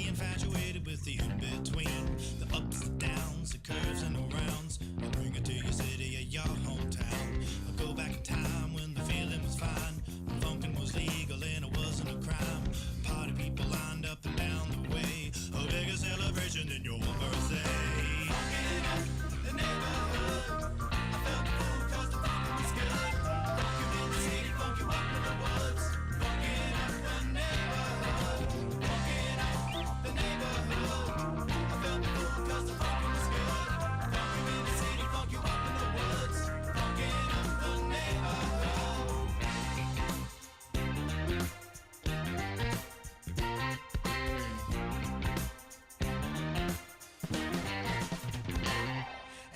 Infatuated with the in-between, the ups and downs, the curves and the rounds. I'll bring it to your city or your hometown. I'll go back in time when the feeling was fine, when funkin' was legal and it wasn't a crime. Party people lined up and down the way, a bigger celebration than your birthday. Funkin' up the neighborhood, I felt the food cause the funkin' was good. Funk you in the city, funk you up in the woods. Funkin' up the neighborhood, funkin' up the neighborhood. I felt the food cause the funkin' was good. Funk you in the city, funk you up in the woods. Funkin' up the neighborhood.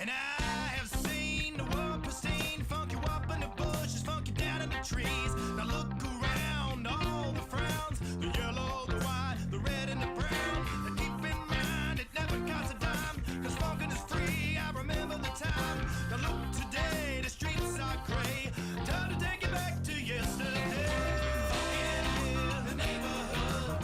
And I have seen the world pristine, funk you up in the bushes, funk you down in the trees. Now look around, all the frowns, the yellow, the white, the red and the brown. And keep in mind, it never costs a dime, cause funkin' is free, I remember the time. Now look today, the streets are gray, time to take it back to yesterday. Funkin' in the neighborhood,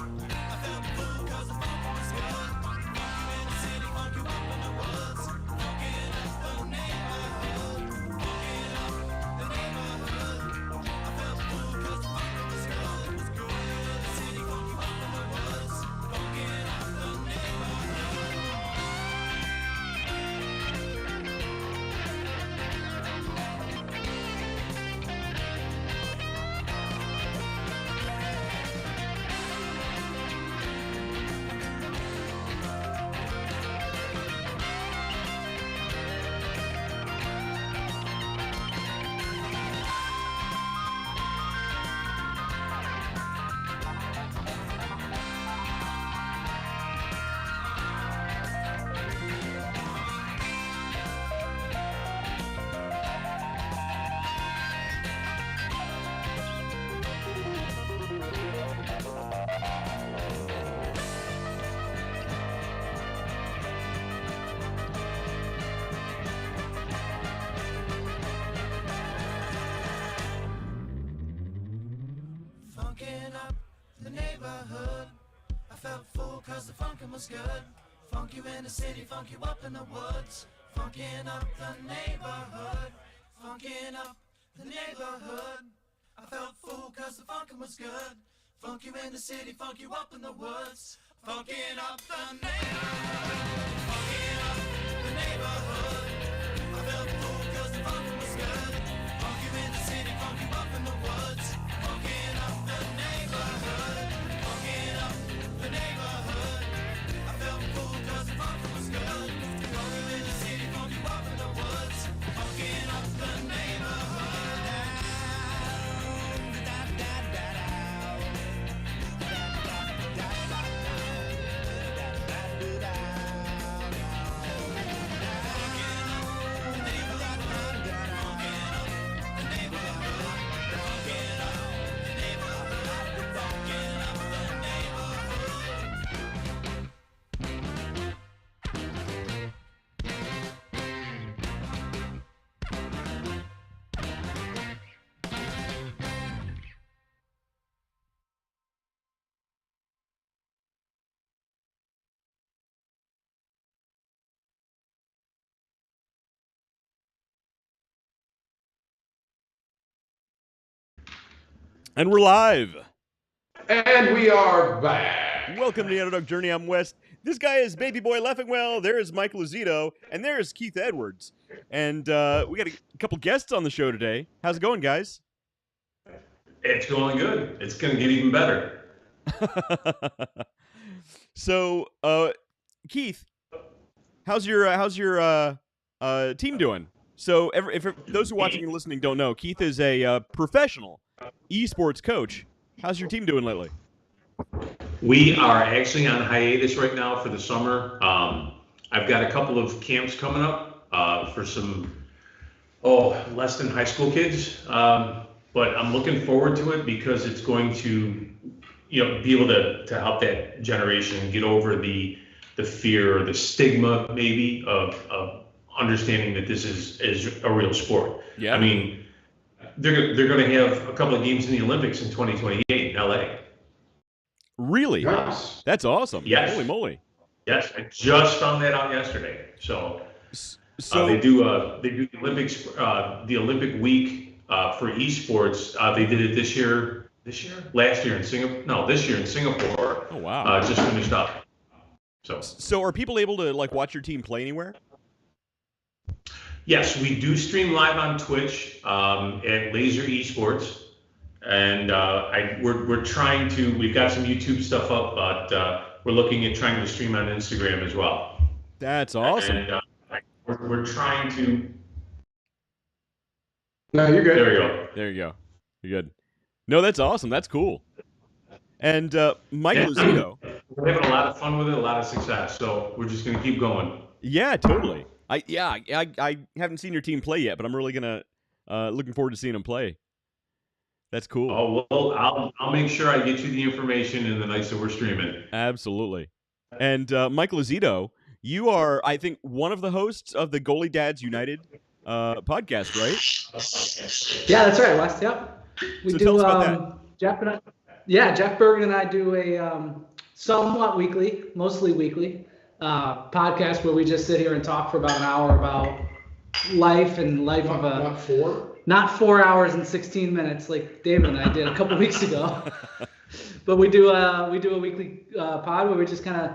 I felt the food cause the funkin' was good. Funk you in the city, funk you up in the woods. Funkin' up the neighborhood, funkin' up the neighborhood. I felt the food cause the funkin' was good. It was good in the city, funk you up in the woods. Funkin' up the neighborhood. Funkin' up the neighborhood, I felt full cause the funkin' was good. Funk you in the city, funk you up in the woods. Funkin' up the neighborhood, funkin' up the neighborhood. I felt full cause the funkin' was good. Funk you in the city, funk you up in the woods. Funkin' up the neighborhood, funkin' up the neighborhood. I felt full cause the funkin' was good. Funk you in the city, funk you up in the woods. Funkin' up the neighborhood, funkin' up the neighborhood. I felt full cause the funkin' was good. Funk you in the city, funk you up in the woods. Funkin' up the neighborhood. And we're live. And we are back. Welcome to the Underdog Journey. I'm West. This guy is Baby Boy Leffingwell. There is Mike Luzito. And there is Keith Edwards. And we got a couple guests on the show today. How's it going, guys? It's going good. It's going to get even better. So, Keith, how's your team doing? So, if those who are watching and listening don't know, Keith is a professional esports coach. How's your team doing lately? We are actually on hiatus right now for the summer. I've got a couple of camps coming up for some less than high school kids, but I'm looking forward to it because it's going to be able to help that generation get over the fear or the stigma maybe of understanding that this is a real sport. Yeah. I mean, they're going to have a couple of games in the Olympics in 2028 in LA. Really? Yes. That's awesome. Yes. Holy moly. Yes, I just found that out yesterday. So they do the Olympics, the Olympic week for esports. They did it this year, last year in Singapore. No, this year in Singapore. Oh wow. Just finished up. So are people able to watch your team play anywhere? Yes, we do stream live on Twitch at Laser Esports, and we're trying to. We've got some YouTube stuff up, but we're looking at trying to stream on Instagram as well. That's awesome. And we're trying to. No, you're good. There we go. There you go. You're good. No, that's awesome. That's cool. And Mike Lozito. We're having a lot of fun with it, a lot of success. So we're just going to keep going. Yeah, totally. I haven't seen your team play yet, but I'm really looking forward to seeing them play. That's cool. Oh well, I'll make sure I get you the information in the nights that we're streaming. Absolutely. And Mike Lozito, you are, I think, one of the hosts of the Goalie Dads United podcast, right? Yeah, that's right, Wes. Yep. We So do. tell us about that. Jeff Bergen and I do a somewhat weekly, mostly weekly podcast where we just sit here and talk for about an hour about life of a. Not 4? Not 4 hours and 16 minutes like David and I did a couple weeks ago. But we do a weekly pod where we just kind of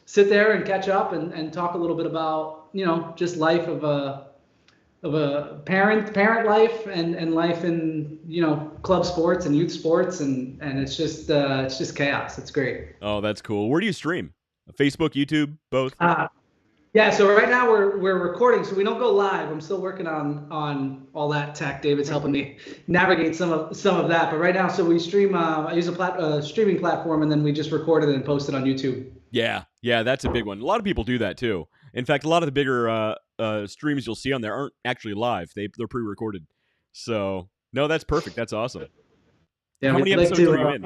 sit there and catch up and talk a little bit about just life of a parent life and life in club sports and youth sports and it's just chaos. It's great. Oh, that's cool. Where do you stream? Facebook, YouTube, both? Yeah, so right now we're recording, so we don't go live. I'm still working on all that tech. David's helping me navigate some of that. But right now, so we stream. I use a streaming platform, and then we just record it and post it on YouTube. Yeah, that's a big one. A lot of people do that too. In fact, a lot of the bigger streams you'll see on there aren't actually live. They're pre-recorded. So no, that's perfect. That's awesome. Yeah, How many episodes are you in?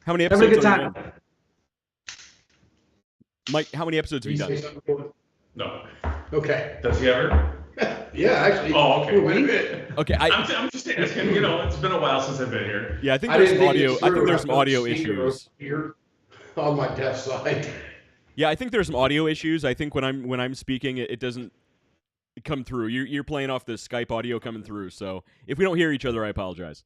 How many episodes? Having a good time. Mike, how many episodes have you done? No. Okay. Does he ever? Yeah, actually. Oh, okay. Wait a minute. Okay, I'm just asking. It's been a while since I've been here. yeah, I think there's some audio. I think there's some I've audio seen it issues. here on my desk side. Yeah, I think there's some audio issues. I think when I'm speaking, it doesn't come through. You're playing off the Skype audio coming through. So if we don't hear each other, I apologize.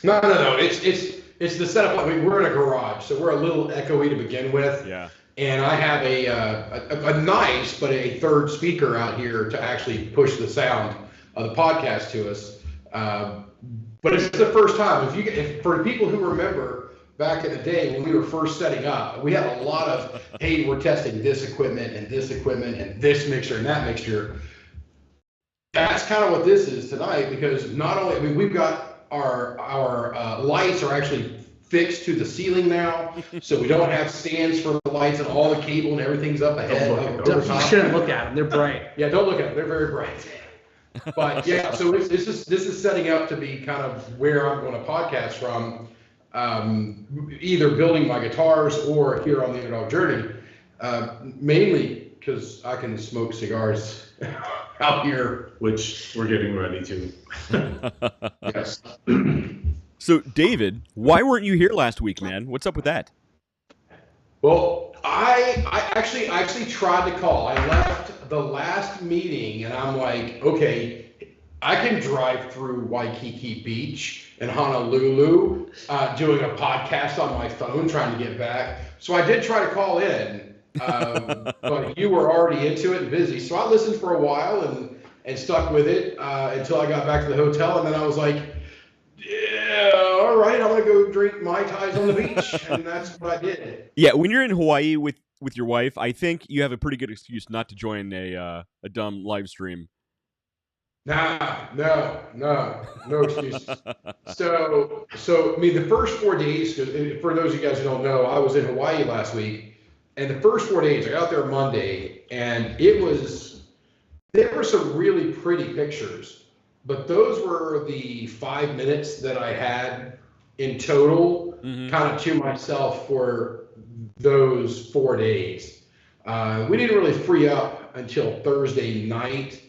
No. It's the setup. I mean, we're in a garage, so we're a little echoey to begin with. Yeah. And I have a nice but a third speaker out here to actually push the sound of the podcast to us. But it's the first time. If for people who remember back in the day when we were first setting up, we had a lot of, hey, we're testing this equipment and this mixer and that mixture. That's kind of what this is tonight, because not only, I mean, we've got our lights are actually fixed to the ceiling now, so we don't have stands for the lights, and all the cable and everything's up ahead. You shouldn't look at them. They're bright. Yeah, don't look at them. They're very bright. But yeah, so this is setting up to be kind of where I'm going to podcast from, either building my guitars or here on the Underdog Journey, mainly because I can smoke cigars out here, Which we're getting ready to. yes. So, David, why weren't you here last week, man? What's up with that? Well, I actually tried to call. I left the last meeting and I'm like, okay, I can drive through Waikiki Beach and Honolulu, doing a podcast on my phone, trying to get back. So I did try to call in, but you were already into it and busy. So I listened for a while and stuck with it until I got back to the hotel, and then I was like, yeah, all right, I'm gonna go drink Mai Tais on the beach, and that's what I did. Yeah, when you're in Hawaii with with your wife, I think you have a pretty good excuse not to join a dumb live stream. Nah, no excuses. So I mean, the first 4 days, for those of you guys who don't know, I was in Hawaii last week, and the first 4 days, I got there Monday, and there were some really pretty pictures, but those were the 5 minutes that I had in total, kind of to myself for those 4 days. We didn't really free up until Thursday night.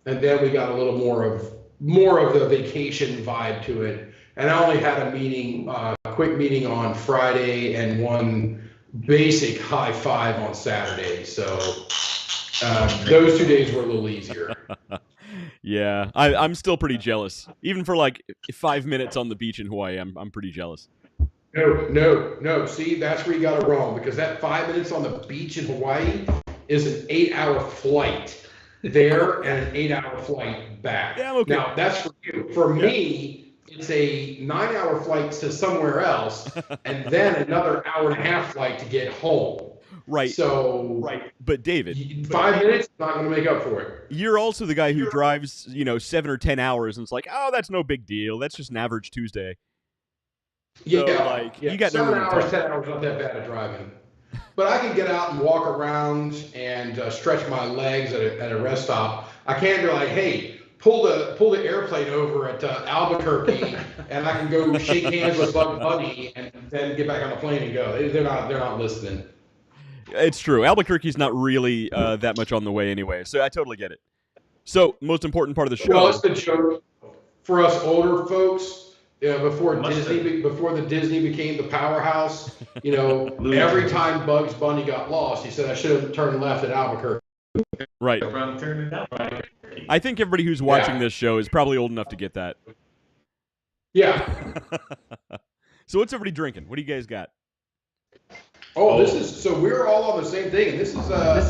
And then we got a little more of the vacation vibe to it. And I only had a quick meeting on Friday and one basic high five on Saturday. So those 2 days were a little easier. Yeah, I'm still pretty jealous. Even for like 5 minutes on the beach in Hawaii, I'm pretty jealous. No. See, that's where you got it wrong, because that 5 minutes on the beach in Hawaii is an 8-hour flight there and an 8-hour flight back. Yeah, okay. Now, that's for you. For me, it's a 9-hour flight to somewhere else, and then another hour and a half flight to get home. Right. So, But David, 5 minutes is not going to make up for it. You're also the guy who drives, 7 or 10 hours, and it's like, oh, that's no big deal. That's just an average Tuesday. Yeah, so, you got 7 no hours, 10 hours, not that bad at driving. But I can get out and walk around and stretch my legs at a rest stop. I can't be like, hey, pull the airplane over at Albuquerque, and I can go shake hands with Bugs Bunny and then get back on the plane and go. They're not listening. It's true. Albuquerque's not really that much on the way anyway, so I totally get it. So, most important part of the show. Well, it's the joke for us older folks. Before the Disney became the powerhouse, every time Bugs Bunny got lost, he said, I should have turned left at Albuquerque. Right. I think everybody who's watching this show is probably old enough to get that. Yeah. So what's everybody drinking? What do you guys got? So we're all on the same thing. And this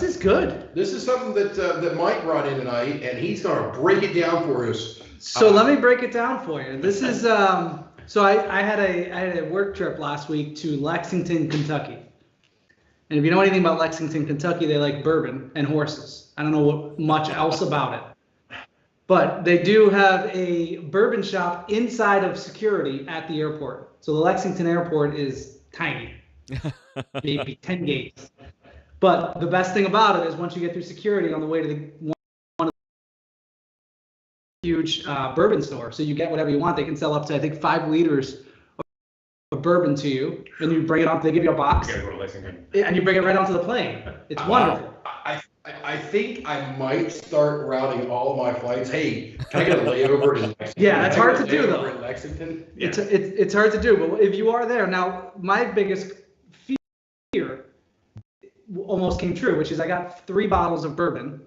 is good. This is something that Mike brought in tonight, and he's going to break it down for us. So let me break it down for you. This is so I had a work trip last week to Lexington, Kentucky. And if you know anything about Lexington, Kentucky, they like bourbon and horses. I don't know much else about it. But they do have a bourbon shop inside of security at the airport. So the Lexington airport is tiny. Maybe 10 gates. But the best thing about it is once you get through security on the way to the huge bourbon store, so you get whatever you want. They can sell up to, I think, 5 liters of bourbon to you, and you bring it up. They give you a box, You gotta go to Lexington. and you bring it right onto the plane. It's wonderful. I think I might start routing all of my flights. Hey, can I get a layover in Lexington? Yeah, it's hard to do though. In Lexington. Yeah. It's hard to do, but if you are there now, my biggest fear almost came true, which is I got 3 bottles of bourbon.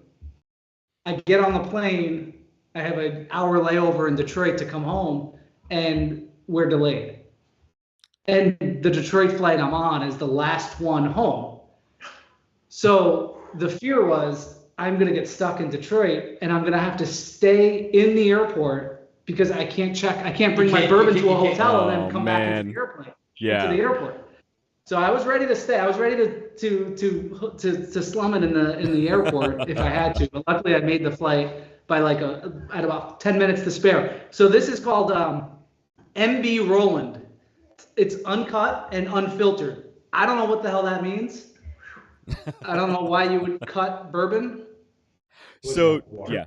I get on the plane. I have an hour layover in Detroit to come home, and we're delayed. And the Detroit flight I'm on is the last one home. So the fear was I'm going to get stuck in Detroit, and I'm going to have to stay in the airport because I can't bring my bourbon to a hotel and then come back into the airplane. Yeah. Into the airport. So I was ready to stay. I was ready to slum it in the airport if I had to. But luckily, I made the flight by at about 10 minutes to spare. So this is called MB Roland. It's uncut and unfiltered. I don't know what the hell that means. I don't know why you would cut bourbon. So yeah,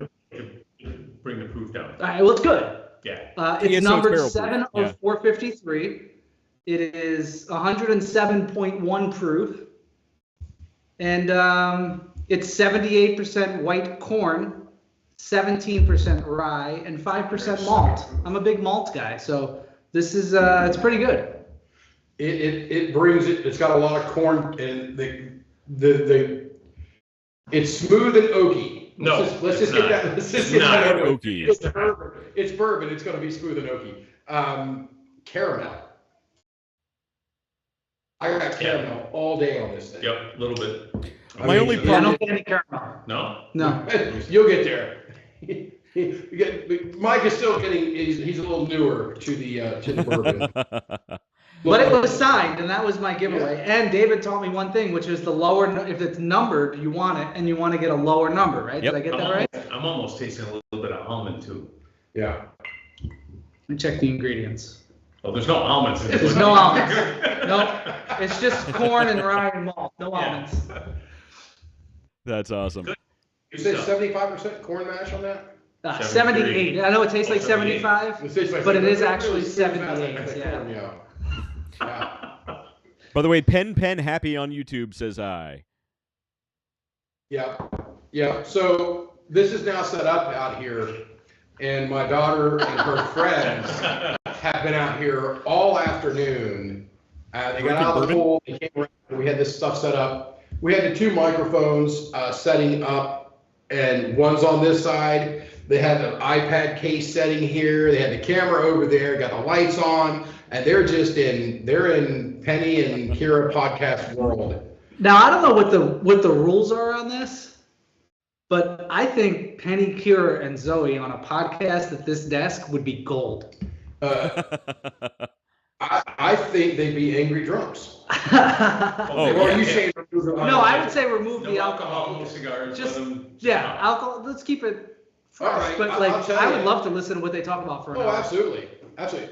Bring the proof down. All right, well, it's good. Yeah. It's numbered barrel 7 proof. Yeah. of 453. It is 107.1 proof, and it's 78% white corn, 17% rye, and 5% malt. I'm a big malt guy, so this is it's pretty good. It brings it. It's got a lot of corn, and it's smooth and oaky. Let's just get that. Let's just get that oaky. It's bourbon. It's bourbon. It's going to be smooth and oaky. Caramel. I got caramel all day on this thing. Yep, a little bit. My only I problem. don't get any caramel. No? No. You'll get there. Mike is still getting. He's a little newer to the bourbon. But it was signed, and that was my giveaway. Yeah. And David taught me one thing, which is the lower, if it's numbered, you want it, and you want to get a lower number, right? Yep. Did I get that right? I'm almost tasting a little bit of almond too. Yeah. Let me check the ingredients. Oh, there's no almonds in it. There's no almonds. No, it's just corn and rye and malt. No almonds. That's awesome. Good. You say 75% corn mash on that? 78. I know it tastes like 75, but it is actually 78. Yeah. By the way, Pen Happy on YouTube says hi. Yeah. Yeah. So this is now set up out here, and my daughter and her friends have been out here all afternoon. They got out of the pool. They came around. We had this stuff set up. We had the 2 microphones setting up, and one's on this side. They had an iPad case setting here. They had the camera over there, got the lights on, and they're in Penny and Kira podcast world. Now, I don't know what the rules are on this, but I think Penny, Kira, and Zoe on a podcast at this desk would be gold. I think they'd be angry drunks. Or are you saying remove the alcohol? No, I would say remove the alcohol, no cigars. Just alcohol. Let's keep it fresh. All right, but I would love to listen to what they talk about for an hour. Absolutely.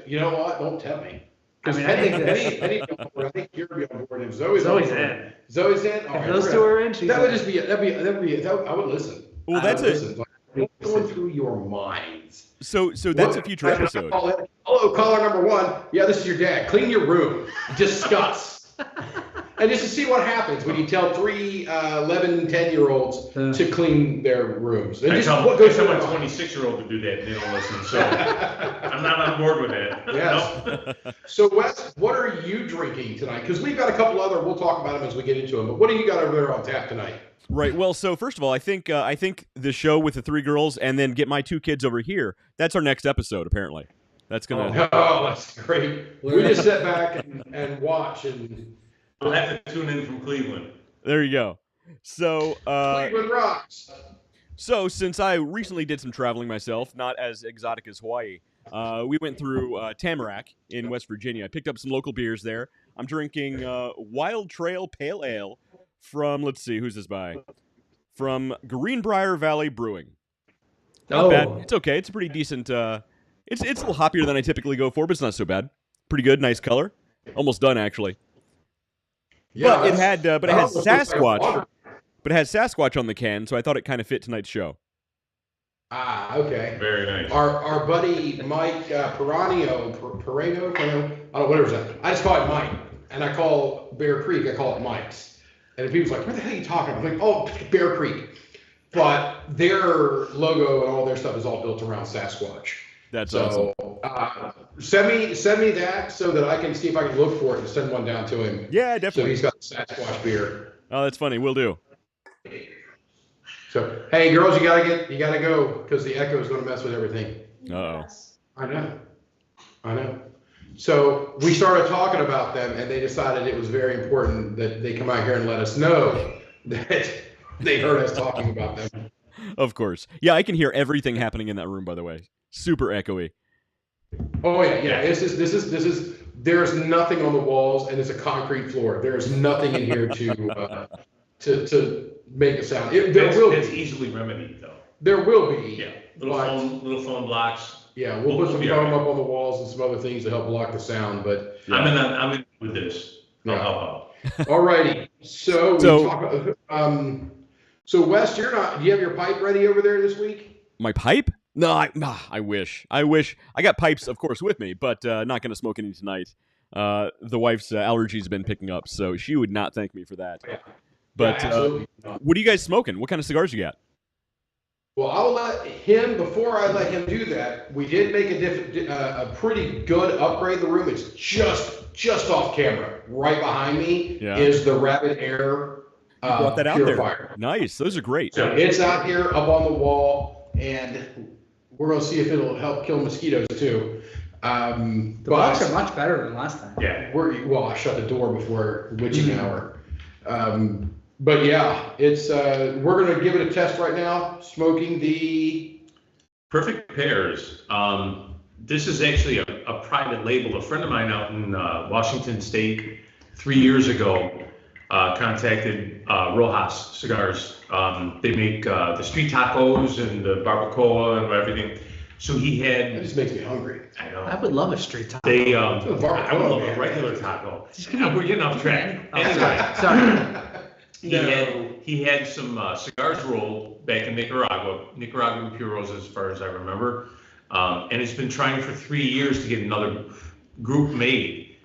You know what? Don't tell me. I mean, I think Penny, I think you're on board. If Zoe's in. Zoe's in. All if right, those two are in, that would just be. I would listen. Well, that's it. Going through your minds. So that's a future episode. Hello, caller number 1. Yeah, this is your dad. Clean your room. Discuss. And just to see what happens when you tell 3 11, 10-year-olds to clean their rooms. And I just tell what goes my 26-year-old to do that, and they don't listen. So I'm not on board with that. Yes. No. So, Wes, what are you drinking tonight? Because we've got a couple other. We'll talk about them as we get into them. But what do you got over there on tap tonight? Right. Well, so first of all, I think the show with the 3 girls and then get my 2 kids over here. That's our next episode, apparently. That's gonna. Oh, that's great. We just sit back and watch and. I'll have to tune in from Cleveland. There you go. So Cleveland rocks. So since I recently did some traveling myself, not as exotic as Hawaii, we went through Tamarack in West Virginia. I picked up some local beers there. I'm drinking Wild Trail Pale Ale from, let's see, who's this by? From Greenbrier Valley Brewing. Not bad. It's okay. It's a pretty decent. It's a little hoppier than I typically go for, but it's not so bad. Pretty good. Nice color. Almost done actually. Yeah, but it had Sasquatch. But it has Sasquatch on the can, so I thought it kind of fit tonight's show. Ah, okay. Very nice. Our buddy Mike Perano, I don't know, whatever that. I just call it Mike, and I call Bear Creek, I call it Mike's. And people's like, what the hell are you talking about? I'm like, oh, Bear Creek. But their logo and all their stuff is all built around Sasquatch. That's awesome. Send me that so that I can see if I can look for it and send one down to him. Yeah, definitely. So he's got the Sasquatch beer. Oh, that's funny. Will do. So, hey, girls, you gotta go because the echo is going to mess with everything. Uh-oh. I know. So we started talking about them, and they decided it was very important that they come out here and let us know that they heard us talking about them. Of course. Yeah, I can hear everything happening in that room, by the way. Super echoey. Oh yeah. This is. There's nothing on the walls, and it's a concrete floor. There's nothing in here to make a sound. It's easily remedied, though. There will be. Yeah, little phone blocks. Yeah, we'll put some foam up on the walls and some other things to help block the sound. But yeah. I'm in with this. I'll help out. All righty. So Wes, do you have your pipe ready over there this week? My pipe? No, I wish. I got pipes, of course, with me, but not going to smoke any tonight. The wife's allergies have been picking up, so she would not thank me for that. Yeah. But what are you guys smoking? What kind of cigars you got? Well, I'll let him, before I let him do that, we did make a pretty good upgrade. The room is just off camera. Right behind me is the Rabbit Air brought that out purifier. There. Nice. Those are great. So it's out here up on the wall, and we're going to see if it'll help kill mosquitoes too. The box are much better than last time. Yeah. I shut the door before witching hour. But yeah, it's we're going to give it a test right now, smoking the Perfect Pears. this is actually a private label. A friend of mine out in Washington State 3 years ago contacted Rojas Cigars. They make the street tacos and the barbacoa and everything. So he That had. just makes me hungry. I know. I would love a street taco. They. a I would barbacoa, love man. a regular taco. Just give me- We're getting off track. Oh, Anyway. sorry. He had some cigars rolled back in Nicaraguan puros, as far as I remember, and has been trying for 3 years to get another group made.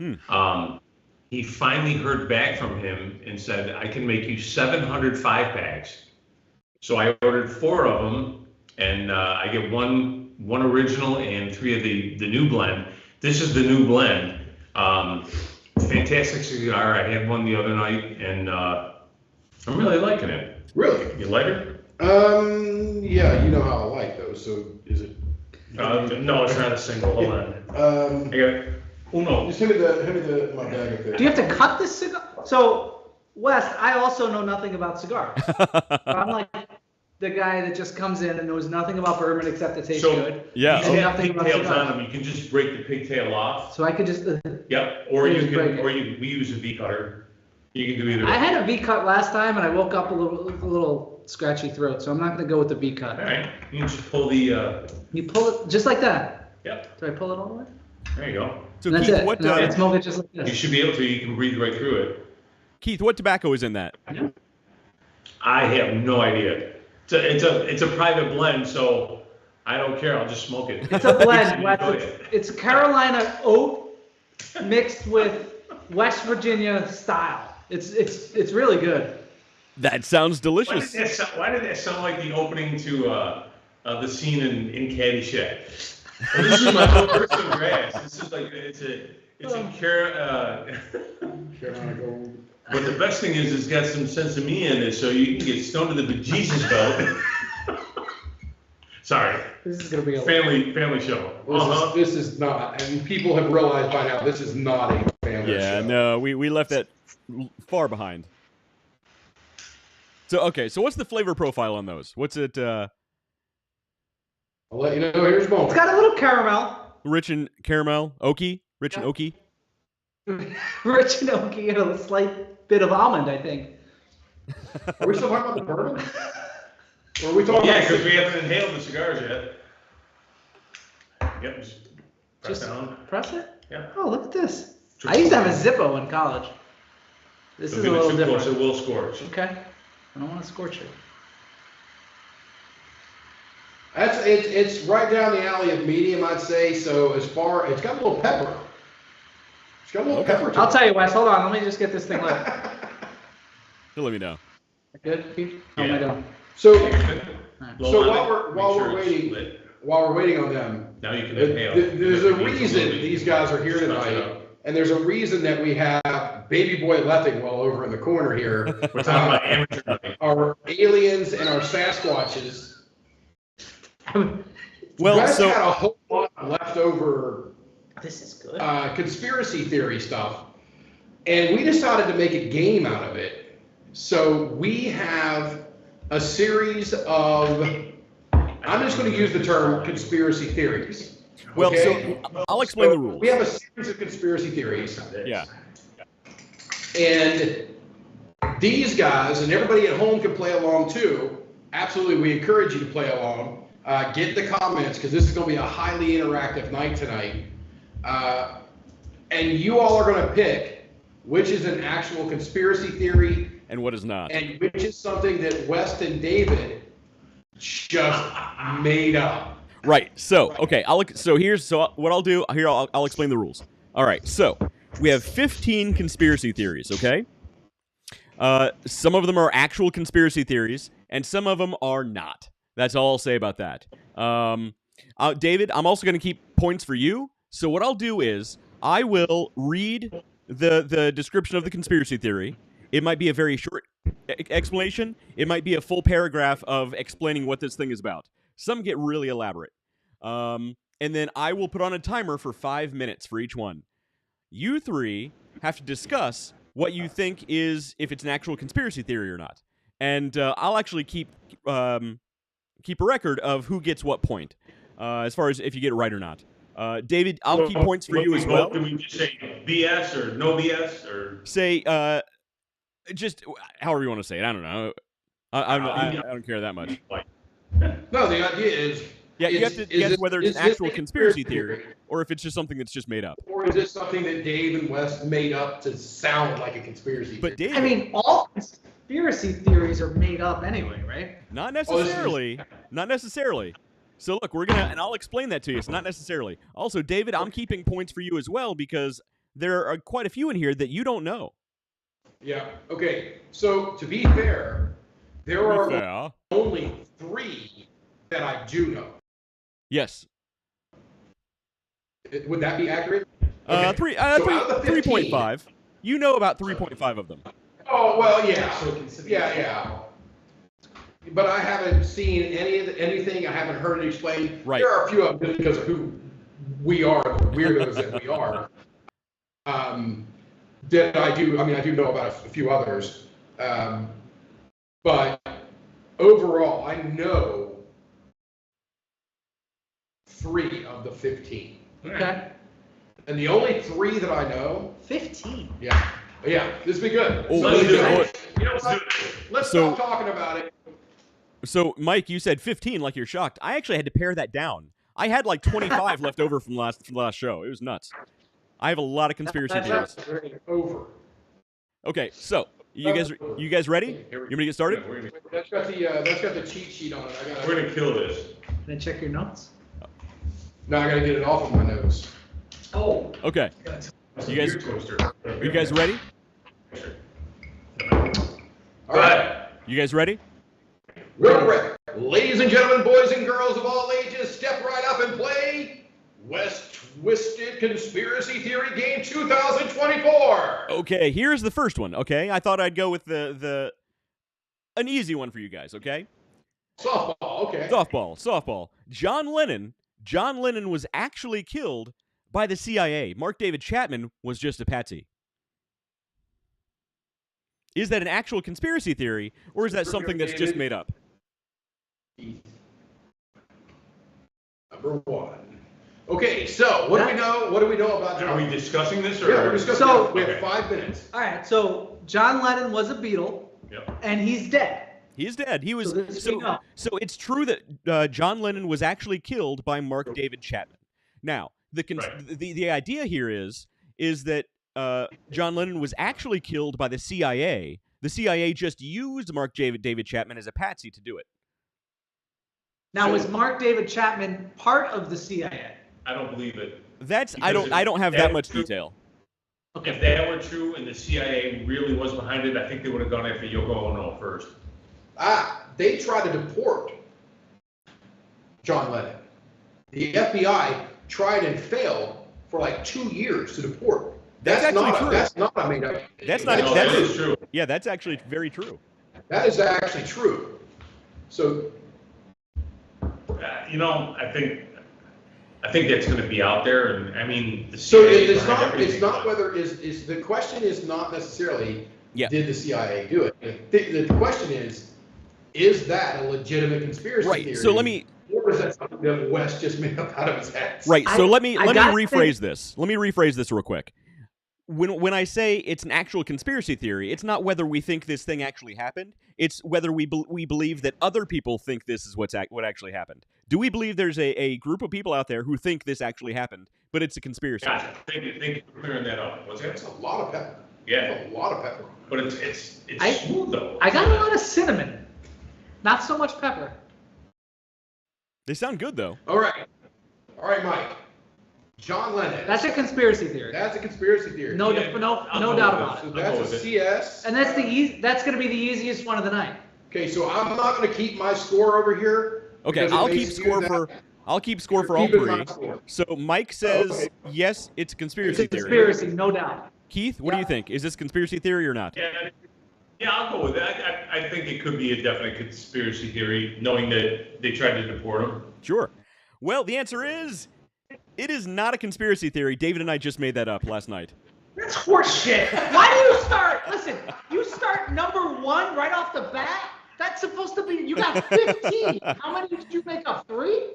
He finally heard back from him and said, "I can make you 700 5-packs." So I ordered 4 of them, and I get one original and 3 of the new blend. This is the new blend. Fantastic cigar. I had one the other night, and I'm really liking it. Really? You like it? Yeah, you know how I like those. So is it? No, it's not a single. Hold on. I got uno. Just hand me my bag up there. Do you have to cut this cigar? So, Wes, I also know nothing about cigars. I'm like the guy that just comes in and knows nothing about bourbon except it tastes good. Yeah. These And have nothing about pigtails cigars. on them. You can just break the pigtail off. So I could just. Yep. Or You you just break can, it. or we use a V cutter. You can do either. I had a V cut last time and I woke up a little scratchy throat, so I'm not gonna go with the V cut. All right. You can just pull the. You pull it just like that. Yep. Do I pull it all the way? There you go. So And that's Keith, it. what No, I smoke it just like You this. should be able to. You can breathe right through it. Keith, what tobacco is in that? I have no idea. It's a private blend, so I don't care. I'll just smoke it. It's a blend. Enjoy Wes. it. It's Carolina oat mixed with West Virginia style. It's really good. That sounds delicious. Why did that sound like the opening to the scene in Caddyshack? Well, this is my whole person grass. This is like it's in Carolina Gold. But the best thing is it's got some sesame in it, so you can get stoned to the bejesus belt. Sorry, This is gonna be a family show. This is not, and people have realized by now this is not a family Yeah, show. no, we left that far behind. So okay, so what's the flavor profile on those? What's it? I'll let you know. Here's It's one. got a little caramel. Rich in caramel, oaky, rich and oaky. Rich and oaky and a slight bit of almond, I think. Are we still talking about the bourbon? Or are we talking Yeah, about? because we haven't inhaled the cigars yet. Yep, just press Just down. press it? Yeah. Oh, look at this. I used to have a Zippo in college. This is a little Too close, different. it will scorch. Okay. I don't want to scorch it. It's right down the alley of medium, I'd say. So as far, it's got a little pepper. It's got a little pepper. To I'll it. tell you, Wes. Hold on. Let me just get this thing lit. So let me know. Good, Keith? How am I Yeah. doing? So Blow So on while it, we're- make while sure we're it's waiting- lit. while we're waiting on them, Now you can there's inhale. a If it needs reason a little these guys are here touch it tonight, up. and there's a reason that we have Baby Boy Leffingwell over in the corner here. We're talking about amateur night. Our aliens and our Sasquatches. Well, you guys so had a whole lot left over This is good. conspiracy theory stuff, and we decided to make a game out of it. So we have a series of, I'm just going to use the term conspiracy theories. well, okay? so I'll explain So the rules. We have a series of conspiracy theories, Yeah. and these guys and everybody at home can play along too. Absolutely, we encourage you to play along. Get in the comments because this is going to be a highly interactive night tonight. And you all are going to pick which is an actual conspiracy theory And what is not? and which is something that West and David just made up. Right. So, okay. So what I'll do here. I'll explain the rules. All right. So we have 15 conspiracy theories. Okay. Some of them are actual conspiracy theories, and some of them are not. That's all I'll say about that. David, I'm also going to keep points for you. So what I'll do is I will read the description of the conspiracy theory. It might be a very short explanation. It might be a full paragraph of explaining what this thing is about. Some get really elaborate. And then I will put on a timer for 5 minutes for each one. You three have to discuss what you think is, if it's an actual conspiracy theory or not. And I'll actually keep a record of who gets what point, as far as if you get it right or not. David, I'll keep points for you as well. Do we just say BS or no BS or say just however you want to say it? I don't know. I don't care that much. No, the idea is. You have to guess whether it's an actual conspiracy theory or if it's just something that's just made up. Or is it something that Dave and Wes made up to sound like a conspiracy theory? But David, I mean, all conspiracy theories are made up anyway, right? not necessarily. Not necessarily. So look, and I'll explain that to you. It's not necessarily. Also, David, I'm keeping points for you as well because there are quite a few in here that you don't know. Yeah. Okay. So to be fair, there are only 3 that I do know. Yes. Would that be accurate? Okay. 3.5. You know about 3.5 of them. Oh well, yeah. Yeah. But I haven't seen anything. I haven't heard it explained. Right. There are a few of them because of who we are, the weirdos that we are. That I do. I mean, I do know about a few others. But overall, I know 3 of the 15. Okay. And the only 3 that I know. 15. Yeah. This will be good. Oh, So, let's do it. you know what? Let's stop talking about it. So, Mike, you said 15 like you're shocked. I actually had to pare that down. I had like 25 left over from the last show. It was nuts. I have a lot of conspiracy theories. Over. Okay, so you guys ready? You want me to get started? That's got the cheat sheet on it. We're gonna kill this. Can I check your notes? No, I gotta get it off of my nose. Oh. Okay. You guys ready? All right. You guys ready? We're ready. Ladies and gentlemen, boys and girls of all ages, step right up and play West Twisted Conspiracy Theory Game 2024. Okay, here's the first one. Okay, I thought I'd go with an easy one for you guys. Okay. Softball. Okay. Softball. John Lennon was actually killed by the CIA. Mark David Chapman was just a patsy. Is that an actual conspiracy theory, or is that something that's just made up? Number 1. Okay, so what do we know? What do we know about John? Are we discussing this? Or? Yeah, we're discussing. So, we have 5 minutes. All right. So John Lennon was a Beatle, and he's dead. He's dead. He was So it's true that John Lennon was actually killed by Mark David Chapman. Now, the idea here is that John Lennon was actually killed by the CIA. The CIA just used Mark David Chapman as a patsy to do it. Now, was Mark David Chapman part of the CIA? I don't believe it. I don't have that much detail. Okay. If that were true and the CIA really was behind it, I think they would have gone after Yoko Ono first. They tried to deport John Lennon. The FBI tried and failed for like 2 years to deport. That's actually true. That's not a made up. That is true. Yeah, that's actually very true. That is actually true. So, I think that's going to be out there, and I mean, it's not whether is the question is not necessarily did the CIA do it. The question is that a legitimate conspiracy theory? So let me. Or is that something that West just made up out of his head? Right. So let me rephrase this. Let me rephrase this real quick. When I say it's an actual conspiracy theory, it's not whether we think this thing actually happened. It's whether we believe that other people think this is what actually happened. Do we believe there's a group of people out there who think this actually happened, but it's a conspiracy? Gotcha. Thank you for clearing that up. That's a lot of pepper. Yeah. That's a lot of pepper. But it's smooth though. I got a lot of cinnamon, not so much pepper. They sound good though. All right, Mike. John Lennon. That's a conspiracy theory. That's a conspiracy theory. No doubt about So it. that's a CS. And that's that's going to be the easiest one of the night. Okay, so I'm not going to keep my score over here. Okay, I'll keep score for all three. So Mike says yes, it's a conspiracy theory. Conspiracy, no doubt. Keith, what do you think? Is this conspiracy theory or not? Yeah, I'll go with that. I think it could be a definite conspiracy theory, knowing that they tried to deport him. Sure. Well, the answer is it is not a conspiracy theory. David and I just made that up last night. That's horseshit. Why do you start? Listen, you start number 1 right off the bat. That's supposed to be. You got 15. How many did you make up? 3?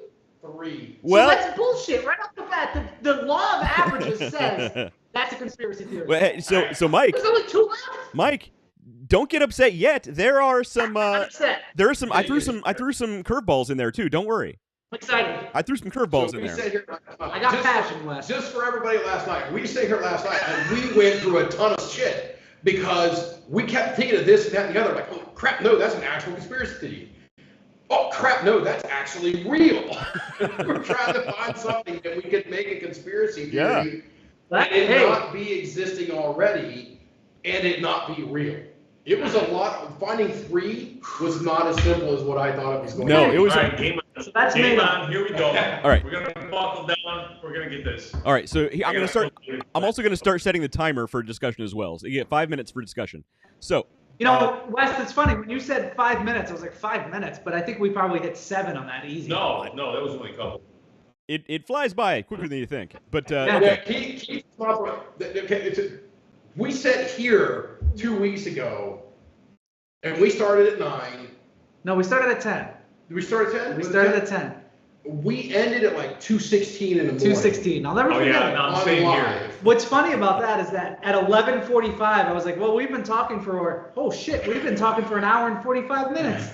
3. Well, so that's bullshit right off the bat. The law of averages says that's a conspiracy theory. well, hey, so Mike, There's only 2 left. Mike, don't get upset yet. There are some. I'm upset. There are some. I threw some curveballs in there too. Don't worry. I'm excited. I threw some curveballs So in we there. sat here, I got passion, Wes. Just for everybody last night, we sat here last night and we went through a ton of shit because we kept thinking of this and that and the other. Like, oh crap, no, that's an actual conspiracy theory. Oh crap, no, that's actually real. We're trying to find something that we could make a conspiracy theory and it not be existing already and it not be real. It was a lot. Finding 3 was not as simple as what I thought it was going to be. No, it was. All right, game on. So that's Game made on. Here we go. All right. We're going to buckle down. We're going to get this. All right, so I'm gonna start. I'm also gonna start setting the timer for discussion as well. So you get 5 minutes for discussion. So. You know, Wes, it's funny. When you said 5 minutes, I was like, 5 minutes, but I think we probably hit 7 on that easy. No, that was only a couple. It flies by quicker than you think. But Yeah. okay. We sat here 2 weeks ago and we started at 9. No, we started at 10. Did we start at 10? We started at 10. We ended at like 2:16 in the morning. 2:16. I'll never Oh, forget yeah, it. no, I'm On staying here. live. What's funny about that is that at 11:45, I was like, well, we've been talking for, oh shit, we've been talking for an hour and 45 minutes.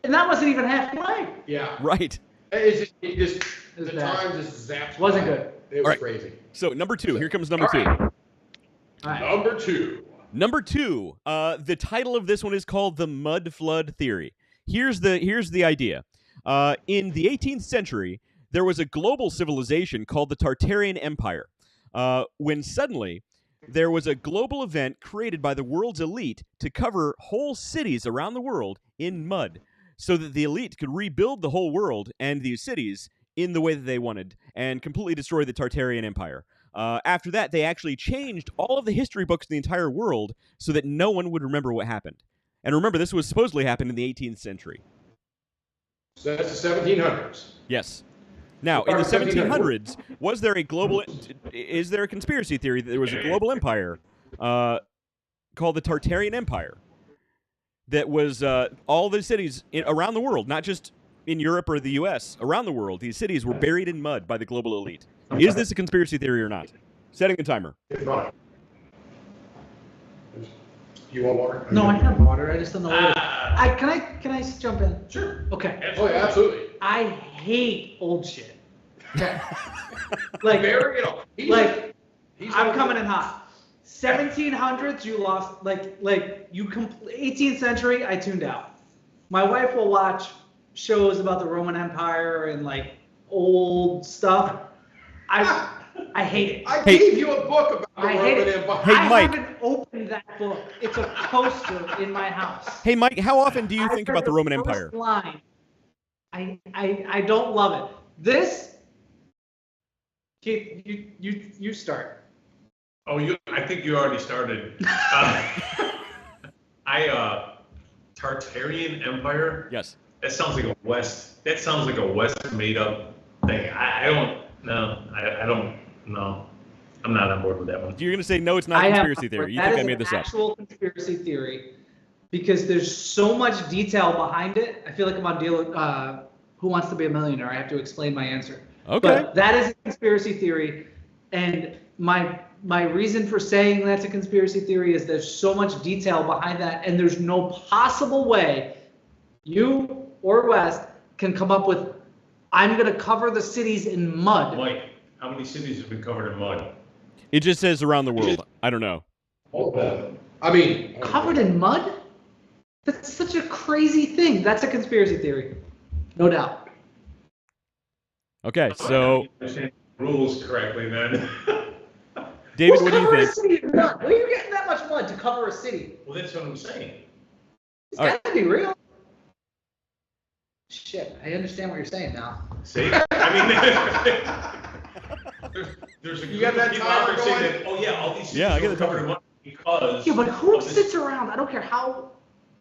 And that wasn't even halfway. Yeah. Right. It just It was the bad. time just zapped. Wasn't by. good. It was All right. crazy. So number 2. Here comes number 2. All right. All right. Number 2. Number 2. The title of this one is called the Mud Flood Theory. Here's the idea. In the 18th century, there was a global civilization called the Tartarian Empire. When suddenly there was a global event created by the world's elite to cover whole cities around the world in mud, so that the elite could rebuild the whole world and these cities in the way that they wanted and completely destroy the Tartarian Empire. After that, they actually changed all of the history books in the entire world so that no one would remember what happened. And remember, this was supposedly happened in the 18th century. So that's the 1700s. Yes. Now, in the 1700s, is there a conspiracy theory that there was a global empire called the Tartarian Empire that was all the cities around the world, not just in Europe or the U.S., around the world, these cities were buried in mud by the global elite. Is this a conspiracy theory or not? Setting the timer. If not. You want water? No, I have water. I just don't know what it is. Ah. Can I jump in? Sure. Okay. Oh, yeah, absolutely. I hate old shit. Okay. Like, Very, I'm coming in hot. 1700s, you lost, 18th century, I tuned out. My wife will watch shows about the Roman Empire and old stuff. I hate it. I gave you a book about the I hate Roman it. Empire. Hey, I Mike. haven't opened that book. It's a poster in my house. Hey, Mike, how often do you I think read about the Roman first Empire? Line. I don't love it. This, Keith, you start. Oh, I think you already started. Tartarian Empire? Yes. That sounds like a West made up thing. I don't know. I'm not on board with that one. You're going to say, no, it's not a conspiracy theory. You think I made this That up. is an actual conspiracy theory because there's so much detail behind it. I feel like I'm on deal with Who Wants to Be a Millionaire. I have to explain my answer. Okay. But that is a conspiracy theory, and my reason for saying that's a conspiracy theory is there's so much detail behind that, and there's no possible way you or West can come up with, I'm going to cover the cities in mud. Mike, how many cities have been covered in mud? It just says around the world. I don't know. All of them. I mean, Covered in mud? That's such a crazy thing. That's a conspiracy theory. No doubt. Okay, so, You understand the rules correctly then. David, Who's what do you covering think? a city in mud? Where are you getting that much mud to cover a city? Well, that's what I'm saying. It's All right. gotta be real. Shit, I understand what you're saying now. See? I mean, there's a You group got that of people timer out there saying going? that, oh yeah, all these cities Yeah, I get are the covered timer. in mud because. Yeah, but who of this- sits around? I don't care how.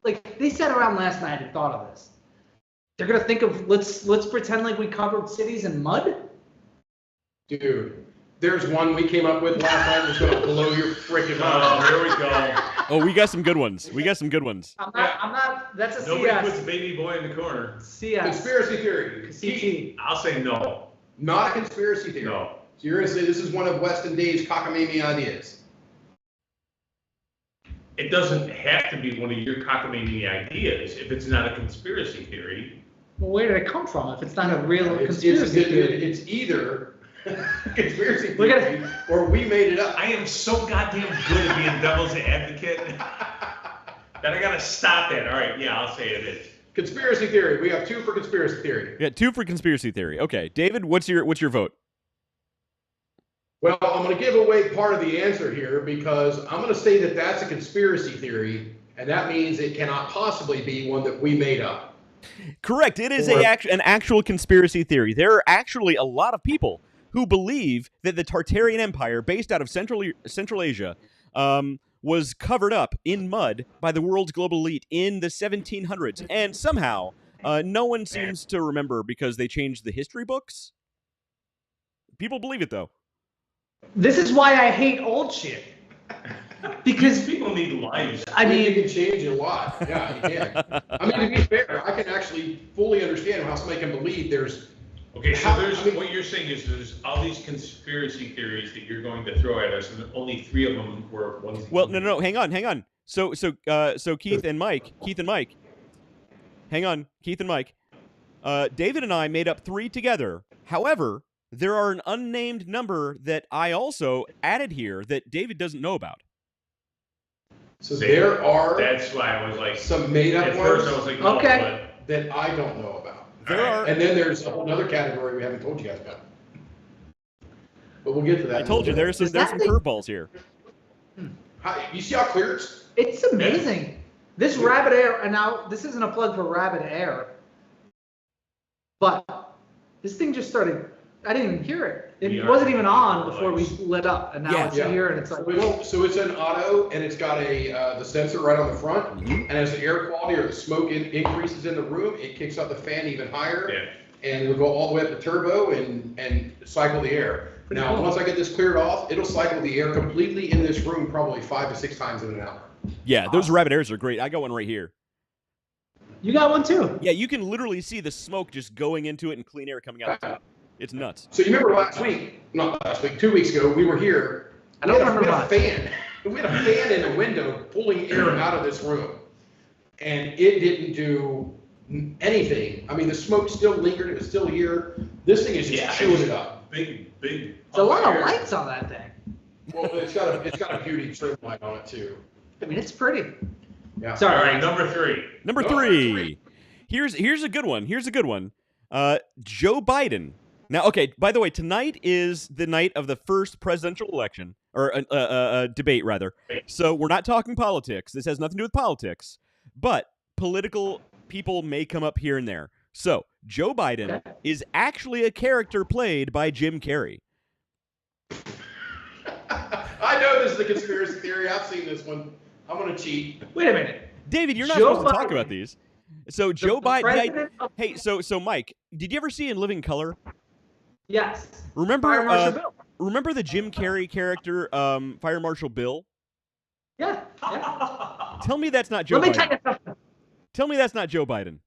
They sat around last night and thought of this. They're gonna think of let's pretend like we covered cities in mud. dude, There's one we came up with last night that's going to blow your freaking Oh, mind. here we go. Oh, we got some good ones. I'm not, that's a Nobody CS. puts baby boy in the corner. CS. Conspiracy theory. CT. I'll say no. Not a conspiracy theory. No. So you're going to say this is one of Weston Dave's cockamamie ideas. It doesn't have to be one of your cockamamie ideas if it's not a conspiracy theory. Well, where did it come from if it's not a real It's conspiracy theory? It's either conspiracy Look at theory or we made it up. I am so goddamn good at being devil's advocate that I gotta stop that. All right, yeah, I'll say it is. Conspiracy theory. We have 2 for conspiracy theory. Yeah, 2 for conspiracy theory. Okay, David, what's your vote? Well, I'm going to give away part of the answer here because I'm going to say that that's a conspiracy theory, and that means it cannot possibly be one that we made up. Correct. It is Or- an actual conspiracy theory. There are actually a lot of people who believe that the Tartarian Empire, based out of Central Asia, was covered up in mud by the world's global elite in the 1700s, and somehow no one seems to remember because they changed the history books. People believe it though. This is why I hate old shit. Because People need lives. I You mean, can change a lot. Yeah, you can. I mean, to be fair, I can actually fully understand how somebody can believe there's. Okay, so How- there's I mean- what you're saying is there's all these conspiracy theories that you're going to throw at us, and only 3 of them were ones. that Well, you- no, hang on. So Keith and Mike, hang on, Keith and Mike. David and I made up 3 together. However, there are an unnamed number that I also added here that David doesn't know about. So See, there are That's why I was like, some made up at first I ones was like, no, Okay. that I don't know about. There are. And then there's a whole other category we haven't told you guys about. But we'll get to that. I told you there's some curveballs here. You see how clear it's? it's amazing. This Rabbit Air, and now this isn't a plug for Rabbit Air, but this thing just started. I didn't even hear it. We It are wasn't even on before we lights. lit up, and now Yeah. it's Yeah. here, and it's like, So it's an auto, and it's got the sensor right on the front. Mhm. And as the air quality or the smoke increases in the room, it kicks up the fan even higher. Yeah. And it'll go all the way up to turbo and cycle the air. Pretty Now, cool. once I get this cleared off, it'll cycle the air completely in this room probably 5 to 6 times in an hour. Yeah, those rabbit airs are great. I got one right here. you got one too. Yeah, you can literally see the smoke just going into it and clean air coming out the top. It's nuts. So you remember not last week, 2 weeks ago, we were here. I don't we had remember a much. fan. We had a fan in the window pulling air out of this room. And it didn't do anything. I mean, the smoke still lingered. It was still here. This thing is just Yeah, chewing it's it up. Big. It's a lot of lights on that thing. Well, it's got a beauty trim light on it too. I mean, it's pretty. Yeah. All Sorry. right, number 3. Number Number 3. three. Here's a good one. Joe Biden. Now, okay, by the way, tonight is the night of the first presidential election, or debate, rather. So we're not talking politics. This has nothing to do with politics. But political people may come up here and there. So, Joe Biden is actually a character played by Jim Carrey. I know this is a conspiracy theory. I've seen this one. I'm going to cheat. Wait a minute. David, you're not Joe supposed to talk Biden. about these. So, Joe The Biden... president of- Hey, so Mike, did you ever see In Living Color? Yes. Remember Fire Marshal Bill. remember the Jim Carrey character, Fire Marshal Bill? Yeah. Yeah. Tell me that's not Joe Let me Biden. tell you something. Tell me that's not Joe Biden.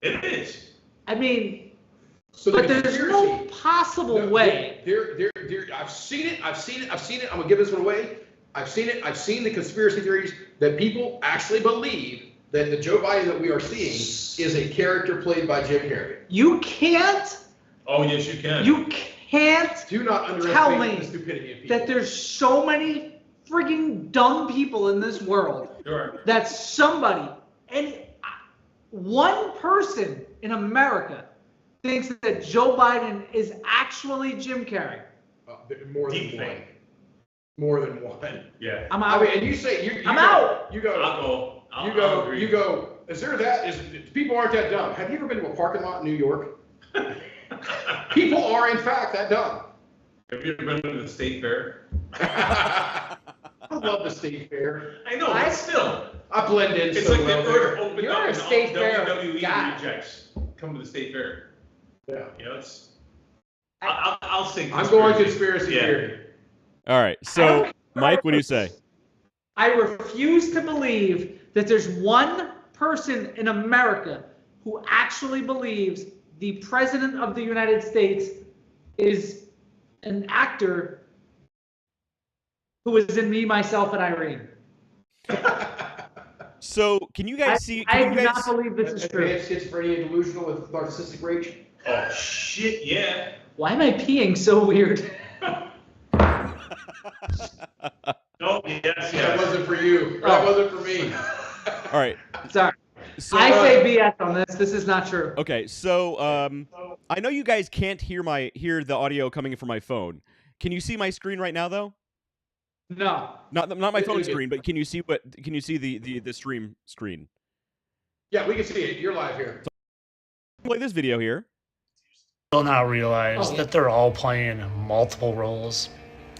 It is. I mean, So the but there's no conspiracy- possible No, way. I've seen it. I'm going to give this one away. I've seen it. I've seen the conspiracy theories that people actually believe that the Joe Biden that we are seeing is a character played by Jim Carrey. You can't. Oh, yes, you can. You can't Do not Tell underestimate me the stupidity of people. that there's so many frigging dumb people in this world Sure. that somebody, and one person in America thinks that Joe Biden is actually Jim Carrey. More than Deep one. fake. More than one. Yeah. I'm I out. mean, and you say you I'm go, out. You go. I'll go. I'll agree. You go. Is there that? People aren't that dumb? Have you ever been to a parking lot in New York? People are in fact that dumb. Have you ever been to the state fair? I love the state fair. I know, but still. I blend in It's so like well the there. earth opened You're up a and all state fair WWE guy. rejects come to the state fair. Yeah. You know, it's I'll say I'm going conspiracy. conspiracy theory. All right. So, Mike, what do you say? I refuse to believe that there's one person in America who actually believes the President of the United States is an actor who was in Me, Myself, and Irene. So, can you guys see? I Can do you not guys? believe this is true. Advanced schizophrenia and delusional with narcissistic rage. Oh shit! Yeah. Why am I peeing so weird? No. Yes. That wasn't for you. That wasn't for me. All right. Sorry. So, I say BS on this. This is not true. okay. So, I know you guys can't hear the audio coming from my phone. Can you see my screen right now, though? No. Not my phone screen, but can you see the stream screen? Yeah, we can see it. You're live here. Play this video here. Will now realize that they're all playing multiple roles.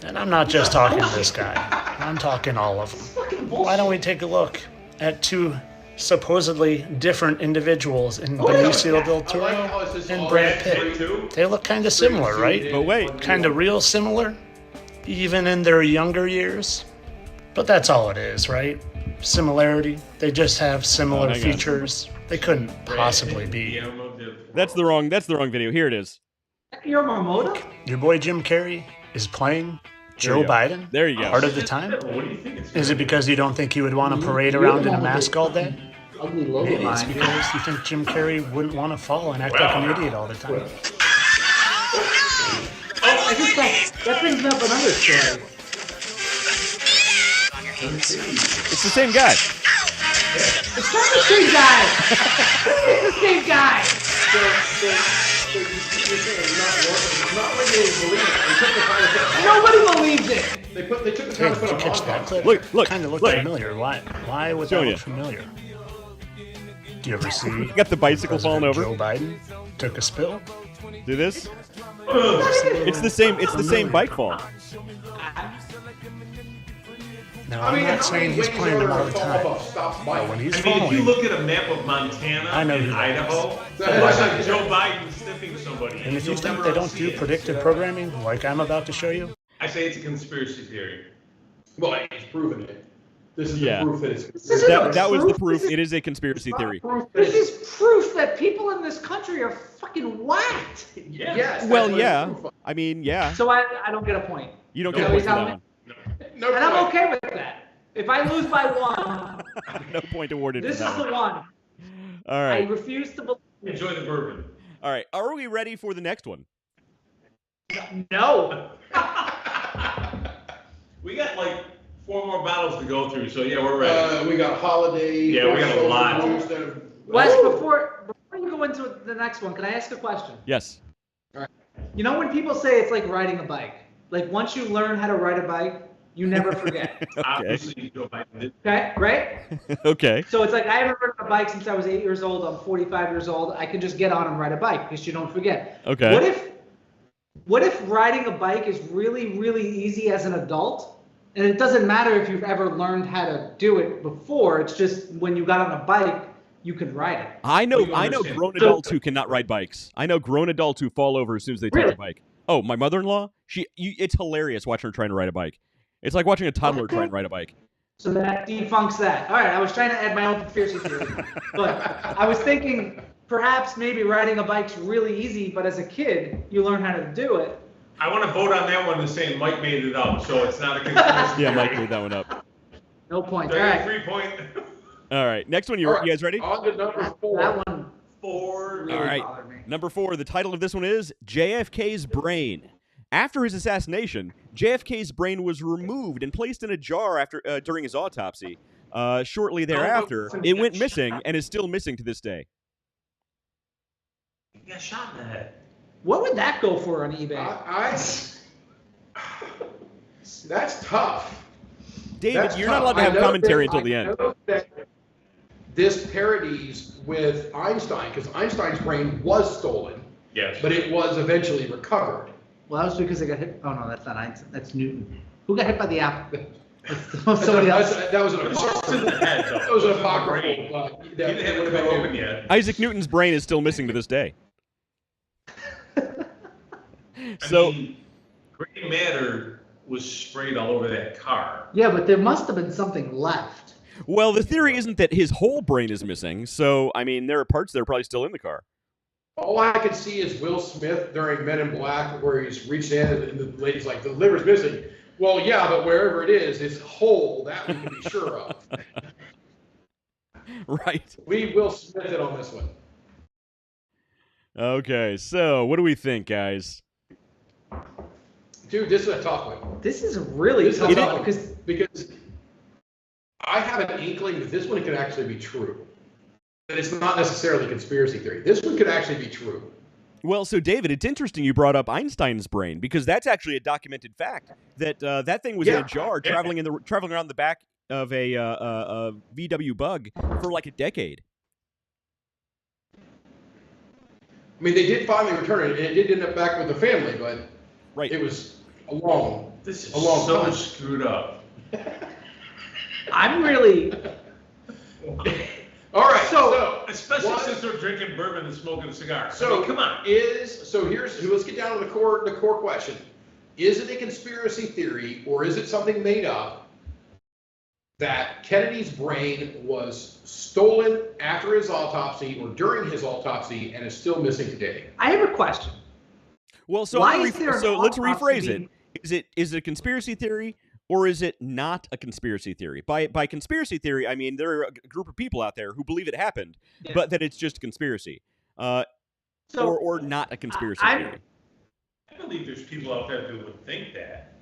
And I'm not just talking to this guy. I'm talking all of them. Why don't we take a look at two supposedly different individuals in Benicio del Toro and Brad Pitt? They look kind of similar, right? But wait. Kind of real similar, even in their younger years. But that's all it is, right? Similarity. They just have similar hang on. features. They couldn't possibly be. That's the wrong video. Here it is. You're Marmota? Your boy Jim Carrey is playing Joe you go. Biden There you go. part of the time? What do you think it's? Is it because you don't think he would want to parade around in a mask all day? Ugly logo Maybe it's line. because you think Jim Carrey wouldn't want to fall and act like an idiot all the time. I think that brings me up another story. It's the same guy. It's not the same guy. It's the same guy. So you're saying it's not like they believe it. They took the time to put Nobody believes it. they took the Hey, time to did put you a catch that montage. clip? Look, Kind of looked look. familiar. Why would that Showing look you. familiar? Do you ever see You got the bicycle falling President over. Joe Biden took a spill? Do this. It's the same. It's the same bike fall. Now, I'm not saying he's playing them all the time. But when he's I mean, if you falling, look at a map of Montana I know and who that Idaho, is. it looks like Joe Biden sniffing somebody. and if you You'll think never they don't see do it. predictive programming like I'm about to show you, I say it's a conspiracy theory. Well, he's proven it. This is Yeah. the proof that it's. This isn't That was the proof. proof. It is a conspiracy theory. This is proof that people in this country are fucking whacked. Yeah. Yes. Well, that's what yeah. it's proof of. I mean, yeah. So I don't get a point. You don't No, get a point for tell that me. one. No And I'm point. okay with that. If I lose by one, No point awarded for this is that the one. one. All I right. refuse to believe. Enjoy the bourbon. All right. Are we ready for the next one? No. We got like 4 more bottles to go through, so yeah, we're ready. We got holiday. Yeah, we got a lot. Wes, before you go into the next one, can I ask a question? Yes. You know when people say it's like riding a bike? Like once you learn how to ride a bike, you never forget. Obviously, Joe Biden did. Okay, right? Okay. So it's like I haven't ridden a bike since I was 8 years old. I'm 45 years old. I can just get on and ride a bike because you don't forget. Okay. What if riding a bike is really, really easy as an adult? And it doesn't matter if you've ever learned how to do it before. It's just when you got on a bike, you could ride it. I know you grown understand. adults who cannot ride bikes. I know grown adults who fall over as soon as they touch Really? a bike. Oh, my mother-in-law, it's hilarious watching her trying to ride a bike. It's like watching a toddler try and ride a bike. So that defunks that. All right, I was trying to add my own conspiracy theory. But I was thinking perhaps maybe riding a bike's really easy, but as a kid, you learn how to do it. I want to vote on that one and say Mike made it up, so it's not a conspiracy Yeah, Mike theory. made that one up. No point. All right. 3-point. All right, next one. You guys ready? On to number 4. That one 4. really All right. bothered me. Number 4, the title of this one is JFK's Brain. After his assassination, JFK's brain was removed and placed in a jar during his autopsy. Shortly thereafter, it went missing and is still missing to this day. He got shot in the head. What would that go for on eBay? That's tough. David, That's you're not tough. allowed to have I know commentary that- until the I end. know that this parodies with Einstein because Einstein's brain was stolen, Yes. but it was eventually recovered. Well, that was because they got hit. Oh no, that's not Einstein. That's Newton. Who got hit by the apple? That's Somebody else. That was an It's just in the apocryphal. head, though. That was an It's the brain. apocryphal. He didn't have it cut open yet. Isaac Newton's brain is still missing to this day. So, I mean, gray matter was sprayed all over that car. Yeah, but there must have been something left. well, the theory isn't that his whole brain is missing. So, I mean, there are parts that are probably still in the car. All I could see is Will Smith during Men in Black, where he's reached in and the lady's like, the liver's missing. Well, yeah, but wherever it is, it's whole. That we can be sure of. Right. We Will Smith it on this one. Okay, so what do we think, guys? Dude, this is a tough one. This is really This is tough a tough one because I have an inkling that this one could actually be true. That it's not necessarily conspiracy theory. This one could actually be true. Well, so David, it's interesting you brought up Einstein's brain because that's actually a documented fact that that thing was in a jar traveling around the back of a VW Bug for like a decade. I mean, they did finally return it, and it did end up back with the family, but Right. it was a long So time. screwed up. I'm really. All right, So- Especially what- since they're drinking bourbon and smoking a cigar. So I mean, come on. Let's get down to the core question. Is it a conspiracy theory or is it something made up that Kennedy's brain was stolen after his autopsy or during his autopsy and is still missing today? I have a question. Well, so Why is there an let's autopsy rephrase being- it. Is it a conspiracy theory or is it not a conspiracy theory? By conspiracy theory, I mean there are a group of people out there who believe it happened, Yeah. but that it's just a conspiracy, So or not a conspiracy I'm- theory. I believe there's people out there that would think that.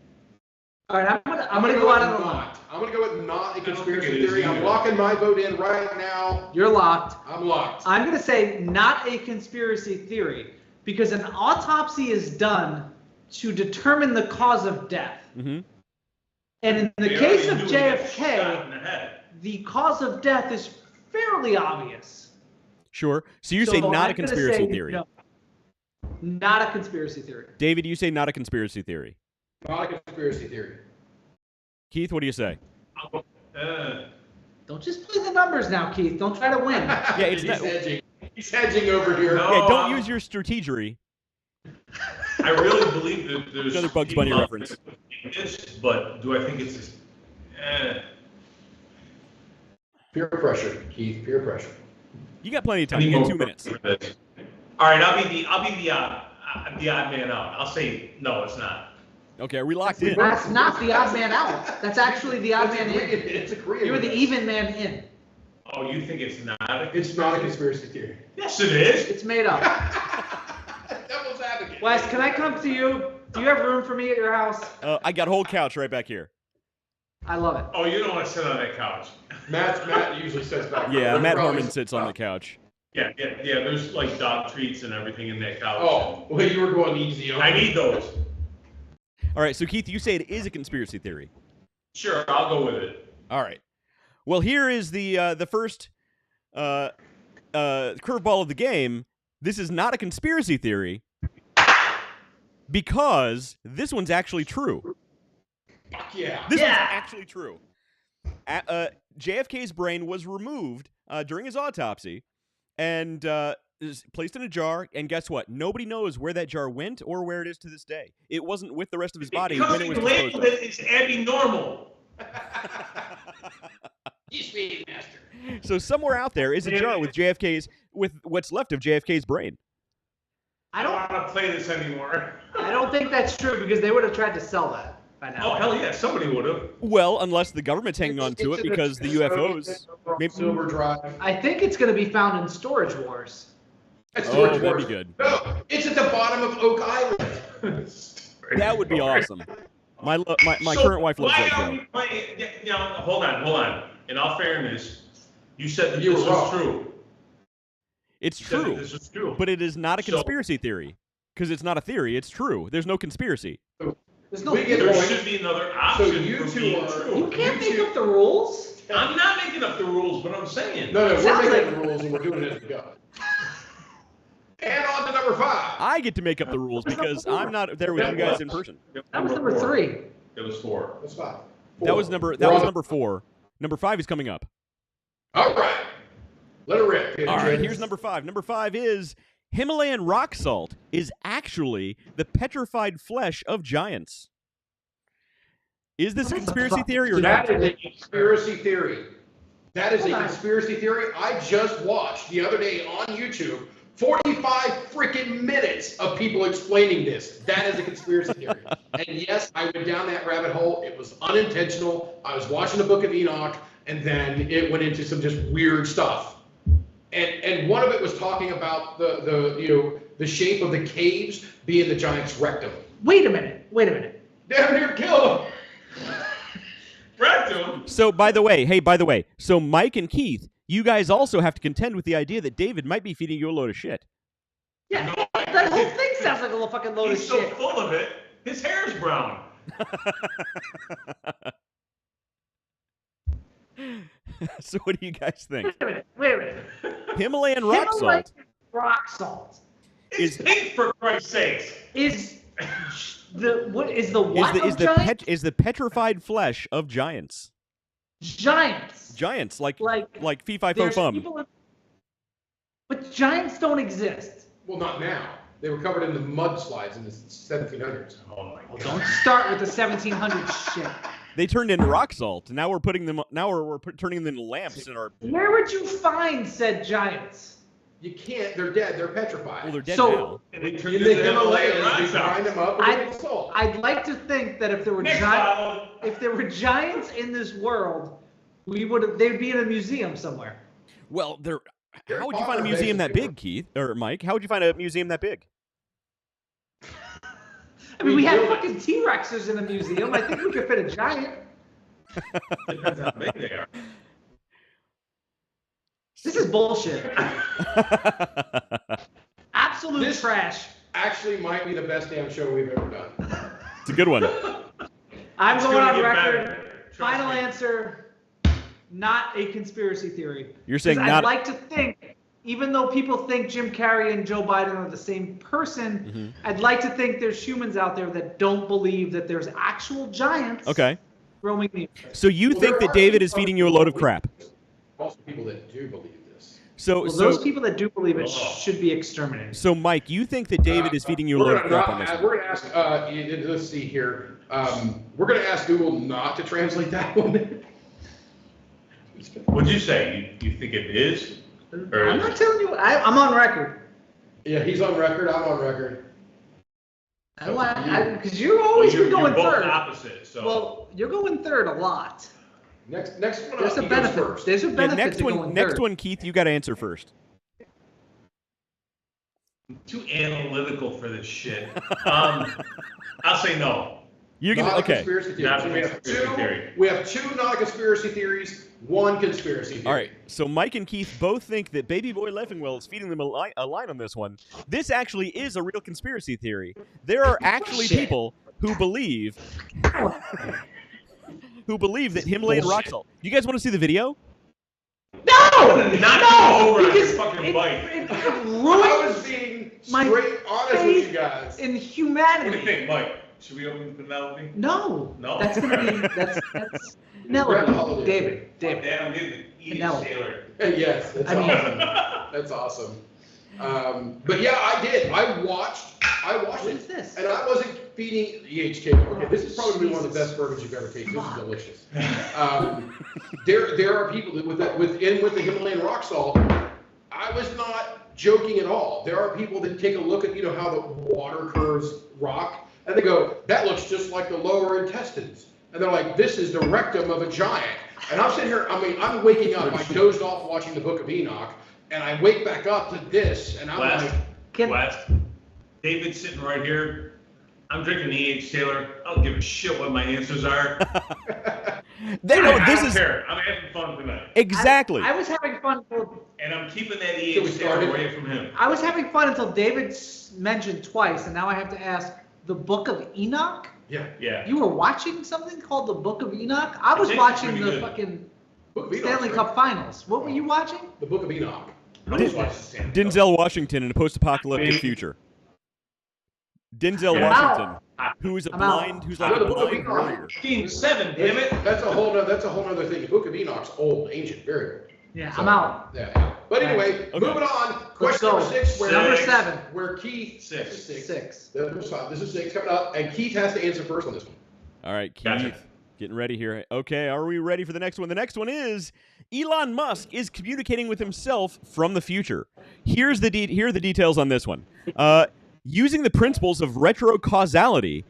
all right, I'm gonna go out on a limb. not. I'm gonna go with not a I don't think conspiracy it is theory. I'm either. locking my vote in right now. You're locked. I'm locked. I'm gonna say not a conspiracy theory because an autopsy is done to determine the cause of death. Mm-hmm. And in the They case already of knew he got shot JFK, in the head. the cause of death is fairly obvious. Sure. So you So say not I'm a gonna conspiracy say theory. no. Not a conspiracy theory. David, you say not a conspiracy theory. Not a conspiracy theory. Keith, what do you say? Don't just play the numbers now, Keith. Don't try to win. Yeah, it's He's not. hedging. He's hedging over here. No. Yeah, don't use your strategery. I really believe that there's Another Bugs Bunny people out reference. there that think this, but do I think it's just, Peer pressure, Keith. Peer pressure. You got plenty of I time. need You got more 2 minutes. for this. All right, I'll be the odd man out. I'll say no, it's not. Okay, are we locked in? That's not the odd man out. That's actually the odd man in. It's agreeable. You're the even man in. Oh, you think it's not? It's not a conspiracy theory. Yes, it is. It's made up. Devil's advocate. Wes, can I come to you? Do you have room for me at your house? I got a whole couch right back here. I love it. Oh, you don't want to sit on that couch. Matt usually sits back. Yeah, there. Matt Probably- Harmon sits on the couch. Yeah. There's like dog treats and everything in that couch. Oh, well, you were going easy on I me. need those. All right, so Keith, you say it is a conspiracy theory. Sure, I'll go with it. All right. Well, here is the first curveball of the game. This is not a conspiracy theory because this one's actually true. Yeah. This Yeah. one's actually true. JFK's brain was removed during his autopsy and is placed in a jar. And guess what? Nobody knows where that jar went or where it is to this day. It wasn't with the rest of his body Because when it he was labeled disposed of. it as abnormal. You speed master. So somewhere out there is a jar with what's left of JFK's brain. I I don't don't. want to play this anymore. I don't think that's true because they would have tried to sell that by now. Oh, hell yeah, somebody would have. Well, unless the government's hanging on to it because the UFOs. Maybe- Silver drive. I think it's going to be found in Storage Wars. That's Oh, George that'd be Washington. good. No, it's at the bottom of Oak Island. That would be awesome. My So current wife loves why that are show. we playing? Now, hold on. In all fairness, you said that You this were was wrong. true. It's You said that true, this was true. but it is not a So- conspiracy theory because it's not a theory. It's true. There's no conspiracy. There's no. We get there point. should be another option you for two being are- true. You can't You make two- up the rules. I'm not making up the rules, but I'm saying. No, we're Sounds making like- the rules and we're doing it as we go. And on to number 5. I get to make up the rules because I'm not there with you guys in person. That was number 3. It was 4. That's 5. That was number 4. Number 5 is coming up. All right. Let it rip. All right, here's number 5. Number 5 is Himalayan rock salt is actually the petrified flesh of giants. Is this a conspiracy theory or not? That is a conspiracy theory. That is a conspiracy theory. I just watched the other day on YouTube 45 freaking minutes of people explaining this. That is a conspiracy theory. And yes, I went down that rabbit hole. It was unintentional. I was watching the Book of Enoch, and then it went into some just weird stuff. And one of it was talking about the shape of the caves being the giant's rectum. Wait a minute. Damn near killed him. Rectum. So, by the way, so Mike and Keith, you guys also have to contend with the idea that David might be feeding you a load of shit. Yeah, that whole thing sounds like a little fucking load of He's shit. so full of it. His hair's brown. So what do you guys think? Wait a minute. Himalayan rock salt Rock salt It's pink, for Christ's sakes. is the what is the what is of giants? is the petrified flesh of giants. Giants. Giants, like fee fi fo There's fum. people but giants don't exist. Well, not now. They were covered in the mudslides in the 1700s. Oh my God. Don't start with the 1700s shit. They turned into rock salt. Now we're putting them. Now we're turning them into lamps in our. Where would you find said giants? You can't. They're dead. They're petrified. Well, they're dead So- now. And they turned In the into Himalayas, Himalayan they rock grind salt. them up and make salt. I'd like to think that if there were Next giants, follow. if there were giants in this world, they'd be in a museum somewhere. Well, how would you find a museum that big, Keith or Mike? How would you find a museum that big? I mean, we have fucking T-Rexes in a museum. I think we could fit a giant. Depends how big they are. This is bullshit. Absolute This- trash. Actually, might be the best damn show we've ever done. It's a good one. I'm It's going gonna on get record. better. Trust Final me. answer, not a conspiracy theory. You're saying 'Cause not. I'd like to think, even though people think Jim Carrey and Joe Biden are the same person, I'd like to think there's humans out there that don't believe that there's actual giants Okay. roaming the So you Well, think there that are David is people feeding you a load of crap? Also, people that do believe this. So Well, so those people that do believe it should be exterminated. so Mike, you think that David is feeding you a load of crap on this? one? We're gonna ask. Let's see here. We're gonna ask Google not to translate that one. What'd you say? You think it is? Or I'm is not it? telling you. I'm on record. Yeah, he's on record. I'm on record. Because you've always You're been going both third. opposite. So Well, you're going third a lot. Next one There's up, a he goes benefit. first. There's a Yeah, benefit next to one, going next third. one, Keith, you got to answer first. too analytical for this shit. I'll say no. You're Not gonna a okay. conspiracy theory. Not So a we have conspiracy two. theory. We have two not conspiracy theories. One conspiracy theory. All right. So Mike and Keith both think that Baby Boy Leffingwell is feeding them a line on this one. This actually is a real conspiracy theory. There are actually people who believe that Himalayan rock salt. You guys want to see the video? No! Knock No! you over on your Because fucking bike. it I was ruins being my straight honest with you guys. in What do you humanity. think, Mike? Should we open Penelope? No. No. That's gonna be that's Grab Penelope. holiday. David. Dad, I'm getting the Edith Penelope. Taylor. Yes, that's I mean- awesome. That's awesome. But yeah, I did. I watched What it. is this? And I wasn't feeding EHK. Okay, this is probably one of the Jesus. best bourbons you've ever tasted. This is Fuck. delicious. There are people that with the Himalayan rock salt. I was not joking at all. There are people that take a look at how the water curves rock, and they go, "That looks just like the lower intestines." And they're like, "This is the rectum of a giant." And I'm sitting here. I mean, I'm waking up. I dozed off watching the Book of Enoch, and I wake back up to this, and I'm West. like, West. David's sitting right here. I'm drinking E.H. Taylor. I don't give a shit what my answers are. I I don't care. I'm having fun tonight. exactly. I was having fun. And I'm keeping that Should we E.H. start Taylor it? away from him. I was having fun until David mentioned twice, and now I have to ask the Book of Enoch. yeah, Yeah. You were watching something called the Book of Enoch? I was It's watching pretty the good. fucking Book of Enoch's Stanley great. Cup Finals. What were you watching? The Book of Enoch. I just watched the Stanley Cup. Denzel Washington in a post-apocalyptic future. Denzel Yeah. Washington, who is a I'm out. blind, who's like a blind warrior. Game 7, damn it. That's a whole nother thing. The Book of Enoch's old, ancient, very old. Yeah, I'm out. Yeah. But anyway, Okay. moving on. Let's Question go. number 6. Number 7. Where Keith. Six. This is 6 coming up, and Keith has to answer first on this one. All right, Keith, Gotcha. getting ready here. Okay, are we ready for the next one? The next one is Elon Musk is communicating with himself from the future. Here are the details on this one. Using the principles of retrocausality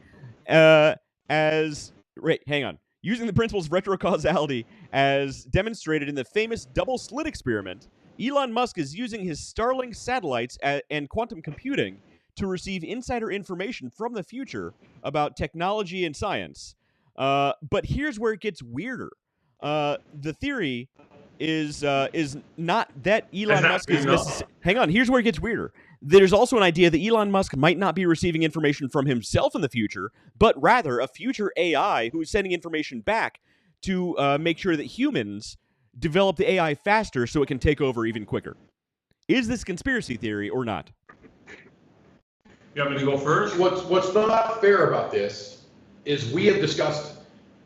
Using the principles of retrocausality as demonstrated in the famous double slit experiment, Elon Musk is using his Starlink satellites and quantum computing to receive insider information from the future about technology and science. But here's where it gets weirder. The theory is not that Elon Musk is hang on, here's where it gets weirder. There's also an idea that Elon Musk might not be receiving information from himself in the future, but rather a future AI who is sending information back to make sure that humans develop the AI faster so it can take over even quicker. Is this conspiracy theory or not? You want me to go first? What's not fair about this is we have discussed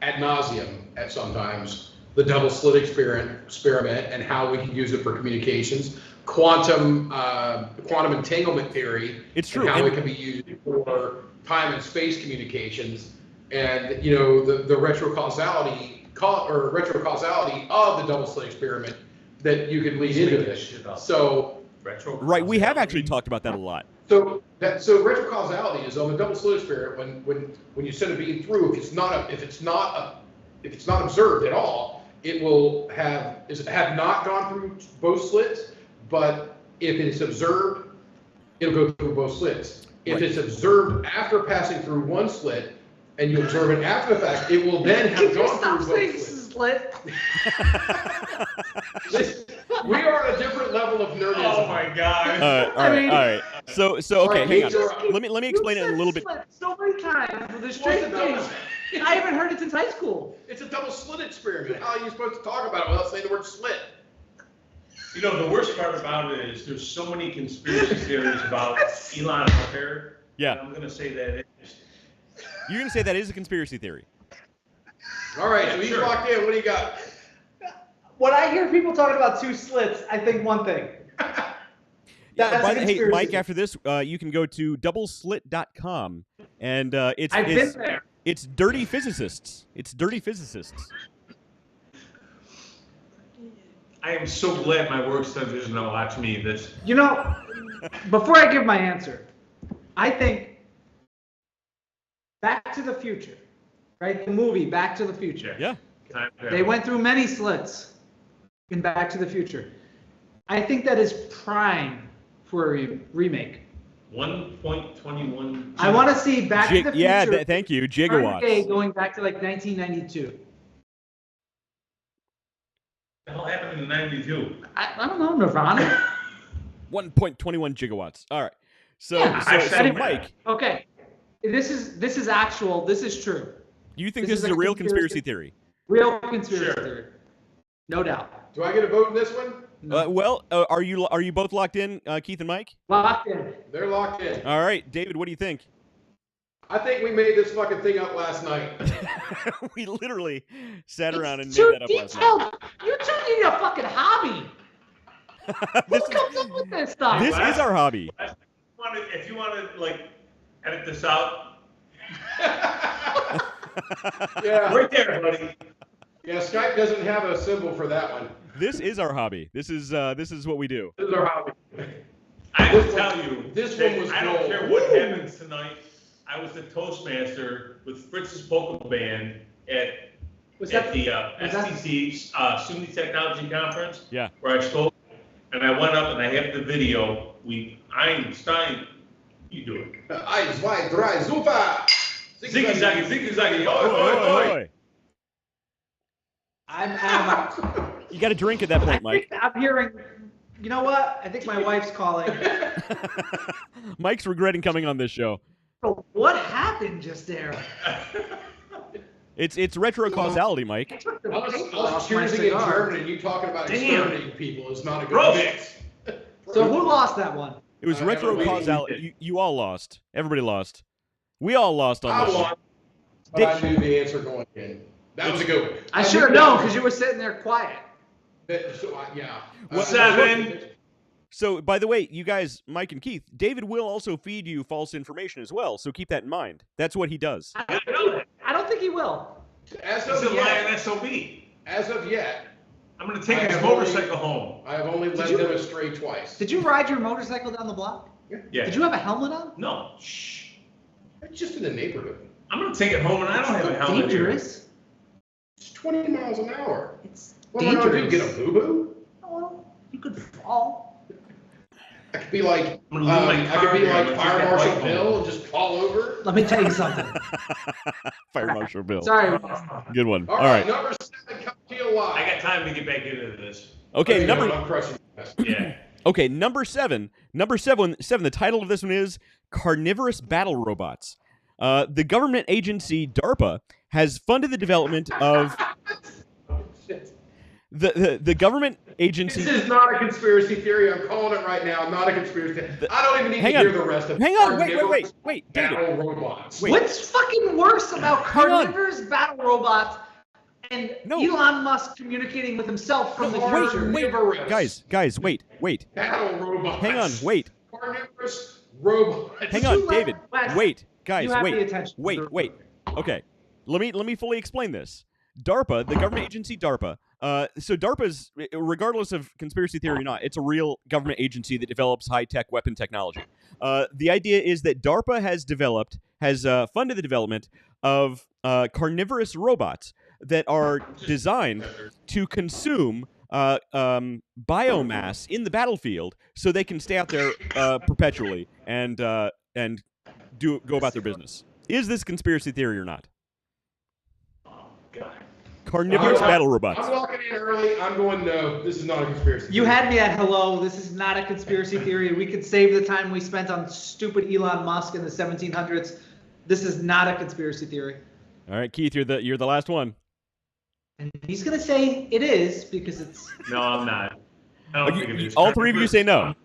ad nauseum at sometimes the double slit experiment and how we can use it for communications, quantum entanglement theory, It's true. and how it can be used for time and space communications, and you know the retrocausality of the double slit experiment that you can lead into this. So Right, we have actually talked about that a lot. So retrocausality is on the double slit experiment when you send a beam through, if it's not observed at all, it will have not gone through both slits, but if it is observed, it'll go through both slits. If it's observed after passing through one slit and you observe it after the fact, it will then have gone through both slits. Slit. We are at a different level of nerdism. Oh my god. All right. So okay, hang on. Kate, Let me explain it a little bit. So many times with the straight face. I haven't heard it since high school. It's a double slit experiment. How are you supposed to talk about it without saying the word slit? You know, the worst part about it is there's so many conspiracy theories about Elon out there. Yeah. And I'm going to say that it is. You're going to say that is a conspiracy theory. All right, Yeah, so he's sure. locked in. What do you got? When I hear people talking about two slits, I think one thing. Yeah, That's a hey, conspiracy. Mike, after this, you can go to doubleslit.com, and it's I've been there. It's dirty physicists. It's dirty physicists. I am so glad my work stuff doesn't watch me. This. You know, before I give my answer, I think Back to the Future, right? The movie Back to the Future. Yeah. They went through many slits in Back to the Future. I think that is prime for a remake. 1.21. I want to see Back to the Future. Yeah, thank you. current day Gigawatts. going back to like 1992. What the hell happened in '92? I don't know, Nirvana. 1.21 gigawatts. All right. So, Yeah, so Mike, Okay, this is actual. This is true. you think This this is is a a real conspiracy- conspiracy theory? Real conspiracy Sure. theory. No doubt. Do I get a vote in this one? Well, are you both locked in, Keith and Mike? Locked in. They're locked in. All right, David, what do you think? I think we made this fucking thing up last night. We literally sat around and It's made too that up last night. detailed. You two need a fucking hobby. This Who comes up with this stuff? This is our hobby. If you want to like edit this out, Yeah. right there, buddy. Yeah, Skype doesn't have a symbol for that one. This is our hobby. This is what we do. This is our hobby. I will tell you. This that one was I don't gold. care what happens tonight. I was the Toastmaster with Fritz's Pokemon Band at Was the was that- STC SUNY Technology Conference. Yeah. Where I spoke, and I went up and I have the video. Einstein, you do it. Eins, zwei, drei, super! Ziggy zaggy, ziggy zaggy. Oi, oi, oi. I'm You got to drink at that point, Mike. I'm hearing. You know what? I think my wife's calling. Mike's regretting coming on this show. What happened just there? It's retrocausality, Mike. I took the Us paper off my choosing in cigar. German and you talking about Damn. exterminating people is not a good Bro. mix. So who lost that one? It was I haven't retrocausality. You all lost. Everybody lost. We all lost on I this. won, but I knew the answer going in. That was a good one. I should have known because you were sitting there quiet. Yeah. Well, 7. So, by the way, you guys, Mike and Keith, David will also feed you false information as well. So keep that in mind. That's what he does. I don't think he will. As He's a of yet, lying SOB. as of yet, I'm going to take his motorcycle home. I have only led them astray twice. Did you ride your motorcycle down the block? Yeah. Did you have a helmet on? No. Shh. It's just in the neighborhood. I'm going to take it home, and I don't have a helmet here. Dangerous. It's 20 miles an hour. It's What am I gonna do? dangerous. Get a boo-boo? Well, you could fall. I could be like, I'm gonna leave my I could be car here. like I'm gonna Fire take that Marshal bike Bill home. and just fall over. Let me tell you something. Fire Marshal Bill. Sorry. Good one. All right, number 7, come to you live. I got time to get back into this. Okay, I'm crushing this. Yeah. Okay, number seven. Number seven. The title of this one is Carnivorous Battle Robots. The government agency DARPA has funded the development of the government agency. This is not a conspiracy theory. I'm calling it right now. Not a conspiracy theory. I don't even need Hang to on. hear the rest of it. Hang on. Carnivorous Wait, David. Battle robots. Wait. What's fucking worse about Hang on. carnivorous battle robots and No. Elon Musk communicating with himself from the future? Carnivorous Guys, wait. Battle robots. Hang on, wait. Carnivorous robots. Hang on, you let David. Wes- Wait, guys, you have the wait. attention. Wait. Okay, let me fully explain this. DARPA, the government agency DARPA. So DARPA's, regardless of conspiracy theory or not, it's a real government agency that develops high-tech weapon technology. The idea is that DARPA has funded the development of carnivorous robots that are designed to consume biomass in the battlefield, so they can stay out there perpetually and go about their business. Is this conspiracy theory or not? God. Carnivorous battle robots. I'm walking in early. I'm going, no, this is not a conspiracy You theory. had me at hello. This is not a conspiracy theory. We could save the time we spent on stupid Elon Musk in the 1700s. This is not a conspiracy theory. All right, Keith, you're the last one. And he's gonna say it is because it's. No, I'm not. I don't think it is. All three of you say no.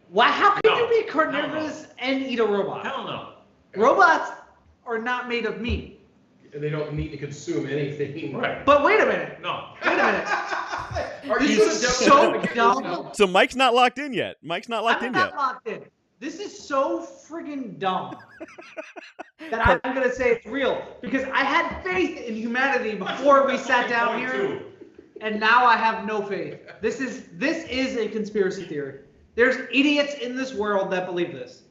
Why? How can No. you be carnivorous and eat a robot? Hell no. Robots are not made of meat. And they don't need to consume anything. Right. But wait a minute. No. Wait a minute. Are This you is gonna so dumb. So Mike's not locked in yet. I'm not locked in. This is so friggin' dumb that I'm gonna say it's real because I had faith in humanity before we sat down here, and now I have no faith. This is a conspiracy theory. There's idiots in this world that believe this.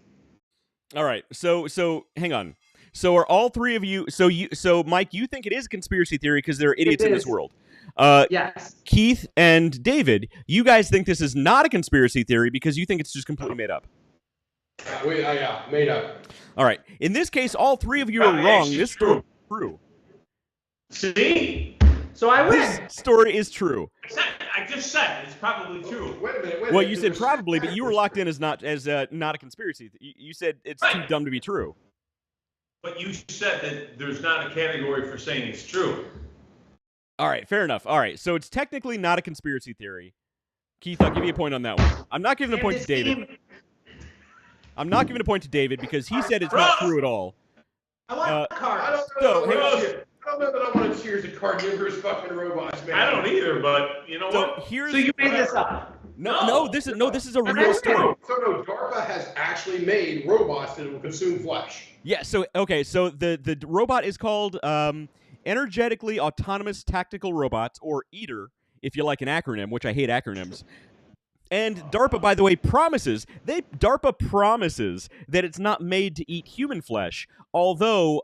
All right. So hang on. So are all three of you? So Mike, you think it is a conspiracy theory because there are idiots in this is. world. Yes. Keith and David, you guys think this is not a conspiracy theory because you think it's just completely made up. Yeah, made up. All right. In this case, all three of you are wrong. This story is true. See? So I win. This story is true. I just said it's probably true. Wait a minute. Well, you said probably, but you were locked in as not a conspiracy. You said it's too dumb to be true. But you said that there's not a category for saying it's true. All right, fair enough. All right, so it's technically not a conspiracy theory. Keith, I'll give you a point on that one. I'm not giving a point to David. I'm not giving a point to David because he said it's not true at all. I want I cards. don't know. So, I don't know that I want to cheers to carnivorous fucking robots, man. I don't either, but you know what? here's So you made this up. no. This is a real story. So no, DARPA has actually made robots that will consume flesh. Yeah. So okay. So the robot is called Energetically Autonomous Tactical Robots, or EATR, if you like an acronym, which I hate acronyms. And DARPA, by the way, promises that it's not made to eat human flesh, although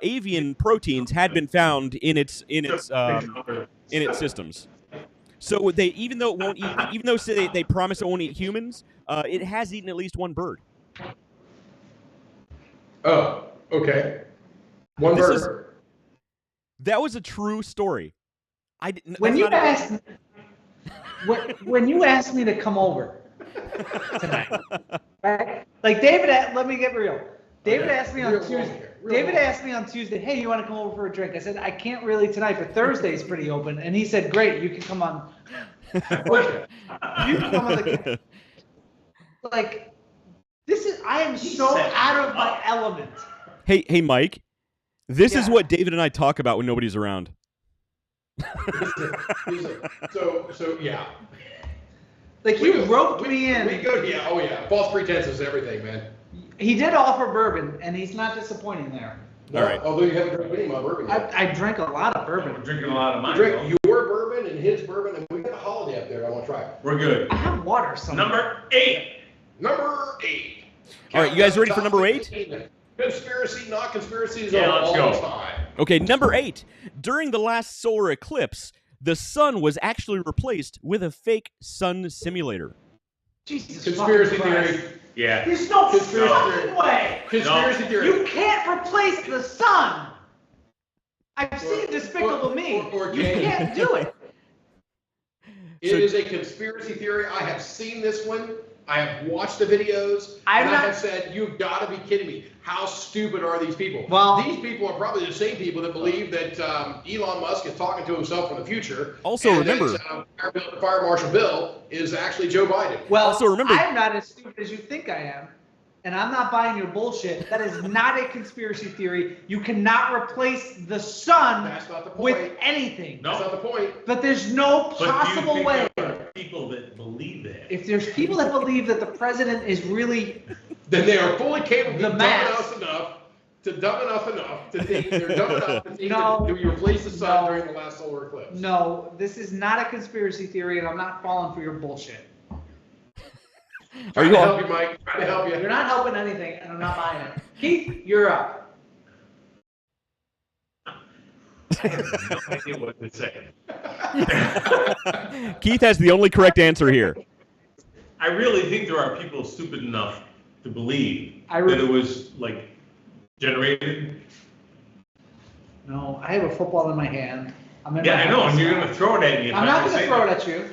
avian proteins had been found in its systems. So even though they promise it won't eat humans, it has eaten at least one bird. Oh, okay. One bird. That was a true story. When you asked me to come over tonight, right? Like David, let me get real. David asked me on Tuesday. David asked me on Tuesday, "Hey, you want to come over for a drink?" I said, "I can't really tonight, but Thursday's pretty open." And he said, "Great, you can come on." You can come on the. Like, this is. I am so out of my element. Hey, Mike. This is Yeah. what David and I talk about when nobody's around. So yeah. Like, you roped me in. We go, yeah, oh yeah. False pretenses, everything, man. He did offer bourbon, and he's not disappointing there. No, All right. Although you haven't drank any of my bourbon yet. I drank a lot of bourbon. We're drinking a lot of You mine. drink your bourbon and his bourbon, and we got a holiday up there I want to try. We're good. I have water somewhere. Number 8. Number 8. All right, you guys ready for number 8? Conspiracy, not conspiracies Yeah, of let's all go. time. Okay, number 8. During the last solar eclipse, the sun was actually replaced with a fake sun simulator. Jesus Conspiracy fucking Christ. theory. Yeah. There's no Conspiracy fucking theory. way. Conspiracy You theory. can't replace the sun. I've seen Despicable Me. or You can- can't do it. It is a conspiracy theory. I have seen this one. I have watched the videos. I have said, you've got to be kidding me. How stupid are these people? Well, these people are probably the same people that believe that Elon Musk is talking to himself in the future. Also, and remember, that, Fire Marshal Bill is actually Joe Biden. Well, Also, remember- I'm not as stupid as you think I am, and I'm not buying your bullshit. That is not a conspiracy theory. You cannot replace the sun That's not the point. with anything. That's not the point. But there's no But do you possible think way. there are people that believe that? If there's people that believe that the president is really Then they are fully capable, The dumb mass. enough to think they're dumb enough to think No. that you replace the sun No. during the last solar eclipse. no, this is not a conspiracy theory, and I'm not falling for your bullshit. are Trying you to all? help you, Mike. Trying to help You're you. not helping anything, and I'm not buying it. Keith, you're up. I have no idea what to say. Keith has the only correct answer here. I really think there are people stupid enough to believe I that it was like generated. No, I have a football in my hand. I'm in Yeah, my I know, house. and you're gonna throw it at me. if I'm I not don't going to say throw it that. at you.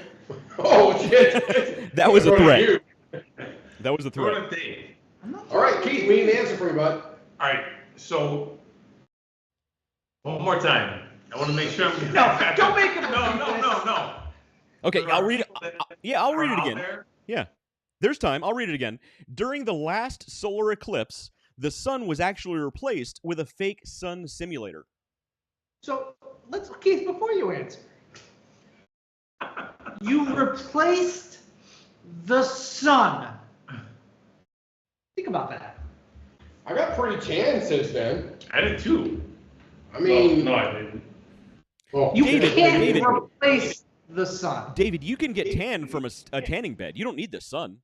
Oh, shit. That was a Throw it at threat. you. That was a Throw it threat. at Dave. I'm not All right, Keith, we need an answer for you, bud. All right, so one more time. I want to make sure I'm. No, don't make him No, repeat no, this. no, no. Okay, There I'll are read it. people that Yeah, I'll read are it out again. there. Yeah, there's time. I'll read it again. During the last solar eclipse, the sun was actually replaced with a fake sun simulator. So, Keith, before you answer, you replaced the sun. Think about that. I got pretty tan since then. I did too. I mean, Well, no, I didn't. well, You David, can't David. replace the sun. David, you can get tan from a tanning bed. You don't need the sun.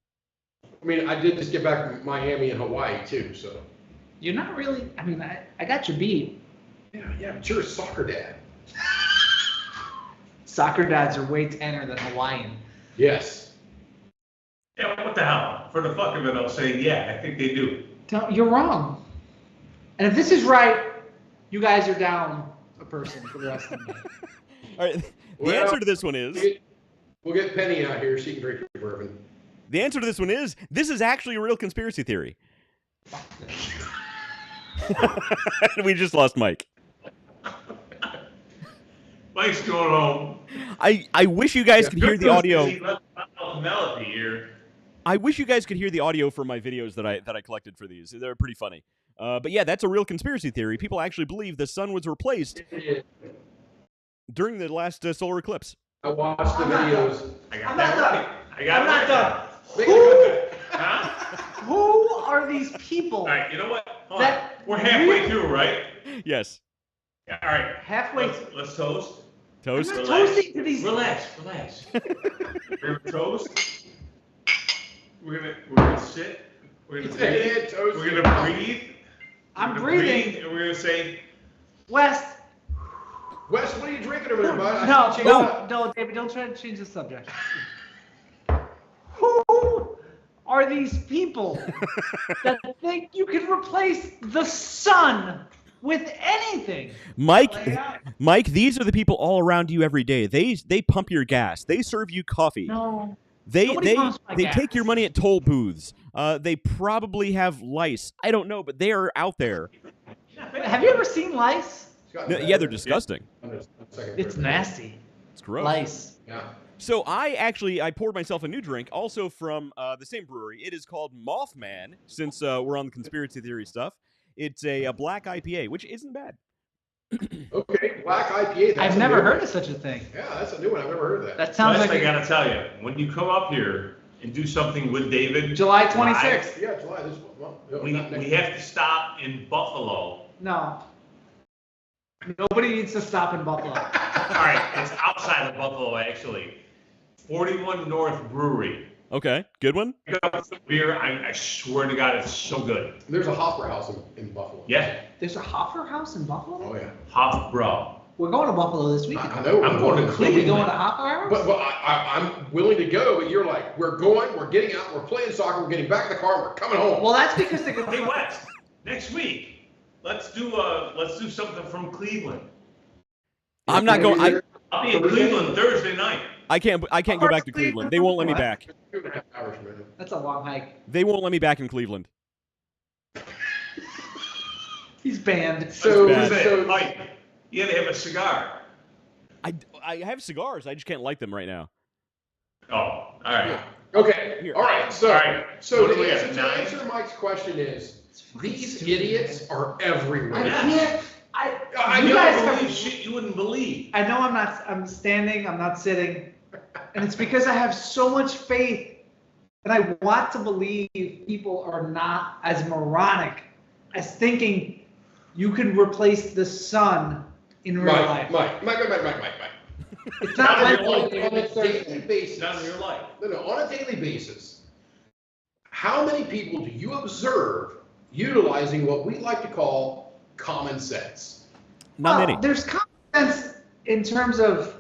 I mean, I did just get back from Miami and Hawaii too, so. You're not really, I mean, I got your beat. Yeah, but you're a soccer dad. Soccer dads are way tanner than Hawaiian. Yes. Yeah, what the hell? For the fuck of it, I'll say, yeah, I think they do. You're wrong. And if this is right, you guys are down a person for the rest of the night. All right. The Well, answer to this one is. We'll get Penny out here. She can drink your bourbon. The answer to this one is. This is actually a real conspiracy theory. We just lost Mike. Mike's going home. I wish you guys could hear the audio. He left Melody here. I wish you guys could hear the audio from my videos that I collected for these. They're pretty funny. But yeah, that's a real conspiracy theory. People actually believe the sun was replaced during the last solar eclipse. I watched the videos. I got I'm that not right. done. I got I'm it not right. done. Make Who, it Huh? who are these people All right, you know what? Hold on. that We're halfway through, right? Yes. Yeah, all right. halfway? Let's toast. I'm Toast. not Relax. toasting to these. Relax. We're gonna toast. We're gonna sit. We're gonna breathe. Toast. We're gonna breathe. I'm We're gonna breathing. breathe, and we're gonna say, West. Wes, what are you drinking over there, bud? I No, see you change no, up. no, David, don't try to change the subject. Who are these people that think you can replace the sun with anything? Mike, these are the people all around you every day. They pump your gas. They serve you coffee. No. They Nobody pumps my gas. take your money at toll booths. They probably have lice. I don't know, but they are out there. Have you ever seen lice? It's gotten No, better. yeah, they're disgusting. It's nasty. It's gross. Lice. Yeah. So I poured myself a new drink, also from the same brewery. It is called Mothman. Since we're on the conspiracy theory stuff, it's a black IPA, which isn't bad. Okay, black IPA. I've never heard of such a thing. Yeah, that's a new one. I've never heard of that. That sounds Plus, like I gotta tell you, when you come up here and do something with David, July 26th. Yeah, July. This well, we have to stop in Buffalo. No. Nobody needs to stop in Buffalo. All right, it's outside of Buffalo, actually. 41 North Brewery. Okay, good one. Pick up some beer. I swear to God, it's so good. There's a Hoffer House in Buffalo. Yeah, There's a Hoffer House in Buffalo? Oh yeah. Hofbräu. We're going to Buffalo this weekend. I know. I'm going to Are we Cleveland. going to Hoffer House? But I'm willing to go. But you're like, we're going. We're getting out. We're playing soccer. We're getting back in the car. We're coming home. Well, that's because they're Hey going West, next week, let's do something from Cleveland. I'm not going. I'll be in Cleveland Thursday night. I can't go back to Cleveland. They won't let me back. 2.5 hours from here. That's a long hike. They won't let me back in Cleveland. He's banned. So, bad. Mike, you gotta have a cigar. I have cigars. I just can't light them right now. Oh, all right. okay. Here. All right. So, All right. so What do to we answer, have, to 9? answer Mike's question is, these stupid, idiots are everywhere. I can't. I You know. guys I have- believe shit you wouldn't believe. I know I'm standing, I'm not sitting. And it's because I have so much faith. And I want to believe people are not as moronic as thinking you can replace the sun in real life. Mike. It's not Not like in real On a daily basis. Not in your life. No, on a daily basis, how many people do you observe utilizing what we like to call common sense? Not Well, many. There's common sense in terms of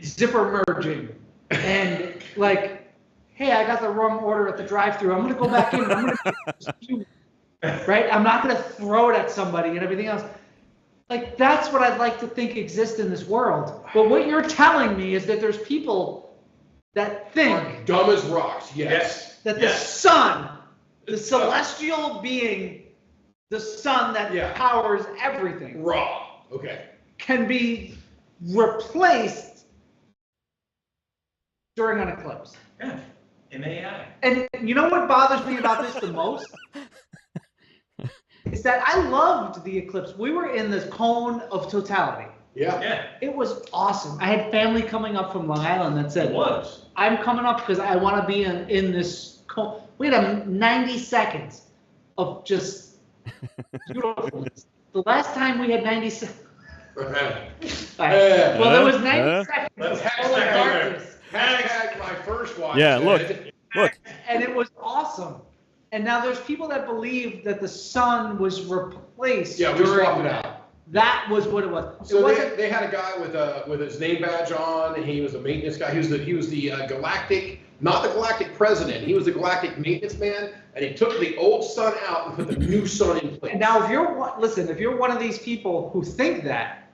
zipper merging and like, hey, I got the wrong order at the drive-thru. I'm gonna go back in. I'm gonna right. I'm not gonna throw it at somebody and everything else. Like that's what I'd like to think exists in this world. But what you're telling me is that there's people that think Are dumb as rocks. Yes. that the Yes. sun, the celestial being, the sun that Yeah. powers everything, Raw. Okay. can be replaced during an eclipse. Yeah, in AI. And you know what bothers me about this the most? Is that I loved the eclipse. We were in this cone of totality. Yeah. Yeah, It was awesome. I had family coming up from Long Island that said, it was. I'm coming up because I want to be in this cone. We had 90 seconds of just beautifulness. The last time we had 90 seconds. Well, there was 90 seconds Let's of total hashtag darkness. Hashtag my first watch. Yeah, look. said, Look. And it was awesome. And now there's people that believe that the sun was replaced. Yeah, we during swapped it that. out. That was what it was. So it wasn't. they had a guy with his name badge on, and he was a maintenance guy. He was the galactic, not the galactic president. He was the galactic maintenance man, and he took the old sun out and put the new sun in place. And now, if you're if you're one of these people who think that,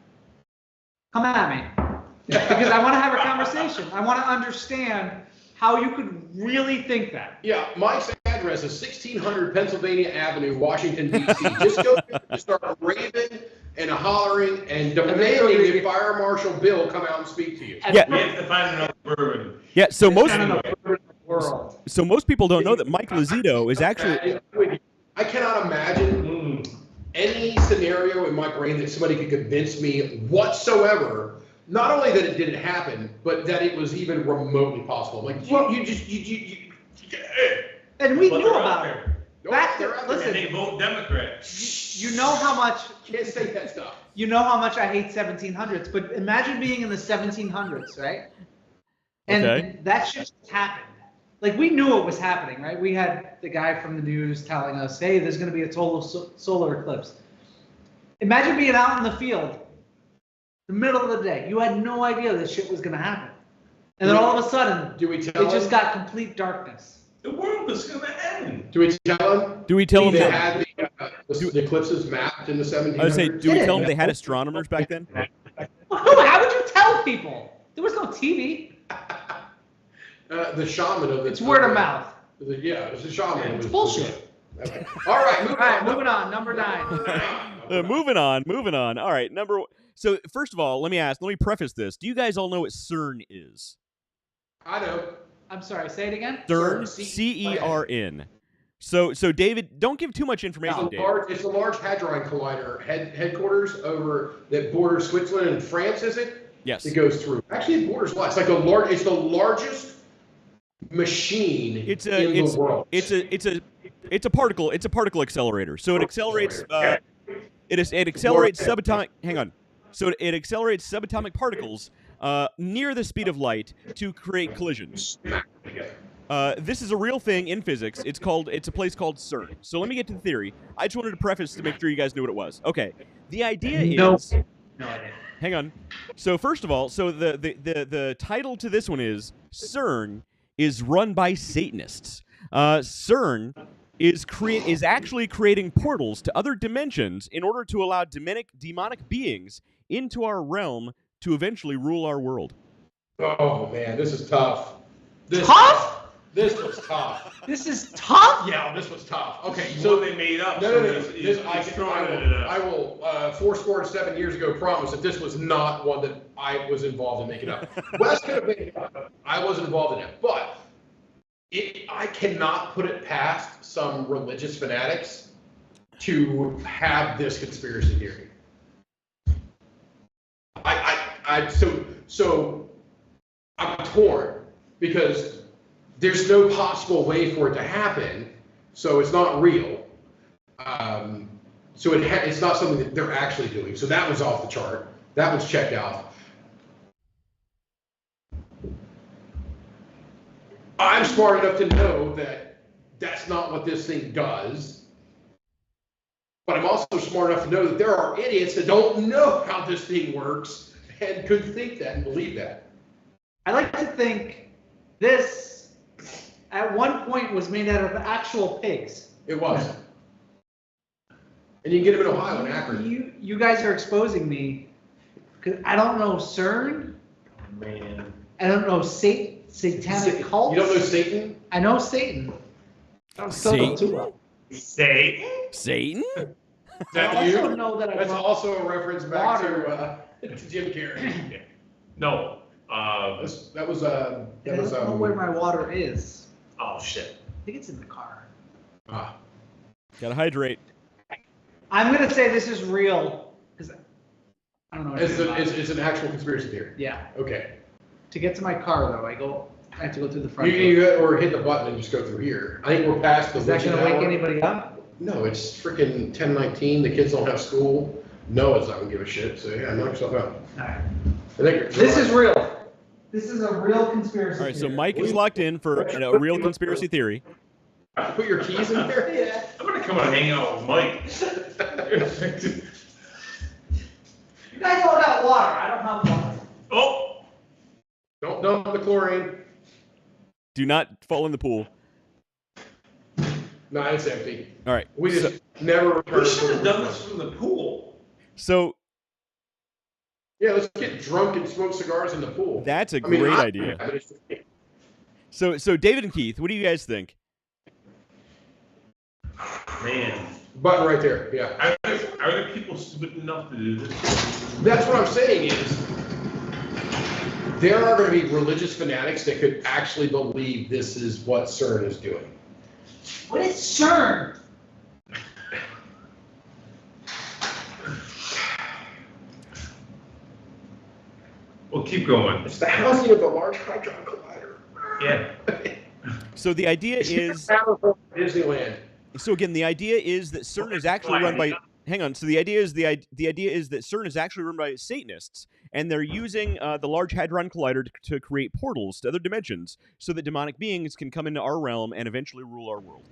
come at me, because I want to have a conversation. I want to understand how you could really think that. Yeah, Mike's address is 1600 Pennsylvania Avenue, Washington, D.C. Just go there and start raving and hollering and demanding that Fire Marshal Bill come out and speak to you. Yeah. We have to find another bourbon. Yeah. So It's most kind of a bird in the world. people don't know that Mike Lozito is actually. I cannot imagine any scenario in my brain that somebody could convince me whatsoever, not only that it didn't happen, but that it was even remotely possible. Like, you And we But knew they're out about it. there. Back they're to, out there. And they listen, vote Democrat. you know how much can't say that stuff. you know how much I hate 1700s, but imagine being in the 1700s, right? And Okay. that shit just happened. Like we knew it was happening, right? We had the guy from the news telling us, "Hey, there's going to be a total solar eclipse." Imagine being out in the field, the middle of the day. You had no idea this shit was going to happen, and then all of a sudden, Do we tell it just him? got complete darkness. The world is going to end. Do we tell him? Do we tell them They that? had the eclipses mapped in the 1700s. I would say, do we tell them they had astronomers back then? Well, how would you tell people? There was no TV. The shaman of the. It's word of mouth. Yeah, it's the shaman. It's bullshit. Okay. All right, All right, moving on. Number 9. Moving on. All right, So first of all, let me preface this. Do you guys all know what CERN is? I know. I'm sorry. Say it again. CERN, CERN. CERN. So David, don't give too much information, David. It's a large hadron collider headquarters over that borders Switzerland and France. Is it? Yes. It goes through. Actually, it borders what? It's like it's the largest machine in the world. It's a particle accelerator. So it accelerates. It accelerates subatomic. Hang on. So it accelerates subatomic particles near the speed of light to create collisions. This is a real thing in physics. It's a place called CERN. So let me get to the theory. I just wanted to preface to make sure you guys knew what it was. Okay. The idea is. No idea. Hang on. So first of all, the title to this one is CERN is run by Satanists. CERN is actually creating portals to other dimensions in order to allow demonic beings into our realm to eventually rule our world. Oh man, this is tough. Tough? This was tough. This is tough? Yeah, this was tough. Okay, So they made up. No. I I will 4 years ago promise that this was not one that I was involved in making up. Wes could have made it up. I wasn't involved in it, but I cannot put it past some religious fanatics to have this conspiracy theory. So I'm torn because there's no possible way for it to happen, so it's not real. So it's not something that they're actually doing. So that was off the chart. That was checked out. I'm smart enough to know that that's not what this thing does. But I'm also smart enough to know that there are idiots that don't know how this thing works and could think that and believe that. I like to think this, at one point, was made out of actual pigs. It was. And you can get them in Ohio and Akron. You guys are exposing me, because I don't know CERN. Man. I don't know satanic cults. You don't know Satan? I know Satan. I don't still know too well. Satan? That you? also know that I That's love also a reference back water. to Jim Carrey. No. That was I don't know where my water is. Oh shit. I think it's in the car. Gotta hydrate. I'm gonna say this is real because I don't know. It's an actual conspiracy theory. Yeah. Okay. To get to my car though, I have to go through the front. Or hit the button and just go through here. I think we're past the. Is that gonna wake anybody up? No, it's freaking 10:19. The kids don't have school. Noah's not gonna give a shit. So yeah, knock yourself out. All right. This is real. This is a real conspiracy. All right, so Mike is locked in for a real conspiracy theory. Put your keys in there. Yeah. I'm gonna come and hang out with Mike. You guys all got water. I don't have water. Oh. Don't dump the chlorine. Do not fall in the pool. No, it's empty. All right. We just never returned. We should have done this from the pool. So yeah, let's get drunk and smoke cigars in the pool. That's a great idea. So David and Keith, what do you guys think? Man. Button right there. Yeah. Are there people stupid enough to do this? That's what I'm saying is there are going to be religious fanatics that could actually believe this is what CERN is doing. What is CERN? Well, keep going. It's the housing of the Large Hadron Collider. Yeah. So the idea is Disneyland. So again, the idea is that CERN is actually run by. Hang on. So the idea is the idea is that CERN is actually run by Satanists, and they're using the Large Hadron Collider to create portals to other dimensions, so that demonic beings can come into our realm and eventually rule our world.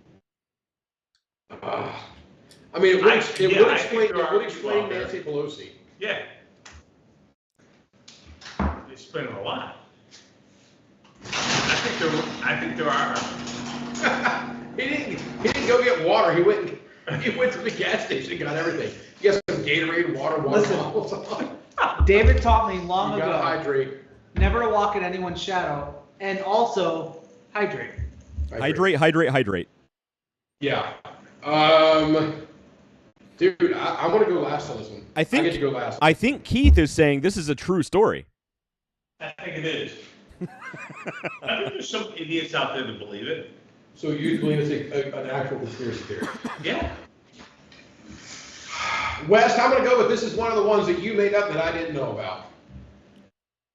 I mean, it would explain Nancy Pelosi. Yeah. They spend a lot. I think there are. He didn't go get water. He went to the gas station and got everything. He got some Gatorade, water bottles on. David taught me long You ago. gotta hydrate. Never walk in anyone's shadow, and also hydrate. Hydrate. Yeah. Dude, I want to go last on this one. I get to go last. I think Keith is saying this is a true story. I think it is. I think there's some idiots out there that believe it. So you believe it's an actual conspiracy theory? Yeah. West, I'm going to go with this is one of the ones that you made up that I didn't know about.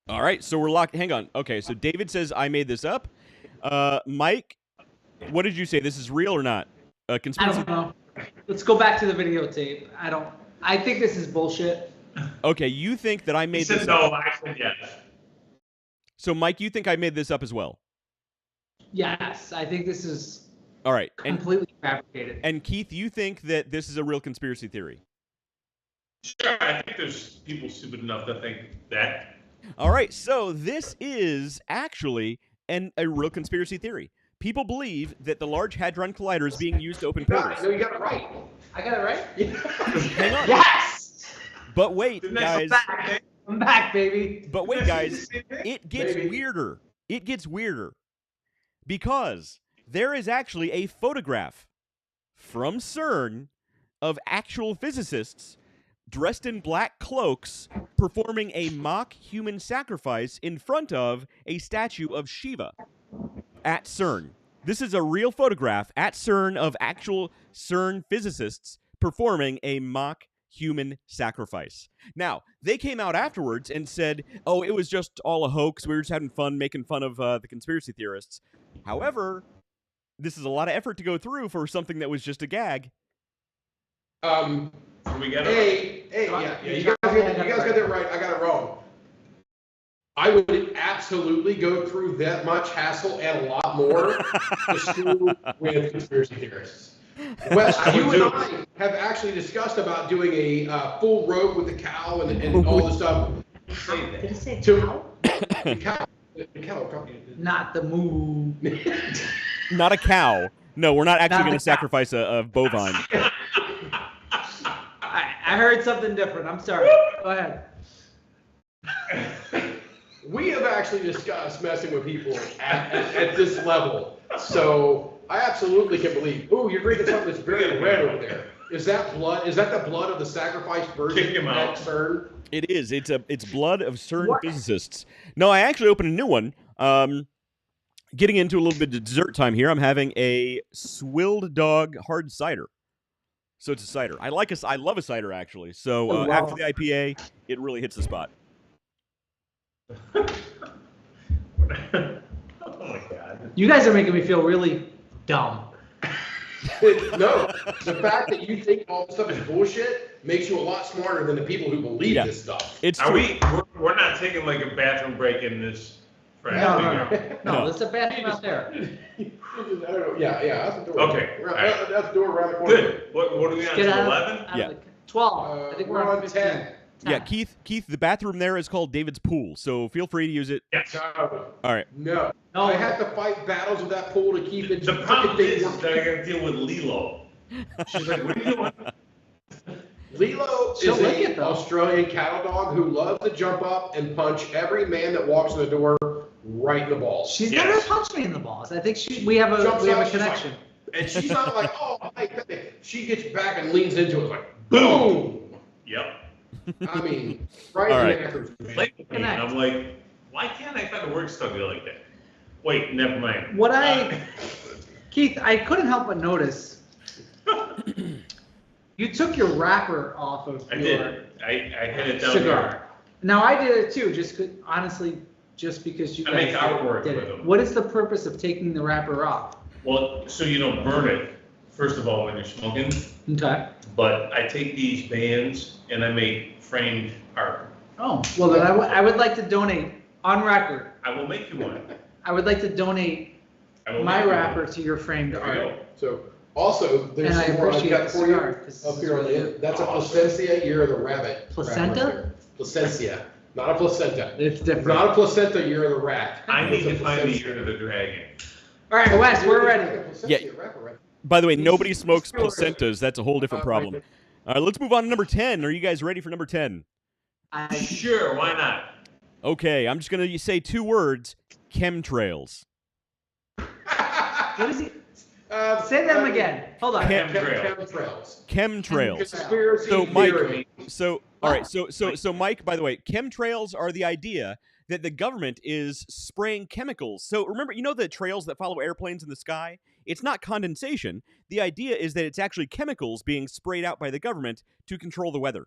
All right, so we're locked. Hang on. Okay, so David says I made this up. Mike, what did you say? This is real or not? I Conspiracy. don't know. Let's go back to the videotape. I think this is bullshit. Okay, you think that I made He said this no, up? I said yes. So Mike, you think I made this up as well? Yes, I think this is All right, completely fabricated. and Keith, you think that this is a real conspiracy theory? Sure, I think there's people stupid enough to think that. All right, so this is actually a real conspiracy theory. People believe that the Large Hadron Collider is being used to open portals. No, you got it right. I got it right? Hang on. Yes! But wait, Didn't I guys. come back? I'm back, baby. But wait, guys. It gets Maybe. weirder. It gets weirder. Because there is actually a photograph from CERN of actual physicists dressed in black cloaks performing a mock human sacrifice in front of a statue of Shiva at CERN. This is a real photograph at CERN of actual CERN physicists performing a mock human sacrifice. Now, they came out afterwards and said, oh, it was just all a hoax. We were just having fun making fun of the conspiracy theorists. However, this is a lot of effort to go through for something that was just a gag. We got Hey, yeah, you guys got that right. I got it wrong. I would absolutely go through that much hassle and a lot more to school with conspiracy theorists. Wes, you and I have actually discussed about doing a full road with the cow and all this stuff. Did it say To- cow? The cow probably. Not the moo. Not a cow. No, we're not actually Not going the to sacrifice a bovine. I heard something different. I'm sorry. Go ahead. We have actually discussed messing with people at this level. So I absolutely can believe. Oh, you're drinking something that's very red over there. Is that blood? Is that the blood of the sacrificed virgin? Kick him out. CERN? It is. It's blood of CERN What? physicists. No, I actually opened a new one. Getting into a little bit of dessert time here. I'm having a Swilled Dog hard cider. So it's a cider. I love a cider actually. So Oh, wow. after the IPA, it really hits the spot. Oh my god. You guys are making me feel really dumb. No, the fact that you think all this stuff is bullshit makes you a lot smarter than the people who believe Yeah. this stuff. It's Are true. we're not taking like a bathroom break in this. No, Right? no, there's a bathroom out there. I don't know. Yeah, that's the door. Okay, Right, all right. That's the door around the corner. Good. What are we on Get to out, 11? out Yeah. of the 12. I think we're on 15. 10. Yeah, Keith, the bathroom there is called David's Pool. So feel free to use it. Yes. No. All right. No. No. I have to fight battles with that pool to keep it. The problem is working. that I got to deal with Lilo. She's like, what are you doing? Lilo She'll is lick an it, though. Australian cattle dog who loves to jump up and punch every man that walks in the door right in the balls. She's Yes. never punched me in the balls. I think we have Jumps a up, she's connection. And she's not like, oh, hi, Pepe. She gets back and leans into it like, boom. Yep. I mean, right All in right. the afternoon. Like, and I'm like, why can't I find a word study like that? Wait, never mind. What Keith, I couldn't help but notice. You took your wrapper off of I your did. I had it down cigar. Now I did it too, honestly, just because you I guys make artwork did with it. them. What is the purpose of taking the wrapper off? here. Well, so you don't burn it, first of all, when you're smoking. Okay. But I take these bands and I make framed art. Oh, well then I would like to donate, on record, I will make you one. I would like to donate I will my make you one. wrapper to your framed There you art. go. So, also, there's And I some more I've appreciate got the for cigar, you 'cause up this here is on the really end. That's a placencia, year of the rabbit. Placenta? Right there. Placencia, not a placenta. It's different. Not a placenta, year of the rat. I need It's a to find the placencia. year of the dragon. All right, Wes, we're ready. Yeah. Placencia wrapper, right? By the way, nobody smokes placentas. That's a whole different problem. All right, let's move on to number 10. Are you guys ready for number 10? Sure, why not? Okay, I'm just going to say two words, chemtrails. What is he? Say them again. Hold on. Chemtrails. Chemtrails. Conspiracy So, Mike, theory. So, all right, so Mike, by the way, chemtrails are the idea that the government is spraying chemicals. So remember, you know the trails that follow airplanes in the sky? It's not condensation. The idea is that it's actually chemicals being sprayed out by the government to control the weather.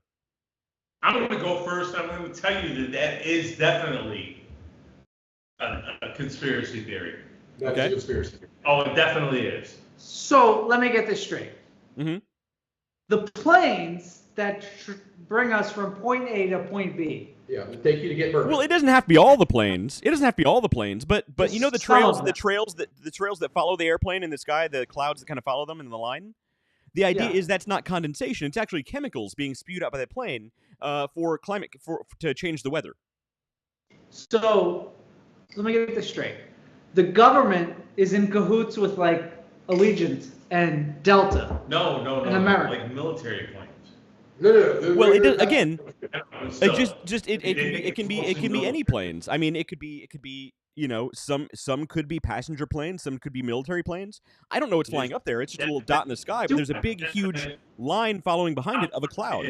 I'm going to go first. I'm going to tell you that is definitely a conspiracy theory. That's Okay. a conspiracy theory. Oh, it definitely is. So let me get this straight. Mm-hmm. The planes that bring us from point A to point B. Yeah, they take you to get burned. Well, it doesn't have to be all the planes. It doesn't have to be all the planes, but you know the Some of trails them. the trails that follow the airplane in the sky, the clouds that kind of follow them in the line. The idea Yeah. is that's not condensation; it's actually chemicals being spewed out by the plane to change the weather. So let me get this straight. The government is in cahoots with like Allegiant and Delta. No. In America. Like military planes. No. Well, it does, again. Still, It can be any planes. I mean, it could be some could be passenger planes, some could be military planes. I don't know what's flying up there. It's just a little dot in the sky, but there's a big, huge line following behind it of a cloud.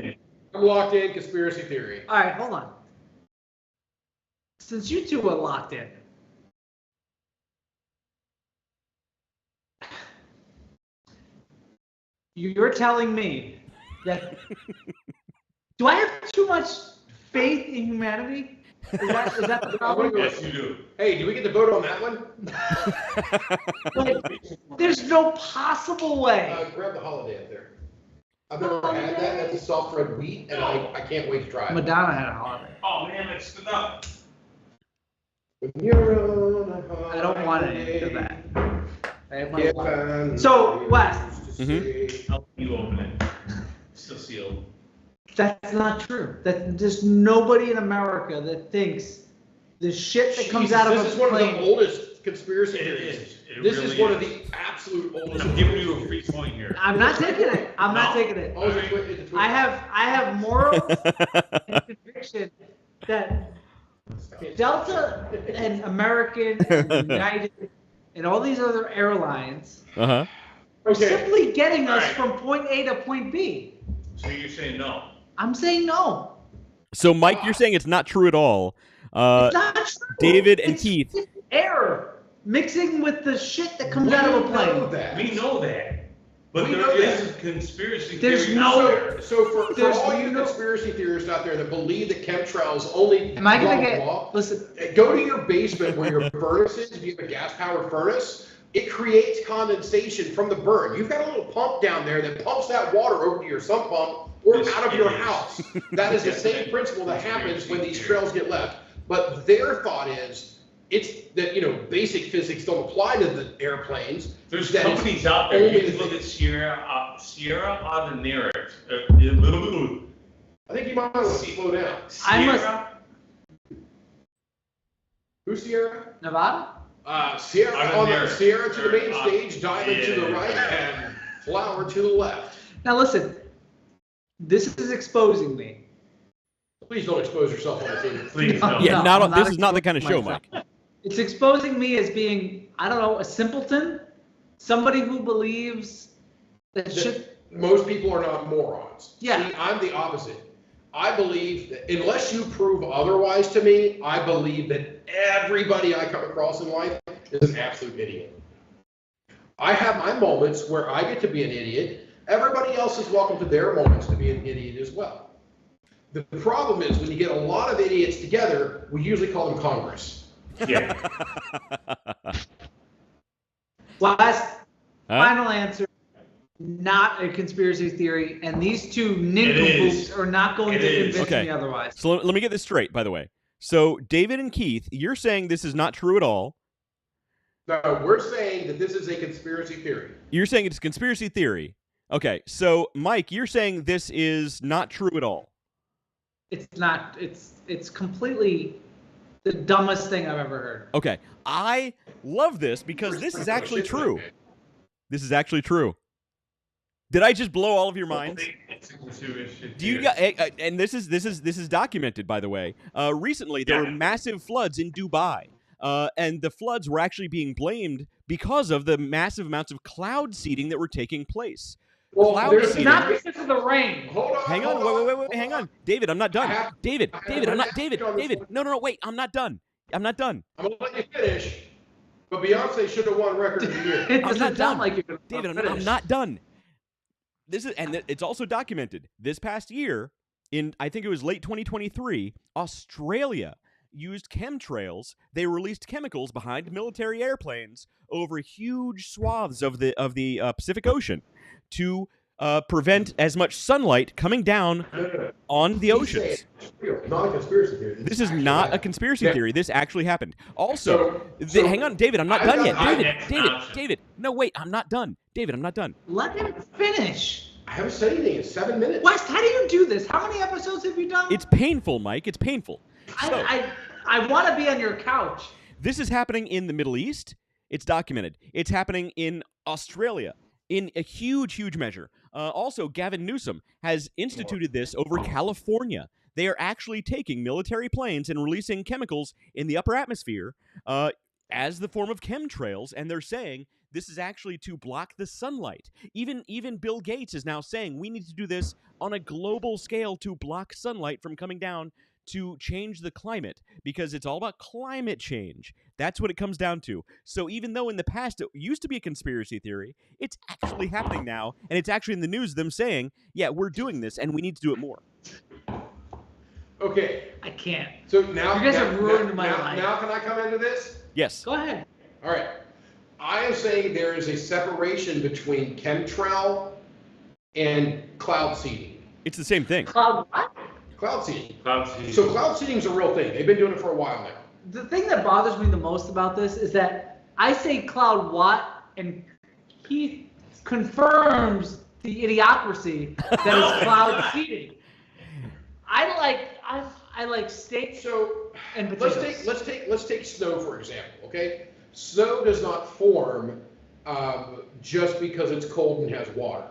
I'm locked in. Conspiracy theory. All right, hold on. Since you two are locked in, you're telling me that do I have too much faith in humanity? Is that the problem? Yes, you do. Hey, do we get to vote on that one? Like, there's no possible way. Grab the holiday up there. I've never had that. That's a soft red wheat, and I can't wait to try it. Madonna had a holiday. Oh man, I stood up. When you're on a holiday, I don't want any of that. I have my if life. I'm So, Wes, I'll let you open it. Still sealed. that's not true. There's nobody in America that thinks the shit that comes out of this a is one of plane. the oldest conspiracy It theories. is. It This really is one is. of the absolute oldest. I'm giving you a free point here. I'm not taking it. I'm not No. taking it. Oh, is it the Twitter? I have moral and conviction that Delta and American and United and all these other airlines Uh-huh. are Okay. simply getting us Alright. from point A to point B. So you're saying no? I'm saying no. So, Mike, you're saying it's not true at all. It's not true. David and It's Keith. air mixing with the shit that comes out of a We know plane. that. We know that. But We there know is that. a conspiracy There's theory no- out there. So for There's all you no- conspiracy theorists out there that believe that chemtrails only Am I gonna blah, get? blah, Listen, go to your basement where your furnace is. If you have a gas-powered furnace, it creates condensation from the burn. You've got a little pump down there that pumps that water over to your sump pump or Yes, out of it your is. house. That is the same principle that happens when these trails get left. But their thought is it's that basic physics don't apply to the airplanes. There's that it's companies out there. only You can the look thing- at Sierra Autoneris. I think you might want to slow down. I must- Sierra Who's Sierra? Nevada? Sierra Out on there. the Sierra to the main Uh, stage, diamond to the yeah. right, and flower to the left. Now listen, this is exposing me. Please don't expose yourself on the team. Please No. no. Yeah, No, I'm this not is not the kind of show, myself. Mike. It's exposing me as being, I don't know, a simpleton, somebody who believes that shit. Most people are not morons. Yeah. See, I'm the opposite. I believe that unless you prove otherwise to me, I believe that everybody I come across in life is an absolute idiot. I have my moments where I get to be an idiot. Everybody else is welcome to their moments to be an idiot as well. The problem is when you get a lot of idiots together, we usually call them Congress. Yeah. Last, Huh? final answer, not a conspiracy theory, and these two is. nincompoops are not going It to is. convince Okay. me otherwise. So let me get this straight, by the way. So, David and Keith, you're saying this is not true at all. No, we're saying that this is a conspiracy theory. You're saying it's a conspiracy theory. Okay, so, Mike, you're saying this is not true at all. It's not, it's completely the dumbest thing I've ever heard. Okay, I love this because this is actually true. This is actually true. Did I just blow all of your minds? It's a conspiracy Do you theory. got? And this is documented, by the way. Recently, there were massive floods in Dubai, and the floods were actually being blamed because of the massive amounts of cloud seeding that were taking place. Well, cloud there's seeding. Not because of the rain. Hold on. Hang on, wait, hang on. David, I'm not done. David, I I'm not. have David, to on this David. one. No, wait, I'm not done. I'm not done. I'm gonna let you finish. But Beyonce should have won Record of the Year. It I'm doesn't not sound done. like you're going to David, finish. I'm not done. It's also documented. This past year, I think it was late 2023, Australia used chemtrails. They released chemicals behind military airplanes over huge swaths of the Pacific Ocean to prevent as much sunlight coming down on the oceans. Not a conspiracy theory. This is not a conspiracy theory. This actually happened. Also, So- hang on, David, I'm not done yet. I- David. No, wait, I'm not done. David, I'm not done. Let him finish. I haven't said anything in 7 minutes. West, how do you do this? How many episodes have you done? It's painful, Mike. It's painful. So, I want to be on your couch. this is happening in the Middle East. It's documented. It's happening in Australia in a huge measure. Also, Gavin Newsom has instituted this over California. They are actually taking military planes and releasing chemicals in the upper atmosphere as the form of chemtrails, and they're saying this is actually to block the sunlight. Even Bill Gates is now saying we need to do this on a global scale to block sunlight from coming down to change the climate, because it's all about climate change. That's what it comes down to. So even though in the past it used to be a conspiracy theory, it's actually happening now, and it's actually in the news them saying, yeah, we're doing this and we need to do it more. Okay. I can't. So now You guys have ruined my life. Now can I come into this? Yes. Go ahead. All right. I am saying there is a separation between chemtrail and cloud seeding. It's the same thing. Cloud what? Cloud seeding. Cloud seeding. So cloud seeding is a real thing. They've been doing it for a while now. The thing that bothers me the most about this is that I say Cloud what, and he confirms the idiocracy that is cloud seeding. I like steak So and potatoes. let's take snow for example. Okay, snow does not form just because it's cold and has water.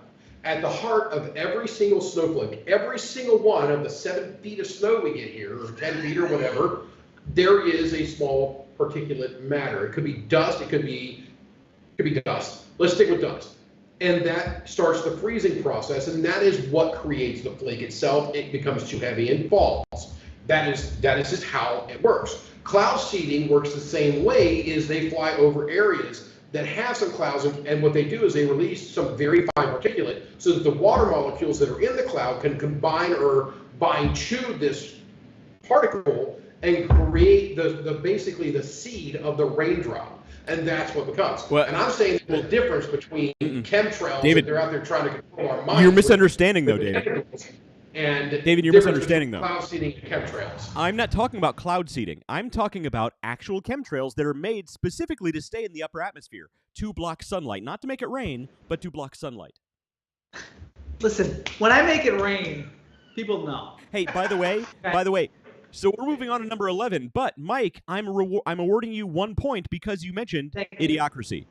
At the heart of every single snowflake, every single one of the 7 feet of snow we get here, or 10 feet or whatever, there is a small particulate matter. It could be dust. It could be dust. Let's stick with dust. And that starts the freezing process, and that is what creates the flake itself. It becomes too heavy and falls. That is just how it works. Cloud seeding works the same way. Is they fly over areas that have some clouds, and what they do is they release some very fine particulate so that the water molecules that are in the cloud can combine or bind to this particle and create the basically the seed of the raindrop. And that's what becomes. Well, and I'm saying the difference between chemtrails David, that they're out there trying to control our minds. You're misunderstanding though, David. And David, you're difference misunderstanding between though. Cloud seeding and chemtrails. I'm not talking about cloud seeding. I'm talking about actual chemtrails that are made specifically to stay in the upper atmosphere, to block sunlight. Not to make it rain, but to block sunlight. Listen, when I make it rain, people know. Hey, by the way, so we're moving on to number 11, but Mike, I'm awarding you 1 point because you mentioned Thank you. idiocracy.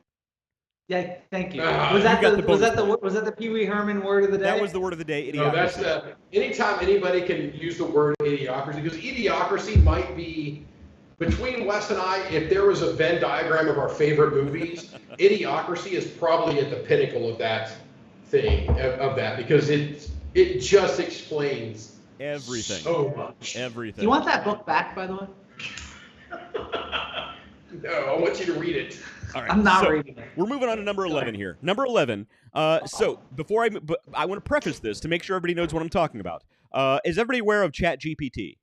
Yeah, thank you. Ah, Was that you got the the was bonus that the Pee Wee Herman word of the day? That was the word of the day, No, that's idiocracy. anytime anybody can use the word idiocracy, because idiocracy might be between Wes and I. If there was a Venn diagram of our favorite movies, idiocracy is probably at the pinnacle of that thing because it just explains Everything. so much. Do Everything. you want that book back, by the way? No, I want you to read it. All right, I'm not so reading it. we're moving on to number 11 here. Number 11. So before but I want to preface this to make sure everybody knows what I'm talking about. Is everybody aware of ChatGPT?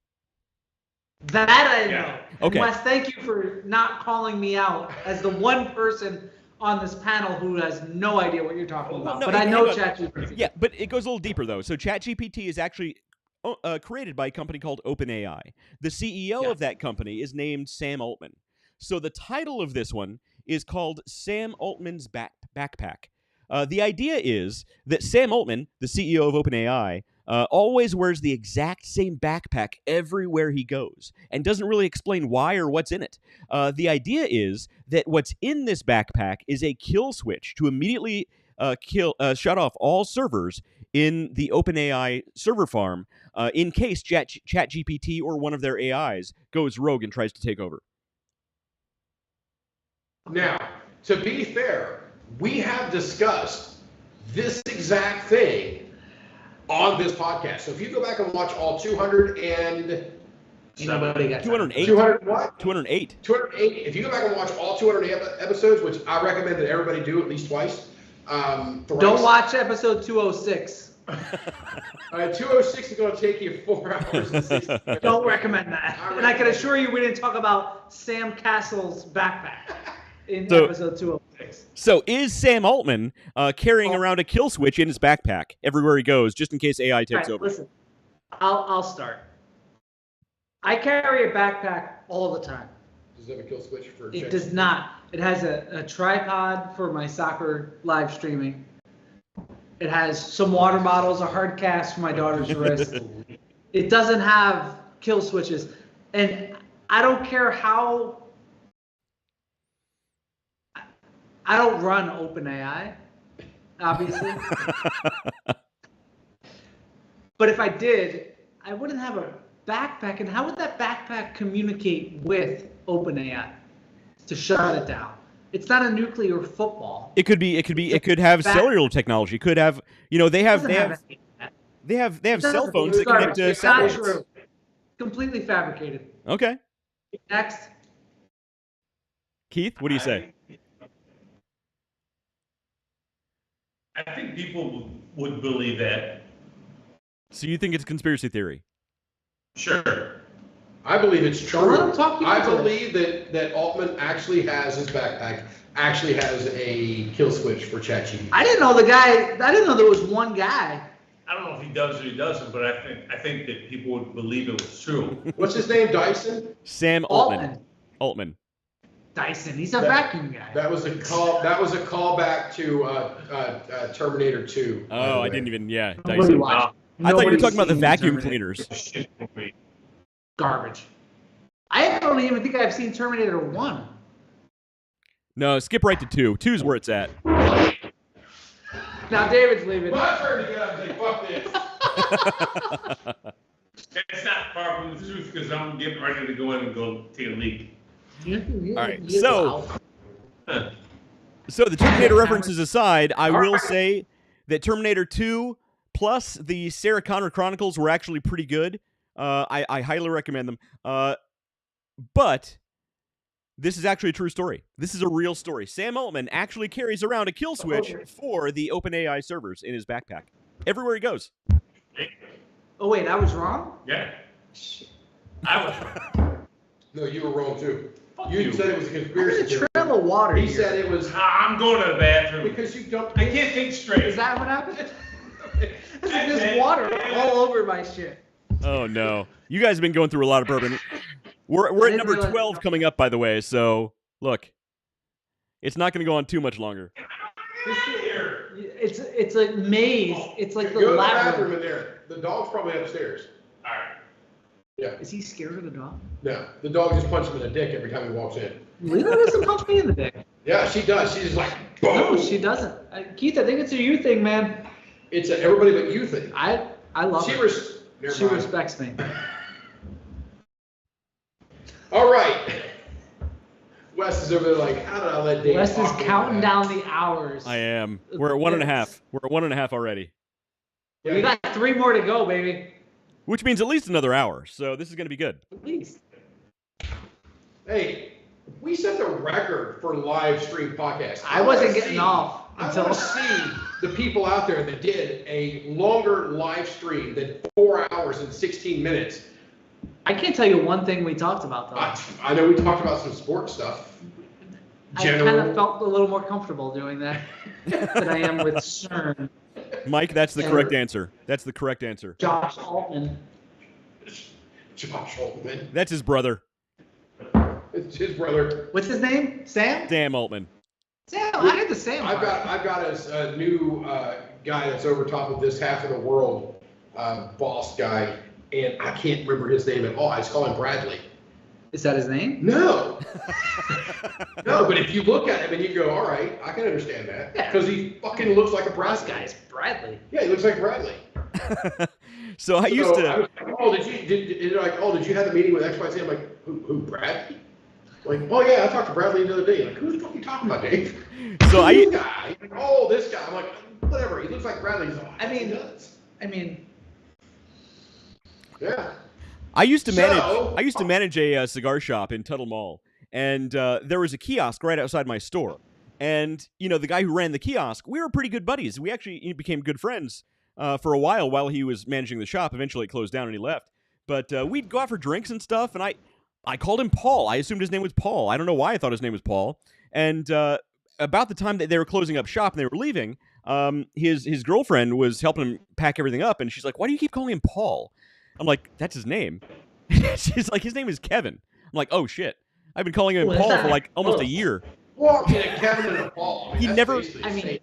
That I know. Yeah. Okay. And Wes, thank you for not calling me out as the one person on this panel who has no idea what you're talking about. no, but I hang know on. ChatGPT. Yeah, but it goes a little deeper though. So ChatGPT is actually created by a company called OpenAI. The CEO of that company is named Sam Altman. So the title of this one is called Sam Altman's Backpack. The idea is that Sam Altman, the CEO of OpenAI, always wears the exact same backpack everywhere he goes and doesn't really explain why or what's in it. The idea is that what's in this backpack is a kill switch to immediately shut off all servers in the OpenAI server farm in case ChatGPT or one of their AIs goes rogue and tries to take over. Now, to be fair, we have discussed this exact thing on this podcast. So if you go back and watch all 200 and... Nobody got 208. 200 what? 208. 208. If you go back and watch all 200 episodes, which I recommend that everybody do at least twice. Don't watch episode 206. 206 is going to take you 4 hours and 60 minutes. Don't recommend that. And I can assure you we didn't talk about Sam Castle's backpack in episode 206. So is Sam Altman carrying around a kill switch in his backpack everywhere he goes, just in case AI takes over? Listen, I'll start. I carry a backpack all the time. Does it have a kill switch for? It does not. It has a tripod for my soccer live streaming. It has some water bottles, a hard cast for my daughter's wrist. It doesn't have kill switches. And I don't care how... I don't run OpenAI, obviously. But if I did, I wouldn't have a backpack. And how would that backpack communicate with OpenAI to shut it down? It's not a nuclear football. It could have cellular technology. It could have, they have cell phones that connect to satellites. Not true. Completely fabricated. Okay. Next. Keith, what do you say? I think people would believe that. So you think it's a conspiracy theory? Sure. I believe it's true. Let him talk you I into believe that Altman actually has his backpack, actually has a kill switch for ChatGPT. I didn't know there was one guy. I don't know if he does or he doesn't, but I think that people would believe it was true. What's his name? Dyson? Sam Altman. Dyson. He's a vacuum guy. That was a callback to Terminator 2. Oh, I didn't even. Yeah, Nobody Dyson. watched. I thought you were Nobody's talking about the seen vacuum Terminator. cleaners. Garbage. I don't even think I've seen Terminator 1. No, skip right to 2. 2's where it's at. Now David's leaving. My turn to get up and say, fuck this. That's not far from the truth because I'm getting ready to go in and go take a leak. All right, so the Terminator references aside, I will say that Terminator 2 plus the Sarah Connor Chronicles were actually pretty good. I highly recommend them. But this is actually a true story. This is a real story. Sam Altman actually carries around a kill switch for the OpenAI servers in his backpack everywhere he goes. Oh wait, I was wrong? Yeah. I was wrong. No, you were wrong too. Fuck You said it was a I'm in conspiracy a theory. trail of water He here. said it was I'm going to the bathroom. because you don't. I can't think straight. Is that what happened? There's water all over my shit. Oh no, you guys have been going through a lot of bourbon. We're at number 12 coming up, by the way. So look, it's not going to go on too much longer. It's a maze. It's like the Go to the bathroom labyrinth. in there. The dog's probably upstairs. All right. Yeah. Is he scared of the dog? No, the dog just punches him in the dick every time he walks in. Lena doesn't punch me in the dick. Yeah, she does. She's just like, boom. No, she doesn't. Keith, I think it's a you thing, man. It's a everybody but you thing. I love her. Never She mind. respects me. All right. Wes is over there like, how did I let Dave Wes is talk me counting into that? down the hours. I am. We're at 1.5. We're at 1.5 already, We got 3 more to go, baby. which means at least another hour. So this is going to be good. At least. Hey, we set the record for live stream podcasts. I wasn't wanna getting see- off I until. want to see the people out there that did a longer live stream than 4 hours and 16 minutes. I can't tell you one thing we talked about, though. I know we talked about some sports stuff. I kind of felt a little more comfortable doing that than I am with CERN. Mike, that's the correct answer. That's the correct answer. Josh Altman. Josh Altman. That's his brother, It's his brother. What's his name? Sam? Sam Altman. Sam. I had the Sam I've part. got a new guy that's over top of this half of the world boss guy, and I can't remember his name at all. I just call him Bradley. Is that his name? No. No, but if you look at him and you go, all right, I can understand that. Yeah. Because he fucking looks like a This Bradley. guy's Bradley. Yeah, he looks like Bradley. So I used I to. was like, oh, did you have the meeting with XYZ? I'm like, who, Bradley? Like, oh yeah, I talked to Bradley the other day. Like, who the fuck are you talking about, Dave? So This guy. Like, oh, this guy. I'm like, whatever. He looks like Bradley. He's like, I mean- nuts. Yeah. I used to manage a cigar shop in Tuttle Mall, and there was a kiosk right outside my store. And the guy who ran the kiosk, we were pretty good buddies. We actually became good friends for a while he was managing the shop. Eventually, it closed down and he left. But we'd go out for drinks and stuff, and I called him Paul. I assumed his name was Paul. I don't know why I thought his name was Paul. And about the time that they were closing up shop and they were leaving, his girlfriend was helping him pack everything up, and she's like, "Why do you keep calling him Paul?" I'm like, "That's his name." She's like, "His name is Kevin." I'm like, "Oh shit, I've been calling him Paul for like almost a year." Well, yeah, Kevin and a Paul. He that's never- basically the same name.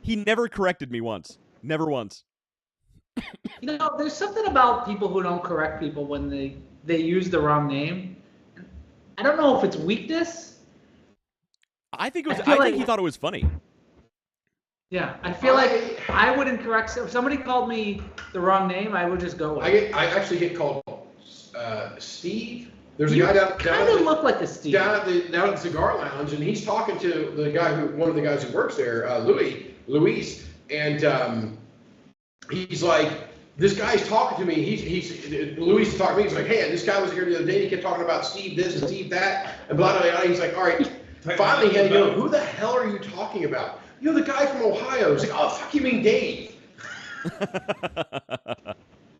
He never corrected me once. Never once. There's something about people who don't correct people when they use the wrong name. I don't know if it's weakness. I think I I feel think he like- thought it was funny. Yeah, I feel like I wouldn't correct. If somebody called me the wrong name, I would just go with it. I actually get called Steve. There's a You guy down kind of look like a Steve. down at the cigar lounge, and he's talking to one of the guys who works there, Luis, and he's like, this guy's talking to me. Luis is talking to me. He's like, hey, this guy was here the other day. He kept talking about Steve this and Steve that, and blah blah blah. He's like, all right. Finally, he had to go, who the hell are you talking about? You're the guy from Ohio. He's like, oh fuck, you mean Dave?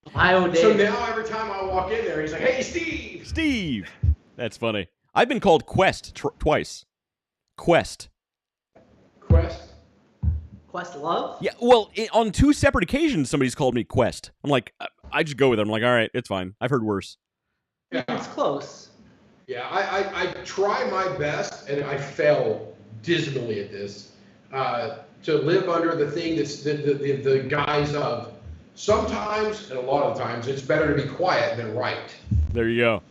Ohio Dave. So now every time I walk in there, he's like, hey, Steve. Steve. That's funny. I've been called Quest twice. Quest. Questlove? Yeah, well, on two separate occasions, somebody's called me Quest. I'm like, I just go with it. I'm like, all right, it's fine. I've heard worse. Yeah. It's close. Yeah, I try my best, and I fail dismally at this, to live under the thing that's the guise of sometimes, and a lot of times, it's better to be quiet than right. There you go.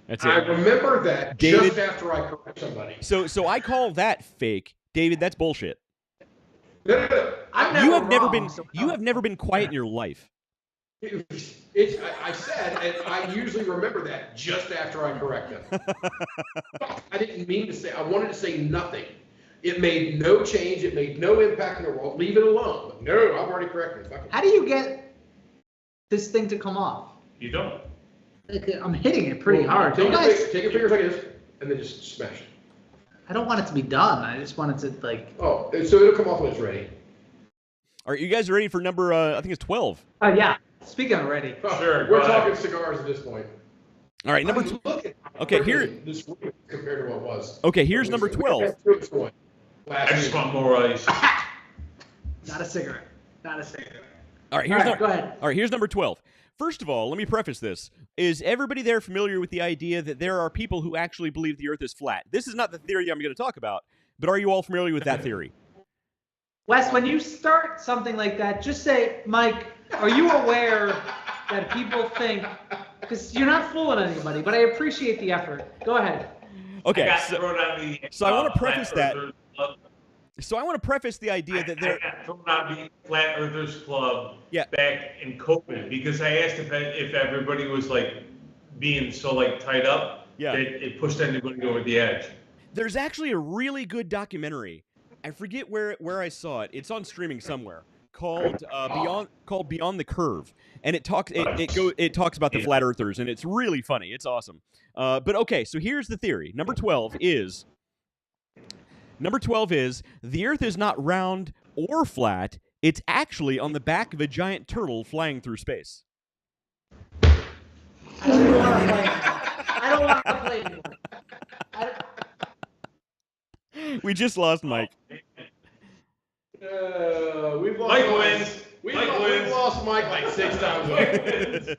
That's it. I remember that David, just after I correct somebody. So I call that fake. David, that's bullshit. No. You have never been quiet in your life. I said, and I usually remember that just after I correct them. I didn't mean to say, I wanted to say nothing. It made no change. It made no impact in the world. Leave it alone. But no, I've already corrected it. How do you get this thing to come off? You don't. Like, I'm hitting it pretty hard. Take You your, guys, take your fingers like this, and then just smash it. I don't want it to be done. I just want it to like. Oh, so it'll come off when it's ready. Are you guys ready for number, I think it's 12. Oh yeah. Speaking already. Sure, We're go talking ahead. cigars at this point. All right, number Okay, here- This week compared to what it was. Okay, here's number 12. I just want more ice. Not a cigarette. Not a cigarette. All right, here's All right, go ahead. All right, here's number 12. First of all, let me preface this. Is everybody there familiar with the idea that there are people who actually believe the earth is flat? This is not the theory I'm going to talk about, but are you all familiar with that theory? Wes, when you start something like that, just say, Mike, are you aware that people think, because you're not fooling anybody, but I appreciate the effort. Go ahead. Okay, I got so, thrown on the, so I want to preface Flat that. Earthers Club. So I want to preface the idea that there. I got thrown on the Flat Earthers Club Yeah. back in COVID because I asked if everybody was like being so like tied up Yeah. that it pushed anybody over the edge. There's actually a really good documentary. I forget where I saw it. It's on streaming somewhere called Beyond the Curve, and it talks about the flat earthers, and it's really funny. It's awesome. But okay, so here's the theory. Number 12 is the Earth is not round or flat. It's actually on the back of a giant turtle flying through space. I don't want to play anymore. We just lost Mike. We've lost Mike wins. We've Mike wins. lost Mike like 6 times already.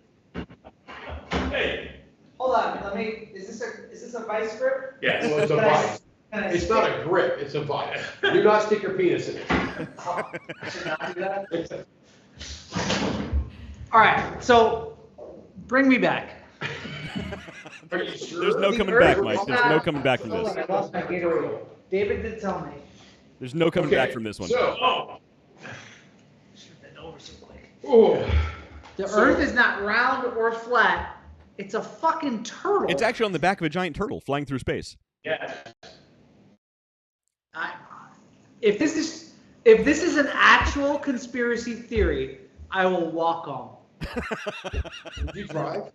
Hey. Hold on. Is this a vice grip? Yes. Well, it's a vice. It's not a grip, it's a vice. Do not stick your penis in it. I should not do that. All right. So bring me back. Are you sure? There's no coming back, Mike. There's no coming back from Hold this. on, I lost my Gatorade. David did tell me. There's no coming Okay, back from this one. So, Bend over so quick. oh, The So- Earth is not round or flat. It's a fucking turtle. It's actually on the back of a giant turtle flying through space. Yes. If this is If this is an actual conspiracy theory, I will walk home. Did you drive?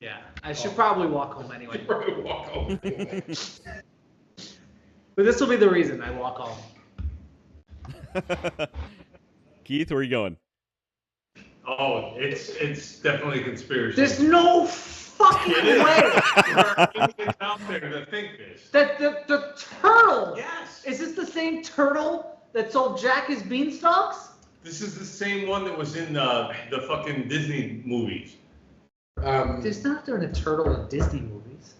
Yeah, I should probably walk home anyway. You probably walk home anyway. But this will be the reason I walk home. Keith, where are you going? Oh, it's definitely a conspiracy. There's no fucking It is. way There are idiots out there that think this. that the turtle. Yes. Is this the same turtle that sold Jack his beanstalks? This is the same one that was in the fucking Disney movies. There's not a turtle in Disney movies.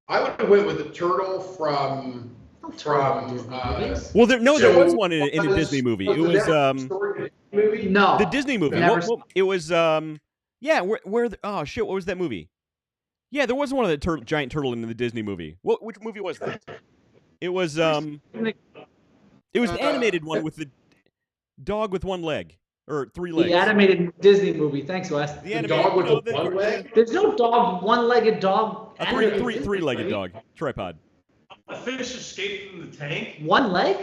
I would have went with the turtle from No turtle in Disney movies. Well, there So was one in a Disney movie. It was movie? No. the Disney movie. Never It was yeah. Oh shit! What was that movie? Yeah, there was one of the giant turtle in the Disney movie. Which movie was that? It was It was the animated one with the dog with one leg or three legs. The animated Disney movie. Thanks, Wes. The The animated, dog with you know, the one leg? There's no dog, one-legged dog. a animated Disney three-legged movie. dog tripod. A fish escaped from the tank. One leg?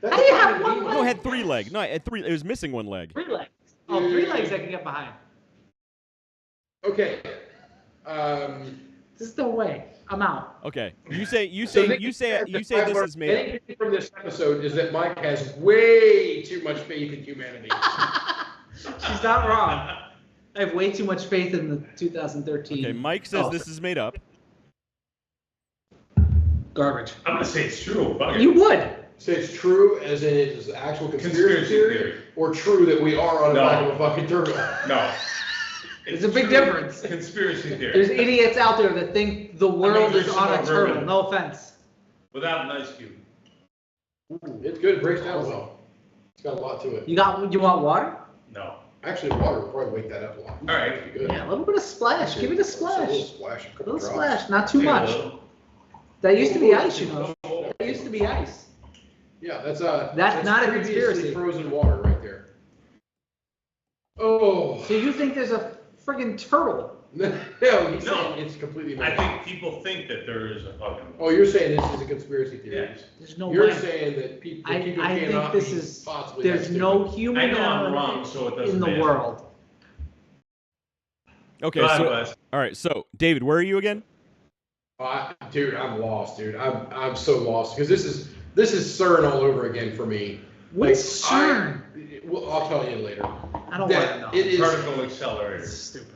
That's How do you a have fucking one demon. leg? No, it had 3 legs. No, it had 3. It was missing 1 leg. 3 legs. Oh, 3 legs I can get behind. Okay. There's no way. I'm out. Okay, you So say Nick, this is made up. anything from this episode is that Mike has way too much faith in humanity. She's not wrong. I have way too much faith in the 2013. Okay, Mike says Oh, this is made up. garbage. I'm gonna say it's true. Fuck it. You would. Say it's true, as in it is an actual conspiracy theory, or true that we are on the No. back of a fucking turtle. No. There's a big true difference. Conspiracy theory. There's idiots out there that think the world there's is some on a more turtle. vermin. No offense. Without an ice cube. Ooh, it's good. It breaks down well. It's got a lot to it. You want water? No. Actually, water would probably wake that up a lot. All right. That'd be good. Yeah, a little bit of splash. Give it a Just a little splash. splash. A A couple little drops. splash, not too Yeah, much. well, That used to be ice, you know. That used to be ice. Yeah, that's not a previously conspiracy. frozen water right there. Oh. So you think there's a friggin' turtle? No, he's No. saying it's completely I made up. think people think that there is a fucking. Oh, you're saying this is a conspiracy theory? Yes. There's no You're way. saying that people, I people think cannot this be is. possibly There's that no stupid. human I know I'm element wrong, so it doesn't in the matter. world. Okay, Go ahead, so Wes. all right, so David, where are you again? Dude, I'm lost, dude. I'm so lost because this is CERN all over again for me. What's CERN? Well, I'll tell you later. I don't want to That know. it is. Particle accelerator. Stupid.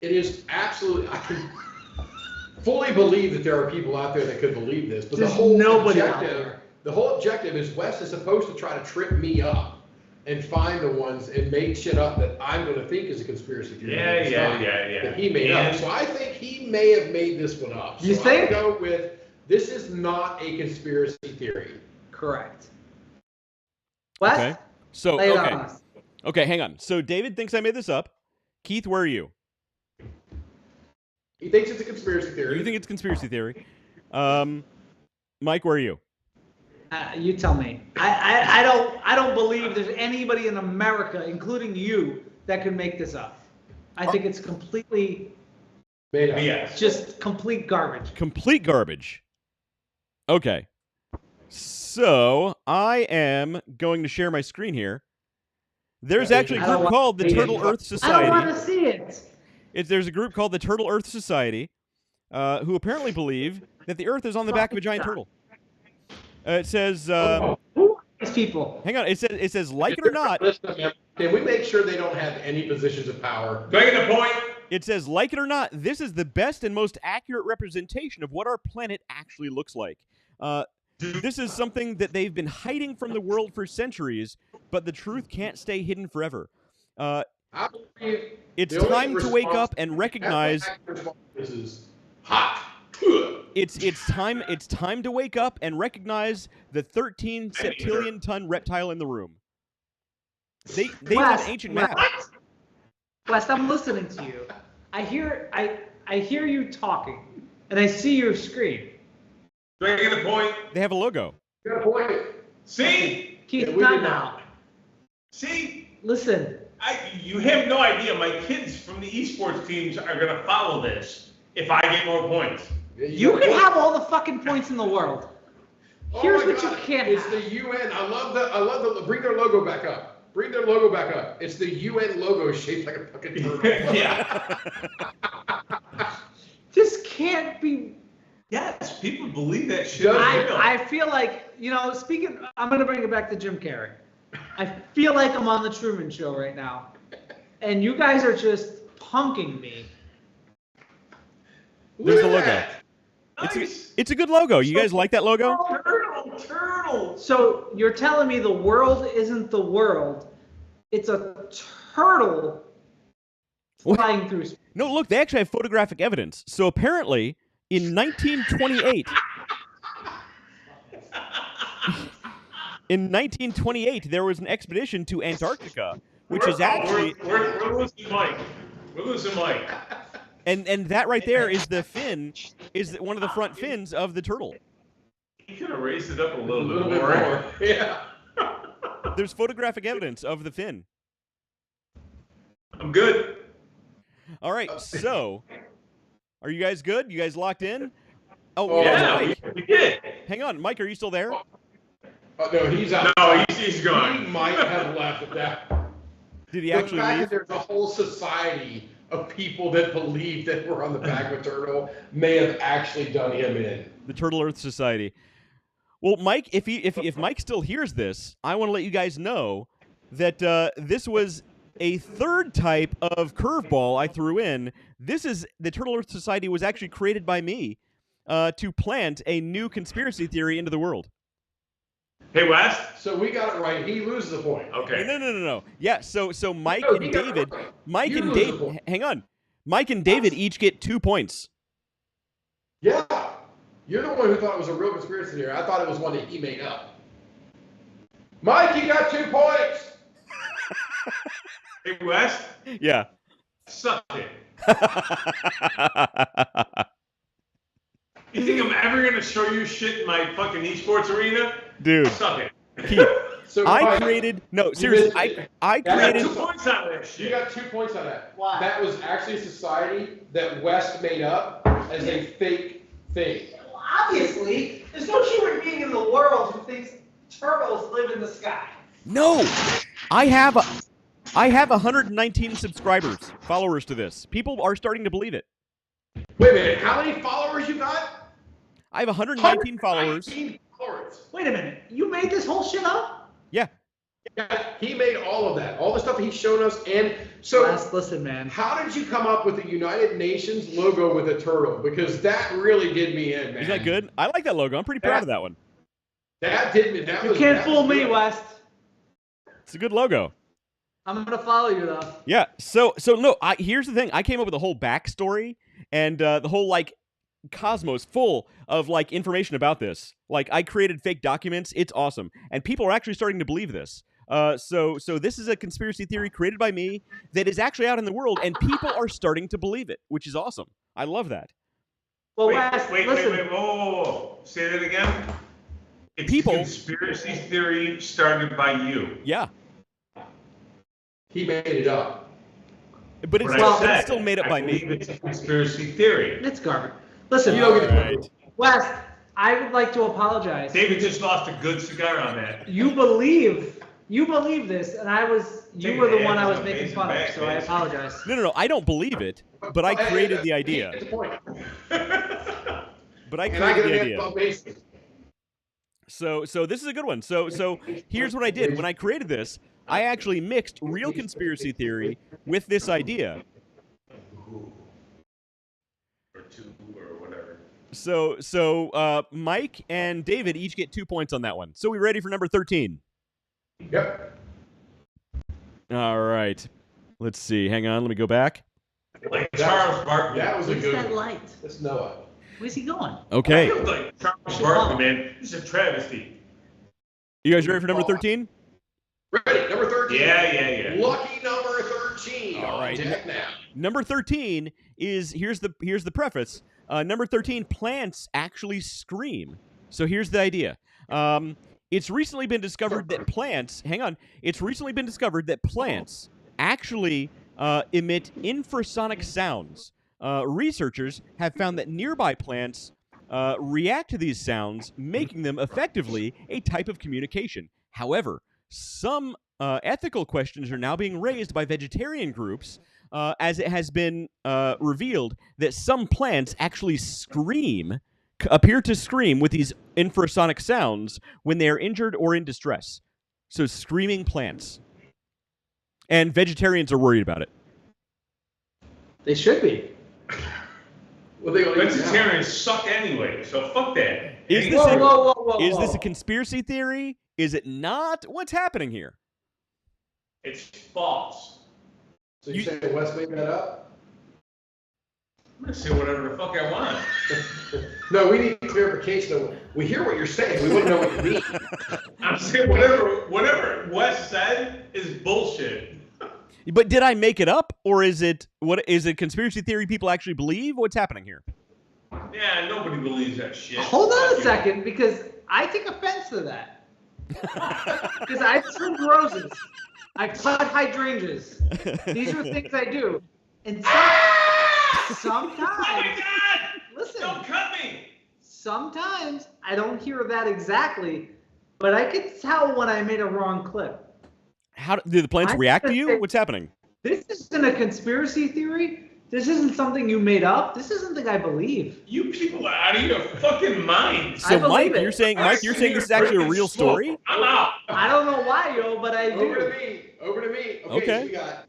It is absolutely. I can fully believe that there are people out there that could believe this, but There's the whole nobody out objective, there. the whole objective is Wes is supposed to try to trip me up and find the ones and make shit up that I'm going to think is a conspiracy theory. Yeah, It's not, yeah. That he made up. So I think he may have made this one up. You so think? I go with this is not a conspiracy theory. Correct. Wes, Okay. So lay it okay. on us. Okay, hang on. So David thinks I made this up. Keith, where are you? He thinks it's a conspiracy theory. You think it's conspiracy theory. Mike, where are you? You tell me. I don't believe there's anybody in America, including you, that could make this up. I think it's completely, made up? Yes. just complete garbage. Complete garbage. Okay. So I am going to share my screen here. There's actually a I don't group want called the to see Turtle it. Earth I don't want Society. to see it. There's a group called the Turtle Earth Society, who apparently believe that the Earth is on the back of a giant turtle. It says, Who are these people? hang on. It says, like it or not. Listen, man, can we make sure they don't have any positions of power? Making the point. It says, like it or not, this is the best and most accurate representation of what our planet actually looks like. This is something that they've been hiding from the world for centuries, but the truth can't stay hidden forever. I believe It's the only time to wake response- up and recognize. This is hot. It's time to wake up and recognize the 13 septillion ton reptile in the room. They have Wes, an ancient map. Wes, I'm listening to you. I hear you talking, and I see your screen. Making the point. They have a logo. You got a point. See? Keith, Yeah, we not did now. See? Listen, You have no idea. My kids from the esports teams are going to follow this if I get more points. you can have all the fucking points in the world. Here's Oh my what God, you can't It's have. the UN. I love the. Bring their logo back up. Bring their logo back up. It's the UN logo shaped like a fucking turtle. Yeah. This can't be. Yes, people believe that shit. Does- is real. I feel like, speaking, I'm going to bring it back to Jim Carrey. I feel like I'm on the Truman Show right now. And you guys are just punking me. There's the Look logo. at that. Nice. It's a good logo. You guys like that logo? Turtle. So you're telling me the world isn't the world. It's a turtle flying through space. No, look, they actually have photographic evidence. So apparently, in 1928, there was an expedition to Antarctica, which is actually, We're losing Mike. We're losing Mike. and that right there is the fin, is one of the front fins of the turtle. You could have raised it up a A little little bit bit more. more. Yeah. There's photographic evidence of the fin. I'm good. All right, so are you guys good? You guys locked in? Oh, Oh, Yeah, Mike. we did. Hang on, Mike, are you still there? Oh, no, he's out. No, he's He gone. might have left at that. Did he The actually fact leave? that there's a whole society of people that believe that we're on the back of a turtle may have actually done him in. The Turtle Earth Society. Well, Mike, if Mike still hears this, I want to let you guys know that this was a third type of curveball I threw in. This is the Turtle Earth Society was actually created by me to plant a new conspiracy theory into the world. Hey, Wes. So we got it right. He loses a point. Okay. No. Yeah, so Mike No, and he got it David, right. Mike You and lose a David, point. hang on. Mike and David each get 2 points. Yeah. You're the one who thought it was a real conspiracy theory. I thought it was one that he made up. Mike, you got 2 points. Hey, Wes. Yeah. Suck it. You think I'm ever gonna show you shit in my fucking esports arena? Dude, Suck it. Keith, So I Mike, created no you seriously. missed I it. I Yeah, created 2 points on that You shit. got 2 points on that. Why? That was actually a society that West made up as a fake thing. Well, obviously, there's no human being in the world who thinks turtles live in the sky. no. I have 119 subscribers, followers to this. People are starting to believe it. Wait a minute. How many followers you got? I have 119 followers. 119 followers. Wait a minute. You made this whole shit up? Yeah. Yeah, he made all of that. All the stuff he's shown us. And so Wes, listen, man. how did you come up with the United Nations logo with a turtle? Because that really did me in, man. Is that good? I like that logo. I'm pretty proud of that one. That did me. That You was, can't that fool was me, good. West. It's a good logo. I'm gonna follow you though. Yeah. So no. Here's the thing. I came up with a whole backstory and the whole like cosmos full of like information about this. Like I created fake documents. It's awesome, and people are actually starting to believe this. So this is a conspiracy theory created by me that is actually out in the world, and people are starting to believe it, which is awesome. I love that. Well, Wait, Wes, wait, listen. wait, whoa. Say that again. It's People- a conspiracy theory started by you. Yeah. He made it up. But it's, What I but said, it's still made up I by believe me. it's a conspiracy theory. It's garbage. Listen, You don't get the Alright. Wes, I would like to apologize. David just lost a good cigar on that. You believe this, and you were the one I was making fun of, so I Amazing. apologize. No. I don't believe it, but I created the He idea. gets the point. But I And I created get the an idea. answer basic. So this is a good one. So here's what I did. When I created this, I actually mixed real conspiracy theory with this idea. Or two, or whatever. So Mike and David each get 2 points on that one. So we ready for number 13? Yep. All right. Let's see. Hang on. Let me go back. Like Charles Barkley. That was a What's good that one. light? That's Noah. Where's he going? Okay. I feel like Charles Barkley, man. This is a travesty. You guys ready for number 13? Ready, number 13. Yeah. Lucky number 13. All right. Jack now. Number 13 is here's the preface. Number 13, plants actually scream. So here's the idea. It's recently been discovered that plants. Hang on. It's recently been discovered that plants actually emit infrasonic sounds. Researchers have found that nearby plants react to these sounds, making them effectively a type of communication. However, some ethical questions are now being raised by vegetarian groups, as it has been revealed that some plants actually appear to scream with these infrasonic sounds when they are injured or in distress. So screaming plants. And vegetarians are worried about it. They should be. Well, they Vegetarians suck anyway, so fuck that. Is Whoa. this a conspiracy theory? Is it not? What's happening here? It's false. So you say Wes made that up? I'm gonna say whatever the fuck I want. No, we need clarification. Though. We hear what you're saying. We wouldn't know what you mean. I'm saying whatever Wes said is bullshit. But did I make it up, or is it conspiracy theory people actually believe? What's happening here? Yeah, nobody believes that shit. Hold on a second, because I take offense to that. Because I trim roses, I cut hydrangeas. These are things I do, and sometimes. Oh my God! Listen. Don't cut me. Sometimes I don't hear that exactly, but I can tell when I made a wrong clip. How do the plants react to you? What's happening? This isn't a conspiracy theory. This isn't something you made up. This is something I believe. You people are out of your fucking minds. So, Mike, you're saying this is actually a real story? I'm out. I don't know why, yo, but I do. Over to me. Okay. So we got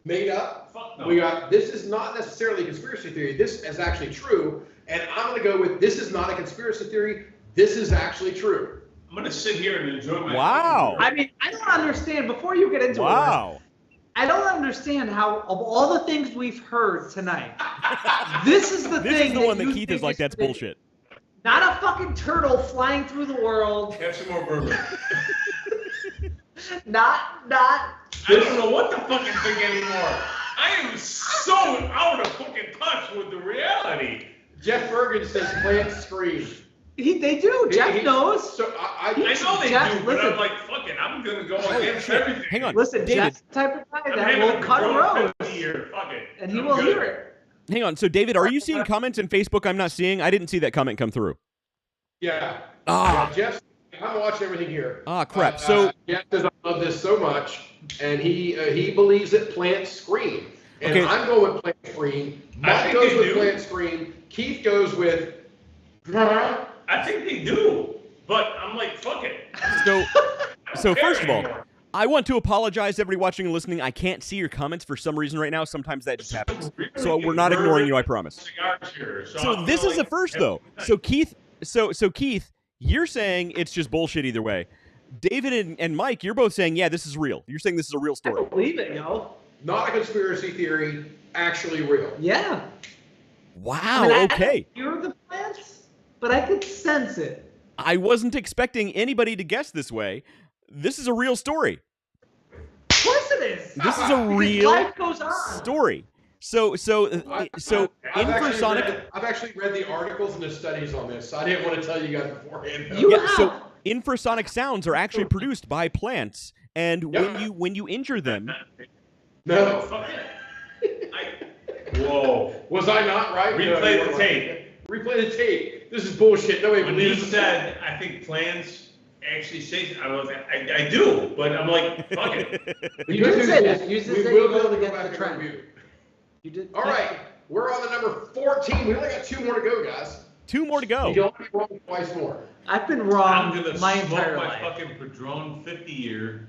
made up. Fuck no. We got this is not necessarily a conspiracy theory. This is actually true. And I'm going to go with this is not a conspiracy theory. This is actually true. I'm going to sit here and enjoy my Wow. I mean, I don't understand. Before you get into it, Wow. I don't understand how, of all the things we've heard tonight, this is the thing. This is the one that you Keith think is like, that's ridiculous. bullshit. Not a fucking turtle flying through the world. Have some more bourbon. Not. I don't know what to fucking think anymore. I am so out of fucking touch with the reality. Jeff Bergen says plants scream. They do. Jeff knows. So I I know they Jeff, do, but listen. I'm like, fuck it, I'm gonna go against everything. Hang on. Listen, David. Jeff's the type of guy I'm that having will a cut grown roads, 50 year, fuck it. and he I'm will good. hear it. Hang on. So, David, are you seeing comments in Facebook I'm not seeing? I didn't see that comment come through. yeah. Ah. Jeff, I'm watching everything here. Ah, crap. So, Jeff says I love this so much, and he believes that plants scream. And Okay. I'm going with plant scream. I Mike think goes they with do. plant scream. Keith goes with. I think they do, but I'm like, fuck it. so first of all, I want to apologize to everybody watching and listening. I can't see your comments for some reason right now. Sometimes that just happens. So we're not ignoring you, I promise. So this is a first, though. So Keith, Keith, you're saying it's just bullshit either way. David and Mike, you're both saying, yeah, this is real. You're saying this is a real I story. believe it, yo. Not a conspiracy theory, actually real. Yeah. Wow. I mean, Okay. I don't hear the plants, but I could sense it. I wasn't expecting anybody to guess this way. This is a real story. Of course it is. This is a Because real life goes on. story. So infrasonic. I've actually read the articles and the studies on this. So I didn't want to tell you guys beforehand. though. You Yeah, have. so infrasonic sounds are actually produced by plants, and Yep. when you injure them, No. Fuck it. Whoa. Was I not right? Replay No, the you tape. weren't. Replay the tape. This is bullshit. Nobody When he believes it. said, I think plants actually say, I do, but I'm like, fuck it. You did say that. You just We said will you go go back against and the trend. review. You did. All right, we're on the number 14. We only got 2 more to go, guys. 2 more to You go. don't be wrong twice more. I've been I'm wrong gonna my smoke entire my life. fucking Padron 50 year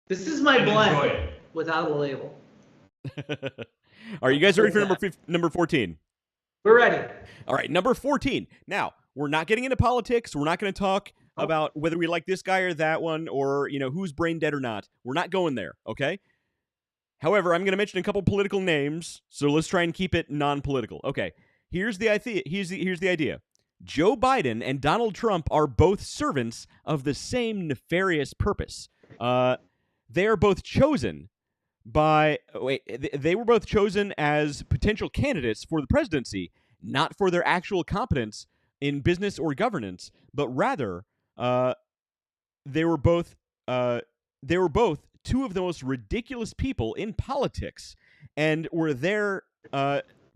This is my and enjoy blend it. without a label. Are you guys ready for number 14? We're ready. All right, number 14. Now, we're not getting into politics. We're not going to talk about whether we like this guy or that one, or who's brain dead or not. We're not going there, okay? However, I'm going to mention a couple political names, so let's try and keep it non-political. Okay, here's the idea. Here's the idea. Joe Biden and Donald Trump are both servants of the same nefarious purpose. They are both chosen they were both chosen as potential candidates for the presidency, not for their actual competence in business or governance, but rather they were both two of the most ridiculous people in politics, and were there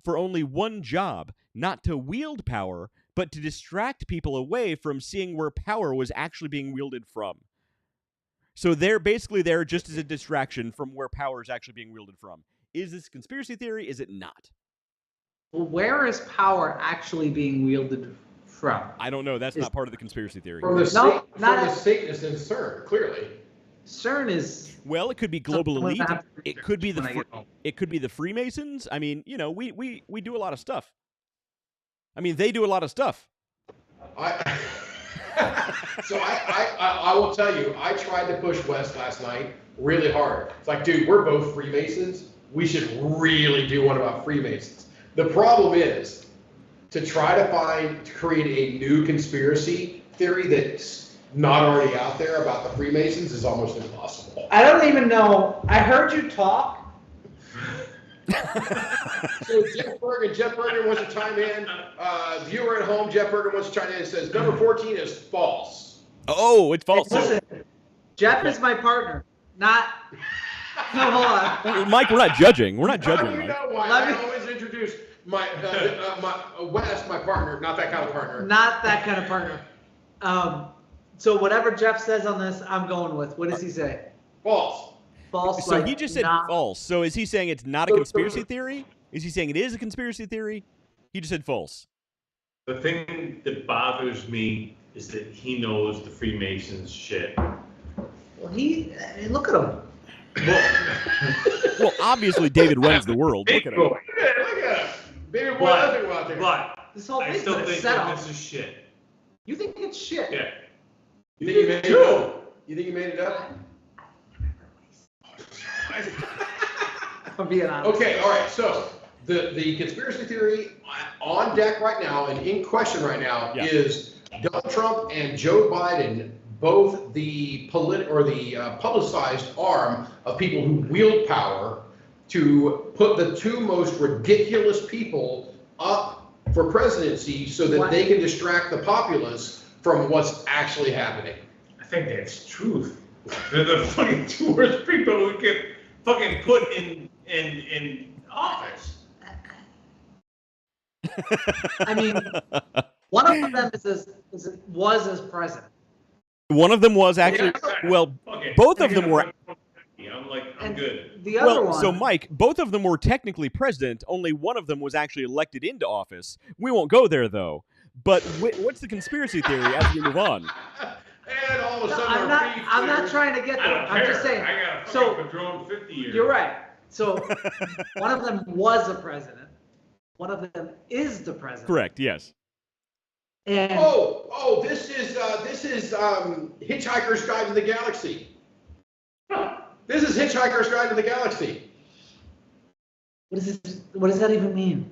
for only one job: not to wield power, but to distract people away from seeing where power was actually being wielded from. So they're basically there just as a distraction from where power is actually being wielded from. Is this a conspiracy theory? Is it not? Well, where is power actually being wielded from? I don't know. That's not part of the conspiracy theory. From the Satanists in CERN, clearly. CERN is. Well, it could be global elite. It could be it could be the Freemasons. I mean, we do a lot of stuff. I mean, they do a lot of stuff. So I will tell you, I tried to push Wes last night really hard. It's like, dude, we're both Freemasons. We should really do one about Freemasons. The problem is to try to create a new conspiracy theory that's not already out there about the Freemasons is almost impossible. I don't even know. I heard you talk. So Jeff Bergen wants to chime in. Viewer at home, Jeff Bergen wants to chime in and says number 14 is false. Oh, it's false. Listen, Jeff is my partner, not. No, hold on. Mike, we're not judging. We're not judging, Mike. You know why I always introduce my Wes, my partner, not that kind of partner. Not that kind of partner. So whatever Jeff says on this, I'm going with. What does he say? False. False. So he just said false. So is he saying it's not a conspiracy theory? Is he saying it is a conspiracy theory? He just said false. The thing that bothers me is that he knows the Freemasons shit. Well, look at him. Well, obviously David runs the world. Look at him. Look at him. Baby boy, nothing out there. But This whole I thing's still been think set that up. this is shit. You think it's shit? Yeah. You think he made it up? You think he made it up? I'm being honest. Okay, all right. So the conspiracy theory on deck right now and in question right now is Donald Trump and Joe Biden, both the publicized arm of people who wield power, to put the two most ridiculous people up for presidency so that they can distract the populace from what's actually happening. I think that's truth. They're the fucking two worst people who get fucking put in office. I mean, one of them was as president. One of them was actually, well, both of them were. I'm good. The other one. So Mike, both of them were technically president. Only one of them was actually elected into office. We won't go there though. But what's the conspiracy theory as we move on? And all of a sudden, I'm not trying to get there. I'm just saying. I got a fucking Padron 50 years. You're right. So one of them was a president. One of them is the president. Correct. Yes. And this is Hitchhiker's Guide to the Galaxy. This is Hitchhiker's Guide to the Galaxy. What does that even mean?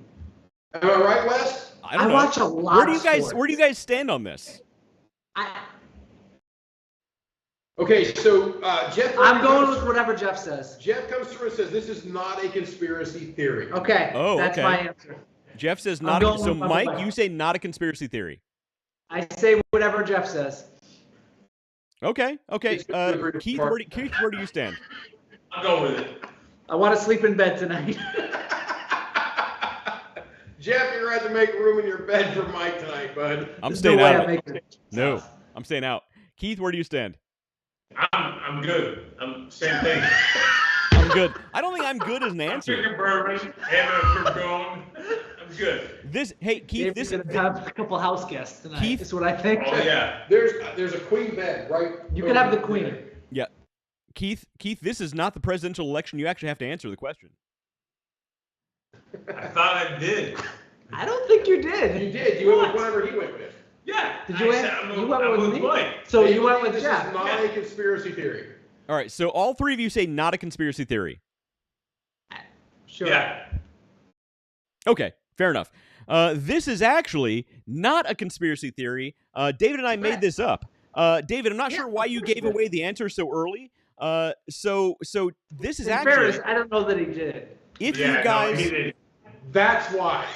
Am I right, Wes? I don't know. watch a lot. Where do you guys stand on this? Okay, so Jeff. I'm going with whatever Jeff says. Jeff comes through and says this is not a conspiracy theory. Okay. Oh, that's okay. my answer. Jeff says not. So Mike, you say not a conspiracy theory. I say whatever Jeff says. Okay. Keith, where do you stand? I'll go with it. I want to sleep in bed tonight. Jeff, you're going to have to make room in your bed for Mike tonight, bud. I'm staying out. No, I'm staying out. Keith, where do you stand? I'm good. Same thing. I'm good. I don't think I'm good as an answer. Drinking bourbon, having a Padron. I'm good. Keith, this is gonna have a couple house guests tonight. Keith, is what I think. Oh yeah. There's a queen bed, right? You can have the queen. Yeah. Keith, this is not the presidential election. You actually have to answer the question. I thought I did. I don't think you did. You did. You went with whatever he went with. Yeah. Did you? You went with me. Mike. So you went with this Jeff. This is not a conspiracy theory. All right. So all three of you say not a conspiracy theory. Sure. Yeah. Okay. Fair enough. This is actually not a conspiracy theory. David and I made this up. David, I'm not sure why you gave away the answer so early. So this is In actually. fairness, I don't know that he did. If you guys. No, he did. That's why.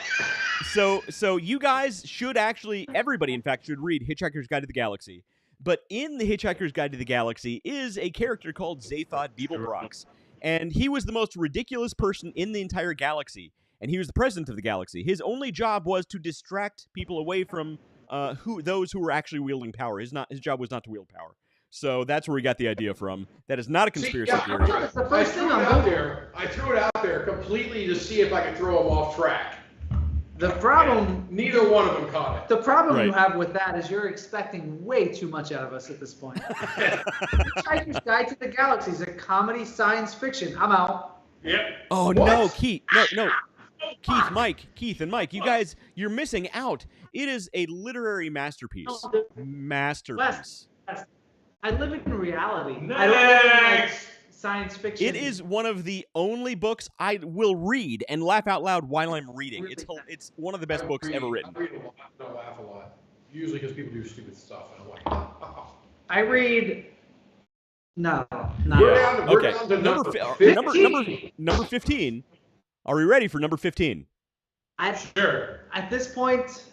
So you guys should actually, everybody in fact, should read Hitchhiker's Guide to the Galaxy. But in the Hitchhiker's Guide to the Galaxy is a character called Zaphod Beeblebrox. And he was the most ridiculous person in the entire galaxy. and he was the president of the galaxy. His only job was to distract people away from those who were actually wielding power. His job was not to wield power. So that's where we got the idea from. That is not a conspiracy theory. That's the first thing I on Google. I threw it out there completely to see if I could throw them off track. The problem, Neither one of them caught it. the problem you Right. have with that is you're expecting way too much out of us at this point. Hitchhiker's Guide to the Galaxy is a comedy science fiction. I'm out. Yep. Oh What? no, Keith! No, Keith, and Mike. You guys, you're missing out. It is a literary masterpiece. Masterpiece. I live in reality. I don't live in like Next. science fiction. It is one of the only books I will read and laugh out loud while I'm reading. It's one of the best books ever written. I read a lot. I laugh a lot. Usually because people do stupid stuff, and I'm like, I read. No, We're not. down to, we're Okay, down to number 15. number 15. Are we ready for number 15? Sure. At this point,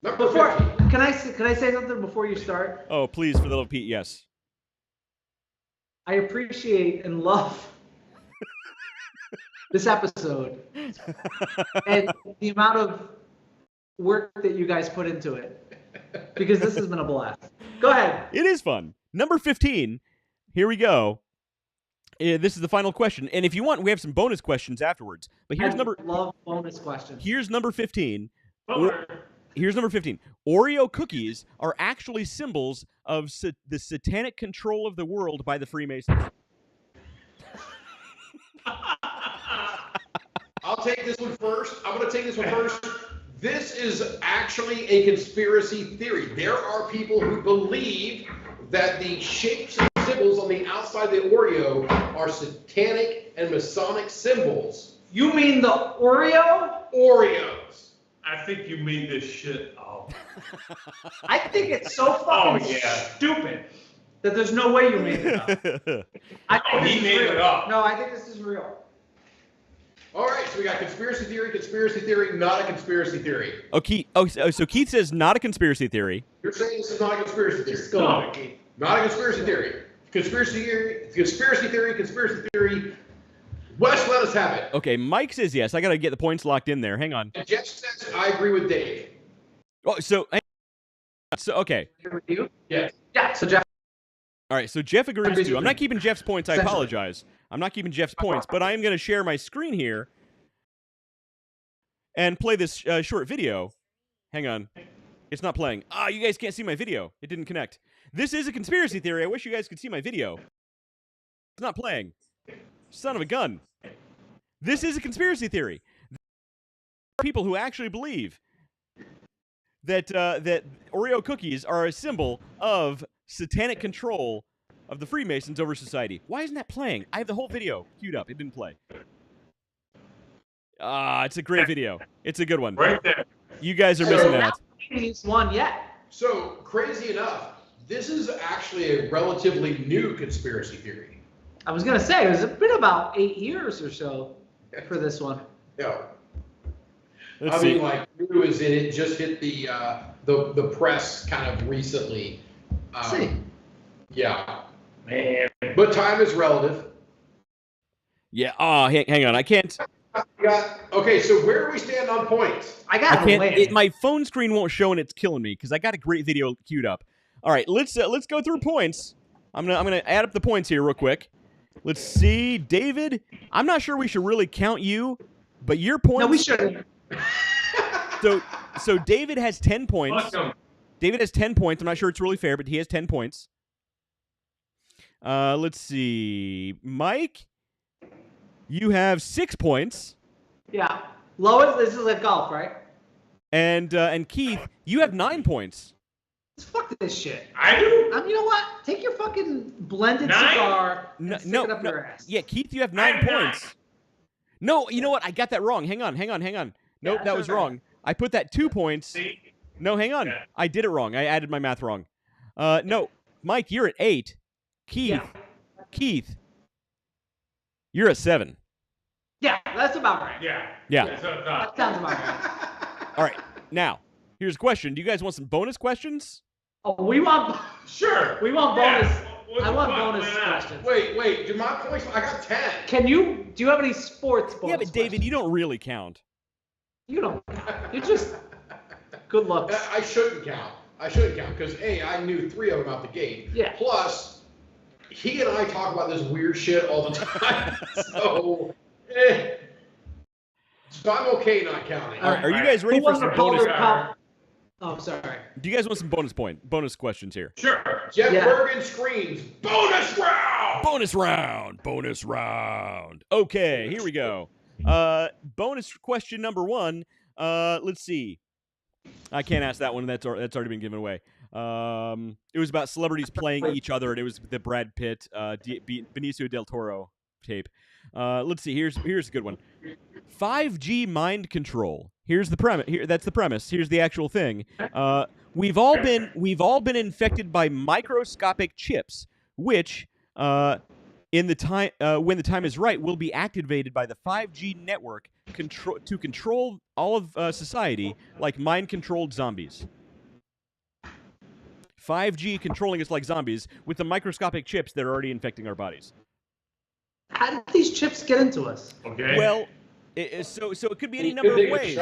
Number before 15. can I say something before you start? Oh, please, for the love of Pete, yes. I appreciate and love this episode and the amount of work that you guys put into it, because this has been a blast. Go ahead. It is fun. Number 15. Here we go. This is the final question, and if you want, we have some bonus questions afterwards. But here's I love bonus questions. Here's number 15. Bummer. Here's number 15. Oreo cookies are actually symbols of the satanic control of the world by the Freemasons. I'll take this one first. I'm going to take this one first. This is actually a conspiracy theory. There are people who believe that the shapes and symbols on the outside of the Oreo are satanic and Masonic symbols. You mean the Oreo? Oreos. I think you made this shit up. I think it's so fucking stupid that there's no way you made it up. I think Oh, this he is made real. it up. No, I think this is real. All right, so we got conspiracy theory, not a conspiracy theory. Okay. So Keith says not a conspiracy theory. You're saying this is not a conspiracy theory. Just go on, Keith. Not a conspiracy theory. Conspiracy theory. Wes, let us have it. Okay, Mike says yes. I got to get the points locked in there. Hang on. And Jeff says, I agree with Dave. Oh, so okay. With you? Yes. Yeah. So Jeff. All right, so Jeff agrees Agrees too. with I'm me. not keeping Jeff's points. I Essentially. apologize. I'm not keeping Jeff's points, but I am going to share my screen here and play this short video. Hang on. It's not playing. You guys can't see my video. It didn't connect. This is a conspiracy theory. I wish you guys could see my video. It's not playing. Son of a gun. This is a conspiracy theory. People who actually believe that that Oreo cookies are a symbol of satanic control of the Freemasons over society. Why isn't that playing? I have the whole video queued up. It didn't play. It's a great video. It's a good one. Right there. You guys are missing out. He's won yet. So, crazy enough, this is actually a relatively new conspiracy theory. I was gonna say it's been about 8 years or so for this one. No. Let's I see. mean, like, new as in it just hit the press kind of recently. See. Yeah. Man. But time is relative. Yeah. Hang on. I can't. Okay, so where do we stand on points? I I got can't. My phone screen won't show, and it's killing me because I got a great video queued up. All right, let's go through points. I'm gonna add up the points here real quick. Let's see, David. I'm not sure we should really count you, but your points. No, we shouldn't. So David has 10 points. Fuck 'em. David has 10 points. I'm not sure it's really fair, but he has 10 points. Let's see, Mike. You have 6 points. Yeah. Lowest. This is like golf, right? And Keith, you have 9 points. Fuck this shit. I do? You know what? Take your fucking blended 9? cigar and No, stick no, it up no. your ass. Yeah, Keith, you have 9 I'm not. points. No, you know what? I got that wrong. Hang on. Nope, Yeah, that was sure. wrong. I put that 2 points. See? No, hang on. Yeah. I did it wrong. I added my math wrong. No, Mike, you're at 8. Keith, you're at 7. Yeah, that's about right. Yeah. Yeah. That's what I That thought. sounds about right. All right. Now, here's a question. Do you guys want some bonus questions? Oh, we want Sure. bonus. Yeah. What I the want fuck, bonus why not? questions. Wait. Do my points? I got 10. Do you have any sports bonus Yeah, but David, questions? you don't really count. You don't. You just good luck. I shouldn't count. Because I knew 3 of them out the gate. Yeah. Plus, he and I talk about this weird shit all the time. So I'm okay not counting. Are you guys ready Who for won the some bonus? Calder Cup? Oh, sorry. Do you guys want some bonus questions here? Sure. Jeff Yeah. Bergen screams, bonus round! Bonus round. Okay, here we go. Bonus question number 1. Let's see. I can't ask that one. That's already been given away. It was about celebrities playing each other, and it was the Brad Pitt, Benicio del Toro tape. Let's see. Here's a good one. 5G mind control. Here's the premise. That's the premise. Here's the actual thing. We've all been infected by microscopic chips, which when the time is right, will be activated by the 5G network to control all of society like mind-controlled zombies. 5G controlling us like zombies with the microscopic chips that are already infecting our bodies. How did these chips get into us? Okay. Well, so it could be any number of ways.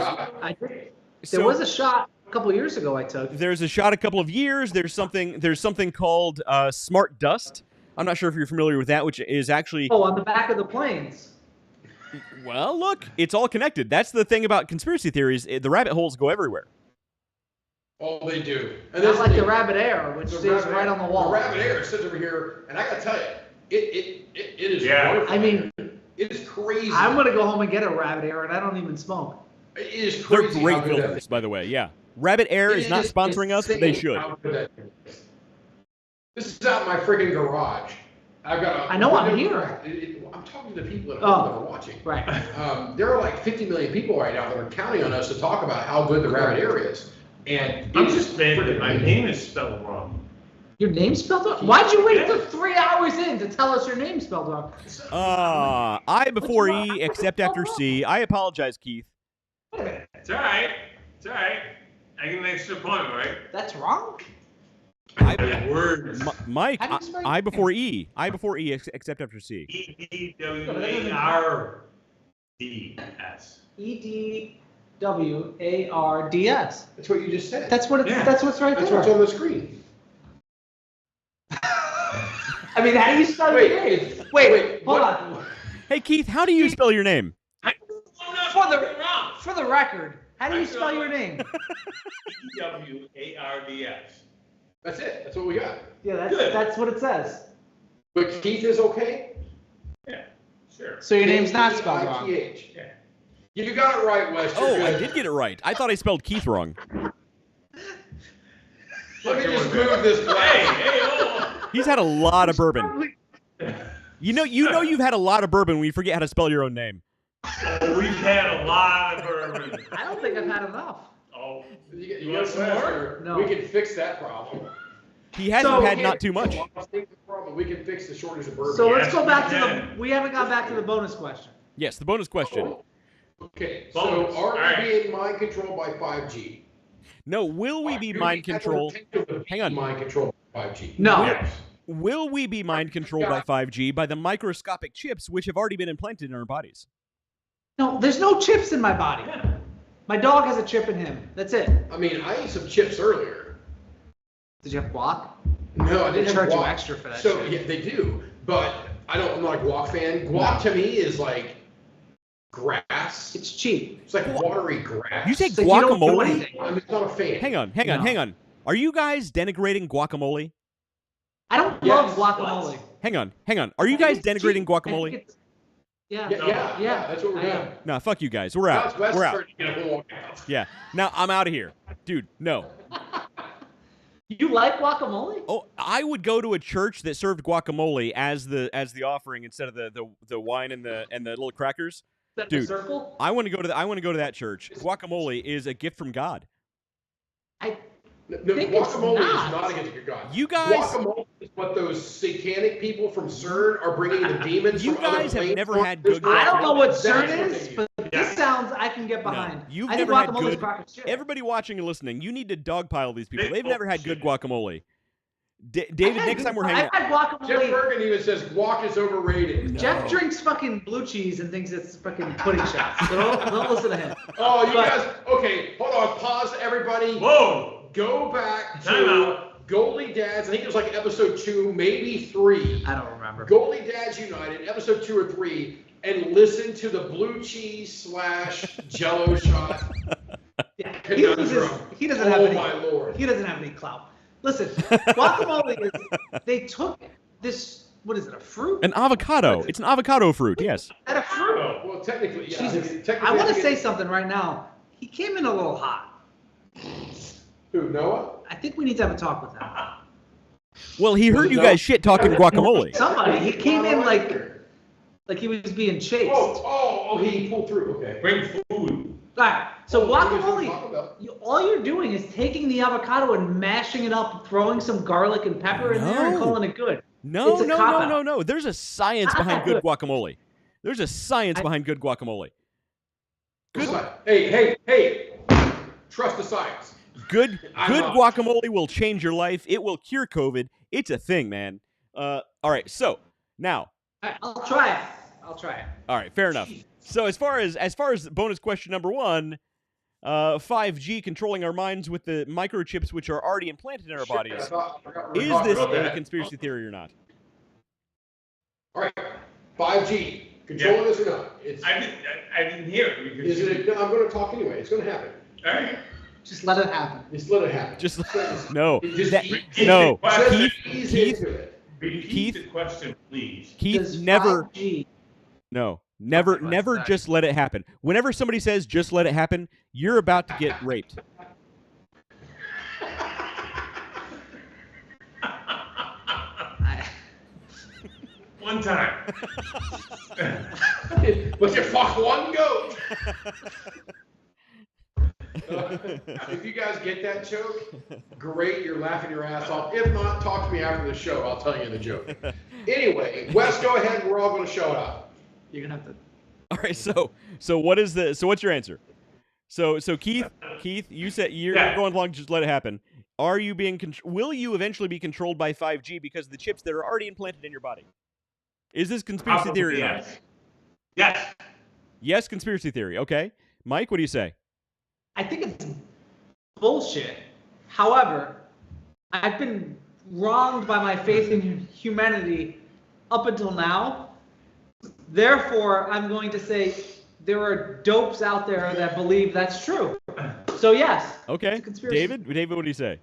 There was a shot a couple years ago I took. There's a shot a couple of years. There's something called smart dust. I'm not sure if you're familiar with that, which is actually... Oh, on the back of the planes. Well, look, it's all connected. That's the thing about conspiracy theories. The rabbit holes go everywhere. Oh, they do. And Not like the rabbit air, which stays right on the wall. The rabbit air sits over here, and I gotta tell you, it is wonderful. I mean, it is crazy. I'm gonna go home and get a rabbit air, and I don't even smoke. It is They're crazy. great filters, by the way. Yeah, Rabbit Air is not sponsoring us, but they should. This is out in my friggin' garage. I know I'm here. I'm talking to the people at home that are watching. Right. There are like 50 million people right now that are counting on us to talk about how good the rabbit air is. And I'm just mad that my name is spelled wrong. Your name's spelled wrong? Why'd you wait till 3 hours in to tell us your name's spelled wrong? I before E, except after C. I apologize, Keith. Wait a minute. It's all right. I get an extra point, right? That's wrong? Words. Mike, How do you spell I your before E. I before E, except after C. EDWARDS. EDWARDS. that's what you just said. That's what it's. Yeah. That's what's right That's there. what's on the screen. I mean, how do you spell your name? Wait, hold what? on. Hey, Keith, how do you spell your name? For the record, how do you spell your name? EDWARDS. That's it. That's what we got. Yeah, Good. that's what it says. But Keith is okay? Yeah, sure. So your name's not spelled wrong. K-E-I-T-H. Yeah. You got it right, Wes. You're Oh, I good. did get it right. I thought I spelled Keith wrong. Let me just move this glass. Hey, oh. He's had a lot of bourbon. You know you've had a lot of bourbon when you forget how to spell your own name. Oh, we've had a lot of bourbon. I don't think I've had enough. Oh, You want got some more? No. We can fix that problem. He hasn't So- had not too much. We can fix the shortage of bourbon. So Yes, let's go back we to can. we haven't got back to the bonus question. Yes, the bonus question. Okay, Bonus. so are we Alright. being mind controlled by 5G? No, will we be mind controlled? Hang on. Mind controlled by 5G. No. yes. Will we be mind controlled by 5G by the microscopic chips which have already been implanted in our bodies? No, there's no chips in my body. My dog has a chip in him. That's it. I mean, I ate some chips earlier. Did you have guac? No, I They didn't charge have you guac. extra for that So shit. yeah, they do, but I'm not a guac fan. Guac to me is like grass. It's cheap. It's like watery grass. You say It's like you don't do guacamole? anything. I'm just not a fan. Hang on. No. Hang on. Are you guys denigrating guacamole? I don't Yes. love guacamole. Hang on. Are you I guys think it's denigrating cheap. I think guacamole? it's- Yeah. Yeah, that's what we're I doing. am. Nah, fuck you guys. We're out. Wes We're out. starting to get a little out. Yeah. Now I'm out of here. Dude, no. You like guacamole? Oh, I would go to a church that served guacamole as the offering instead of the wine and the little crackers. That Dude. circle? I want to go to that church. Guacamole is a gift from God. No, think it's guacamole not. is not a gift of God. You guys- Guacamole is what those satanic people from CERN are bringing the demons You from other guys have planes never for. had good I don't know what That's CERN what is, they but Yeah. this sounds I can get behind. You've I think never had guacamole's good. cracker shit. Everybody watching and listening, you need to dogpile these people. They They've never had good bullshit. guacamole. David, next time we're hanging I've out. had Jeff guacamole. Bergen even says guac is overrated. Jeff drinks fucking blue cheese and thinks it's fucking pudding shots. So don't listen to him. Oh, you guys. Okay, hold on. Pause, everybody. Whoa! Go back to Time out. Goalie Dads. I think it was like episode 2, maybe 3. I don't remember. Goalie Dads United, episode 2 or 3, and listen to the blue cheese / Jello shot. Yeah, Conundrum. he doesn't have Oh any. my lord. He doesn't have any clout. Listen, guacamole is. They took this. What is it? A fruit? An avocado. It's an avocado fruit. Yes. Is that a fruit? Well, technically, yeah. Jesus. Technically, I want to think say it's- something right now. He came in a little hot. Who, Noah? I think we need to have a talk with him. Well, he heard you guys shit talking guacamole. Somebody. He came in like he was being chased. Oh, he pulled through. Okay. Bring food. All right. So Taco guacamole. Bell. All you're doing is taking the avocado and mashing it up, throwing some garlic and pepper in there, and No. calling it good. No, It's a no, no, cop-out. no, no. There's a science behind good guacamole. There's a science behind good guacamole. Hey. Trust the science. Good I'm not. guacamole will change your life. It will cure COVID. It's a thing, man. All right, so now, All right, I'll try it. all right, fair enough. So as far as bonus question number 1, 5G controlling our minds with the microchips which are already implanted in our bodies. I forgot we were Is talking this about a that. conspiracy theory or not? All right. 5G. Controlling this or not? I didn't hear it because. Is it? No, I'm going to talk anyway. It's going to happen. All right. Just let it happen. Just let it happen. Just no, Just that- ease- no. just Keith, ease Keith, into it. Repeat Keith? the question, please. Keith, Does never, 5G never just let it happen. Whenever somebody says just let it happen, you're about to get raped. One time. But you fuck one goat. If you guys get that joke, great. You're laughing your ass off. If not, talk to me after the show. I'll tell you the joke. Anyway, Wes, go ahead. We're all going to show it up. You're gonna have to. All right, so what's your answer? So Keith, you said you're going along. Just let it happen. Are you being? Will you eventually be controlled by 5G because of the chips that are already implanted in your body? Is this conspiracy Probably theory or not? yes. Yes. Yes, conspiracy theory. Okay, Mike, what do you say? I think it's bullshit. However, I've been wronged by my faith in humanity up until now. Therefore, I'm going to say there are dopes out there that believe that's true. So yes. Okay, It's a conspiracy. David, what do you say?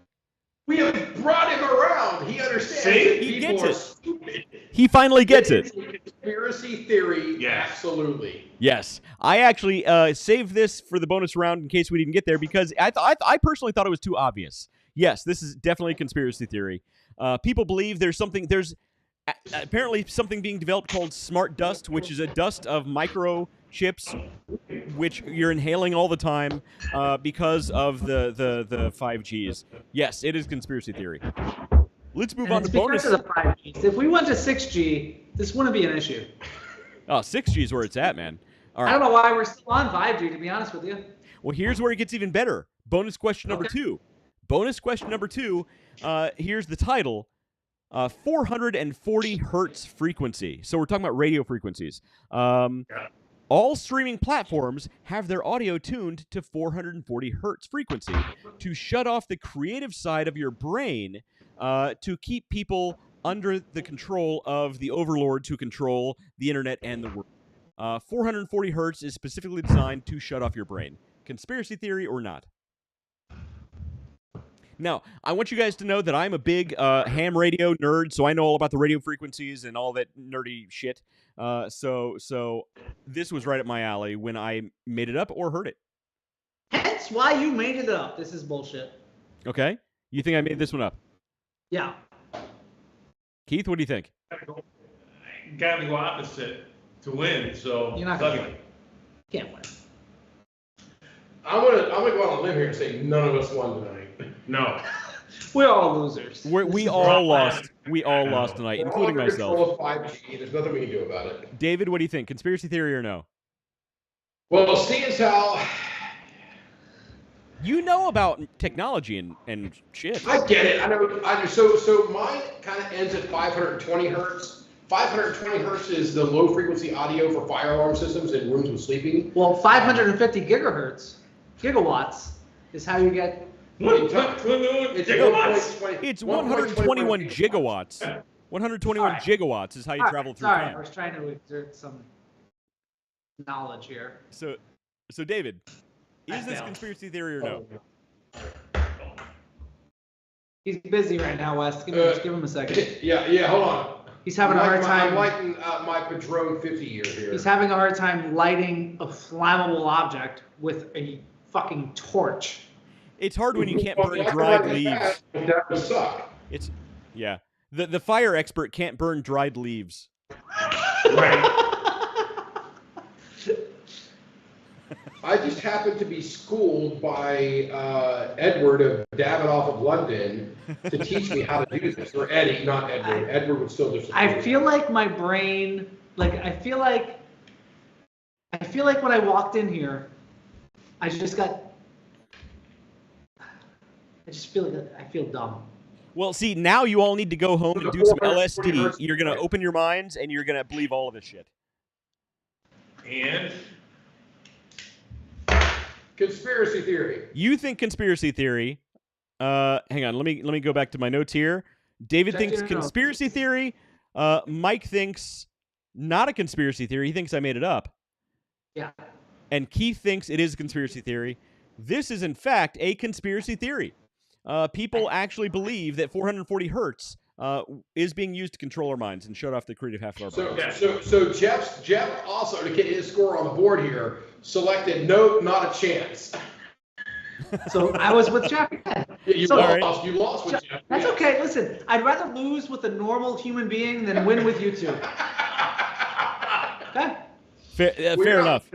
We have brought him around. He understands See? that He people gets are it. stupid. He finally gets it. Conspiracy theory, Yes. absolutely. Yes, I actually saved this for the bonus round in case we didn't get there because I personally thought it was too obvious. Yes, this is definitely a conspiracy theory. People believe there's apparently something being developed called smart dust, which is a dust of microchips, which you're inhaling all the time because of the 5Gs. Yes, it is conspiracy theory. Let's move And on it's to bonus. because of the 5G. If we went to 6G, this wouldn't be an issue. Oh, 6G is where it's at, man. All I right. don't know why we're still on 5G, to be honest with you. Well, here's where it gets even better. Bonus question number 2. Bonus question number 2. Here's the title. 440 hertz frequency. So we're talking about radio frequencies. All streaming platforms have their audio tuned to 440 hertz frequency to shut off the creative side of your brain to keep people under the control of the overlord to control the internet and the world. 440 hertz is specifically designed to shut off your brain. Conspiracy theory or not? Now, I want you guys to know that I'm a big ham radio nerd, so I know all about the radio frequencies and all that nerdy shit. So this was right up my alley when I made it up or heard it. Hence why you made it up. This is bullshit. Okay? You think I made this one up? Yeah. Keith, what do you think? Gotta go opposite to win, so. You're not fuck gonna it. win. Can't win. I'm gonna go out on a limb here and say none of us won tonight. No. We're all losers. We all lost. We all lost tonight, We're all including under control myself. of 5G. There's nothing we can do about it. David, what do you think? Conspiracy theory or no? Well, seeing as how You know about technology and shit. I get it. I know. So mine kind of ends at 520 hertz. 520 hertz is the low frequency audio for fire alarm systems in rooms with sleeping. Well, 550 gigawatts is how you get. Gigawatts. It's 121 gigawatts. 121 gigawatts is how you travel through Sorry, time. I was trying to exert some knowledge here. So David, is this conspiracy theory or no? He's busy right now, Wes. Just give him a second. Yeah. Hold on. He's having a hard time. I'm lighting my Padron 50 year here. He's having a hard time lighting a flammable object with a fucking torch. It's hard when you can't burn dried leaves. That would suck. Yeah. The fire expert can't burn dried leaves. Right. I just happened to be schooled by Edward of Davidoff of London to teach me how to do this. Or Eddie, not Edward. Edward would still just. I feel like my brain, I feel like when I walked in here, I just feel dumb. Well, see, now you all need to go home and do some LSD. You're going to open your minds, and you're going to believe all of this shit. And Conspiracy theory. You think conspiracy theory. Hang on, let me go back to my notes here. David thinks conspiracy theory. Mike thinks not a conspiracy theory. He thinks I made it up. Yeah. And Keith thinks it is a conspiracy theory. This is, in fact, a conspiracy theory. People actually believe that 440 hertz is being used to control our minds and shut off the creative half of our brains. So Jeff also, to get his score on the board here, selected no, not a chance. So I was with Jeff. You lost with Jeff. That's okay. Listen, I'd rather lose with a normal human being than win with you two. Okay? Fair enough.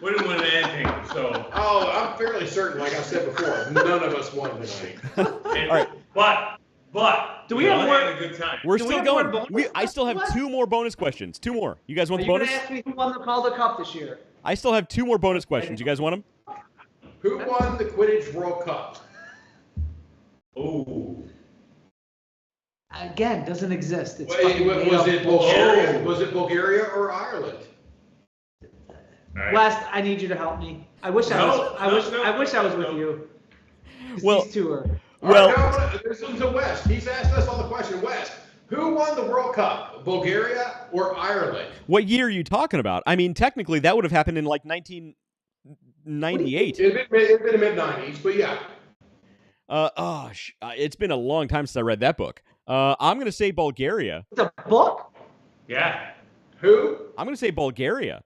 we didn't win anything, so. Oh, I'm fairly certain, like I said before, none of us won tonight. And, All right. But Do we have more? had a good time. We're Do we still have more going. bonus I still have questions? 2 more bonus questions. 2 more. You guys want Are the you bonus? gonna ask me who won the Calder Cup this year? I still have 2 more bonus questions. You guys want them? Who won the Quidditch World Cup? Oh. Again, doesn't exist. It's Was fucking made it up Bulgaria? bullshit. Was it Bulgaria or Ireland? Right. West, I need you to help me. I wish I was with you. 'Cause Well- these two are. Well- All right, listen to West. He's asked us all the question. West, who won the World Cup? Bulgaria or Ireland? What year are you talking about? I mean, technically, that would have happened in like 1998. It'd been the mid-90s, but yeah. It's been a long time since I read that book. I'm going to say Bulgaria. The book? Yeah. Who? I'm going to say Bulgaria.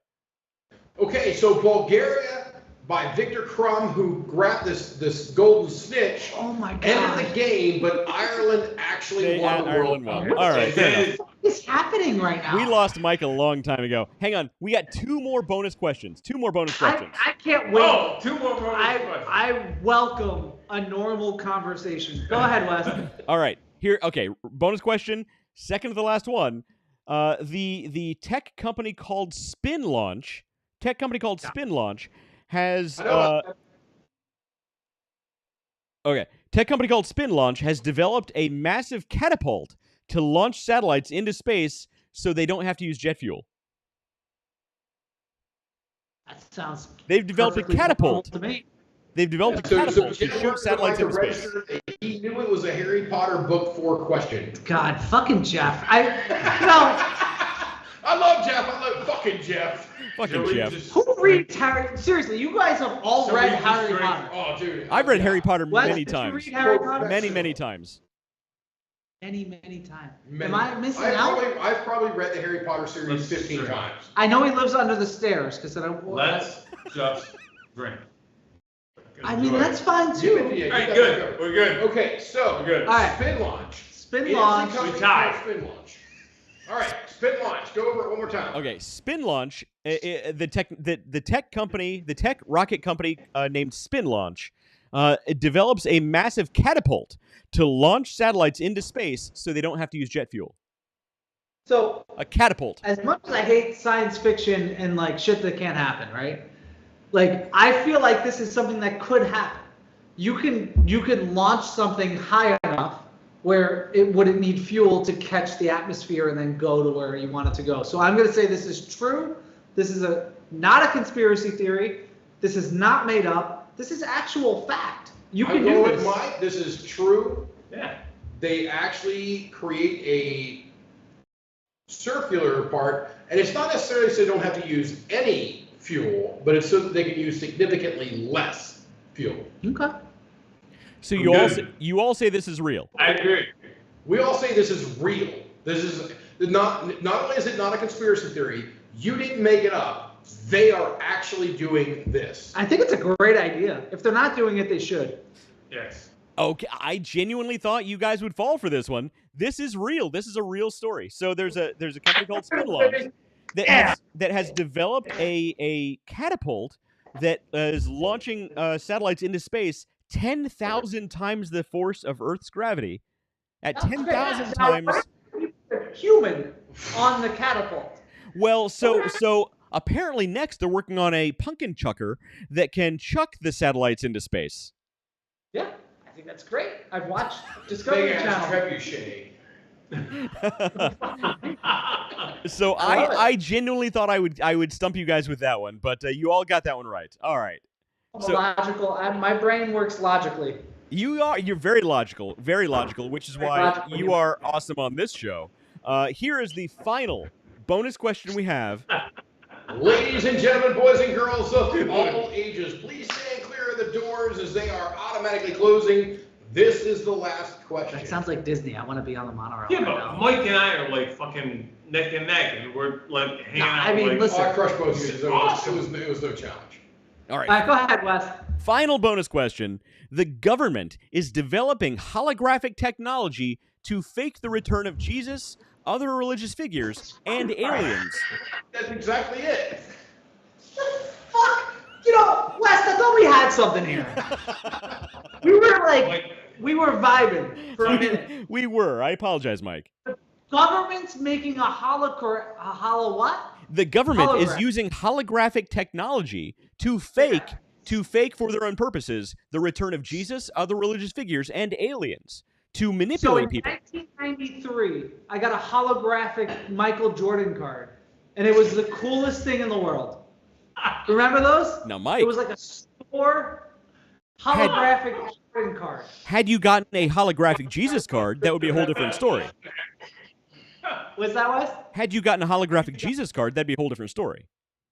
Okay, so Bulgaria by Victor Krum, who grabbed this golden snitch, Oh my god. ended the game, but Ireland actually won the World Cup. All right, fair enough. What is happening right now? We lost Mike a long time ago. Hang on, we got 2 more bonus questions. 2 more bonus questions. I can't wait. Oh, 2 more bonus questions. I welcome a normal conversation. Go ahead, Wes. All right, here. Okay, bonus question. Second to the last one. The tech company called Spin Launch. Has Tech company called Spin Launch has developed a massive catapult to launch satellites into space so they don't have to use jet fuel. That sounds. They've developed a perfectly catapult. normal to me. They've developed a So catapult to Jeff shoot satellites into space. registered that he knew it was a Harry Potter book 4 question. God, fucking Jeff. I love Jeff. I love fucking Jeff. Fucking Jeff. Who reads Harry? Seriously, you guys have all read Harry Potter. Oh, dude. I've read Harry Potter Wes, many did you times. read Harry Potter? Many times. Many times. Many. Am I missing out? I've probably read the Harry Potter series 15 times. I know he lives under the stairs because I don't. Let's just drink. I mean, that's fine too. All right, good. We're good. Okay, so We're good. All right. Spin Launch. Spin Launch. Is the company We tied. called Spin Launch. All right, Spin Launch. Go over it one more time. Okay, Spin Launch, the tech rocket company named Spin Launch, it develops a massive catapult to launch satellites into space so they don't have to use jet fuel. So, A catapult. as much as I hate science fiction and like shit that can't happen, right? Like, I feel like this is something that could happen. You can launch something high enough where it wouldn't need fuel to catch the atmosphere and then go to where you want it to go. So I'm going to say this is true. This is not a conspiracy theory. This is not made up. This is actual fact. You can do this. Mike, this is true. Yeah. They actually create a circular part, and it's not necessarily so they don't have to use any fuel, but it's so that they can use significantly less fuel. Okay. So Good. you all say this is real. I agree. We all say this is real. This is not only is it not a conspiracy theory, you didn't make it up. They are actually doing this. I think it's a great idea. If they're not doing it, they should. Yes. Okay, I genuinely thought you guys would fall for this one. This is real. This is a real story. So there's a company called Spinlogs that has developed a catapult that is launching satellites into space 10,000 times the force of Earth's gravity. At 10,000 times. Human on the catapult. Well, so apparently next they're working on a pumpkin chucker that can chuck the satellites into space. Yeah, I think that's great. I've watched Discovery Channel. Trebuchet. So I genuinely thought I would stump you guys with that one, but you all got that one right. All right. So, logical. My brain works logically. You're very logical, which is why you are awesome on this show. Here is the final bonus question we have. Ladies and gentlemen, boys and girls of all ages, please stand clear of the doors as they are automatically closing. This is the last question. That sounds like Disney. I want to be on the monorail. Yeah, right but now. Mike and I are like fucking neck and neck, and we're like hanging out. I mean, like, listen. I crushed both of you. It Awesome. was no challenge. All right. All right, go ahead, Wes. Final bonus question. The government is developing holographic technology to fake the return of Jesus, other religious figures, and aliens. That's exactly it. Fuck! You know, Wes, I thought we had something here. We were vibing for a minute. We were. I apologize, Mike. Government's making a holo what? The government is Hologram. using holographic technology to fake for their own purposes the return of Jesus, other religious figures, and aliens to So manipulate in people. 1993, I got a holographic Michael Jordan card, and it was the coolest thing in the world. Remember those? Now, Mike, It was like a store holographic Jordan card. had you gotten a holographic Jesus card, that would be a whole different story. Was that Wes? Had you gotten a holographic Jesus card, that'd be a whole different story.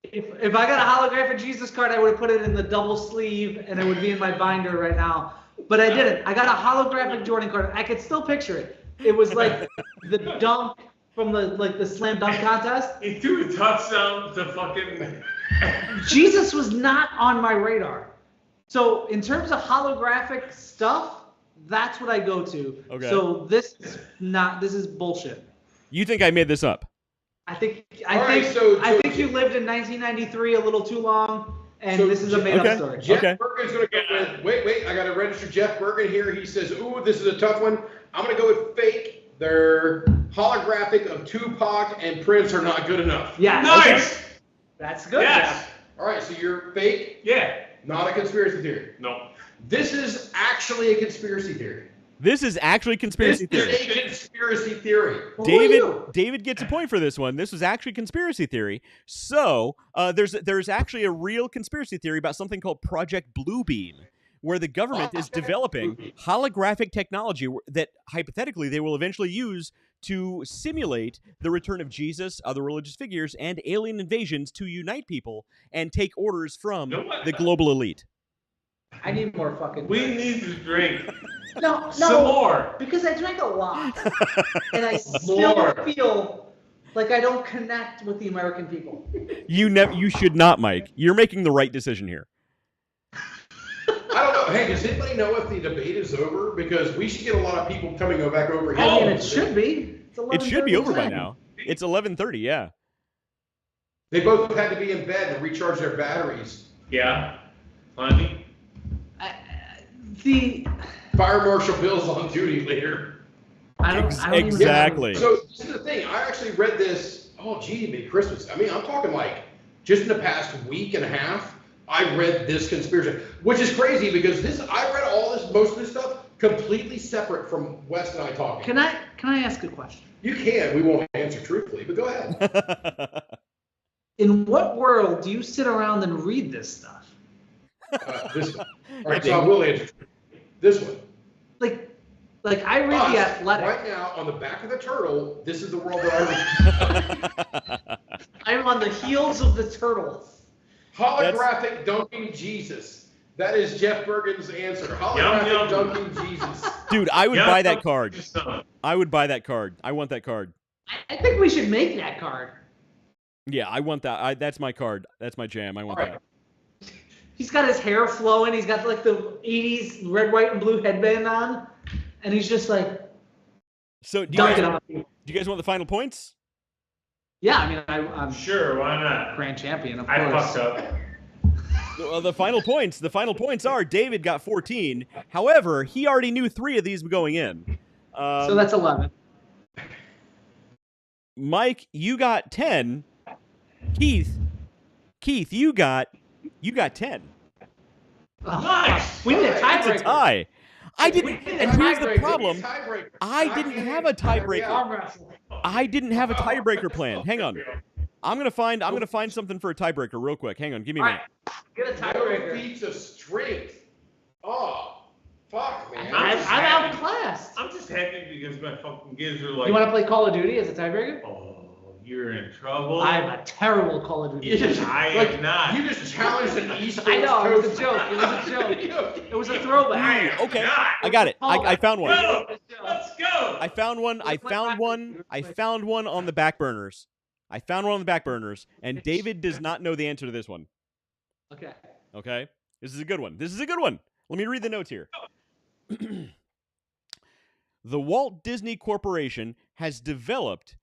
If I got a holographic Jesus card, I would have put it in the double sleeve, and it would be in my binder right now. But I didn't. I got a holographic Jordan card. I could still picture it. It was like the dunk from the slam dunk contest. He threw a touchdown to fucking. Jesus was not on my radar. So in terms of holographic stuff, that's what I go to. Okay. So this is bullshit. You think I made this up? I think you lived in 1993 a little too long, and So this is a made okay. up story. Jeff Okay. Bergen's going to go with, wait, I got to register Jeff Bergen here. He says, ooh, this is a tough one. I'm going to go with fake. They're holographic of Tupac and Prince are not good enough. Yeah. Nice. Okay. That's good. Yes. All right, so you're fake, Yeah. not a conspiracy theory. No. This is actually a conspiracy theory. This is actually conspiracy This theory. is a conspiracy theory. Well, who are you? David gets a point for this one. This was actually conspiracy theory. So there's actually a real conspiracy theory about something called Project Bluebeam, where the government is developing holographic technology that hypothetically they will eventually use to simulate the return of Jesus, other religious figures, and alien invasions to unite people and take orders from You know what? the global elite. I need more fucking. We need to drink no, some more. because I drank a lot, and I still More. feel like I don't connect with the American people. You should not, Mike. You're making the right decision here. I don't know. Hey, does anybody know if the debate is over? Because we should get a lot of people coming back over here. I mean, it should be. It should be over by 11:30. now. It's 11:30. Yeah. They both had to be in bed and recharge their batteries. Yeah. Finally. Fire Marshal Bill's on duty later. I don't even Exactly. So this is the thing. I actually read this. Oh, gee, it'd be Christmas. I mean, I'm talking like just in the past week and a half. I read this conspiracy, which is crazy because I read most of this stuff completely separate from Wes and I talking. Can I ask a question? You can. We won't answer truthfully, but go ahead. In what world do you sit around and read this stuff? This one. All right, so I will answer. This one. Like I read The Athletic. Right now, on the back of the turtle, this is the world that I read. I'm on the heels of the turtle. Holographic dunking Jesus. That is Jeff Bergen's answer. Holographic dunking Jesus. Dude, I would buy that card. I would buy that card. I want that card. I think we should make that card. Yeah, I want that. That's my card. That's my jam. I want that. He's got his hair flowing. He's got like the 80s red, white, and blue headband on. And he's just like. So, do you guys want the final points? Yeah, I mean, I'm sure, why not? Grand champion, of course. I fucked up. Well, the final points are David got 14. However, he already knew 3 of these going in. So that's 11. Mike, you got 10. Keith, you got 10. Oh, Nice. We need a It's tiebreaker. a tie. I didn't, and here's the Tiebreaker. problem. Tiebreaker. I didn't have a tiebreaker. Arm wrestle. I didn't have a tiebreaker plan. Hang on. I'm gonna find something for a tiebreaker real quick. Hang on, give me a All minute. right, get a No tiebreaker. feats of strength. Oh, fuck, man. I'm outclassed. I'm just happy because my fucking kids are like, You want to play Call of Duty as a tiebreaker? oh, you're in trouble. I'm a terrible Call of Duty. I am not. You just challenged an esports I know, it was a coach. joke. It was a joke. It was a throwback. Okay, God. I got it. I found one. Go. Let's go. I found one on the back burners. And David does not know the answer to this one. Okay. Okay? This is a good one. Let me read the notes here. The Walt Disney Corporation has developed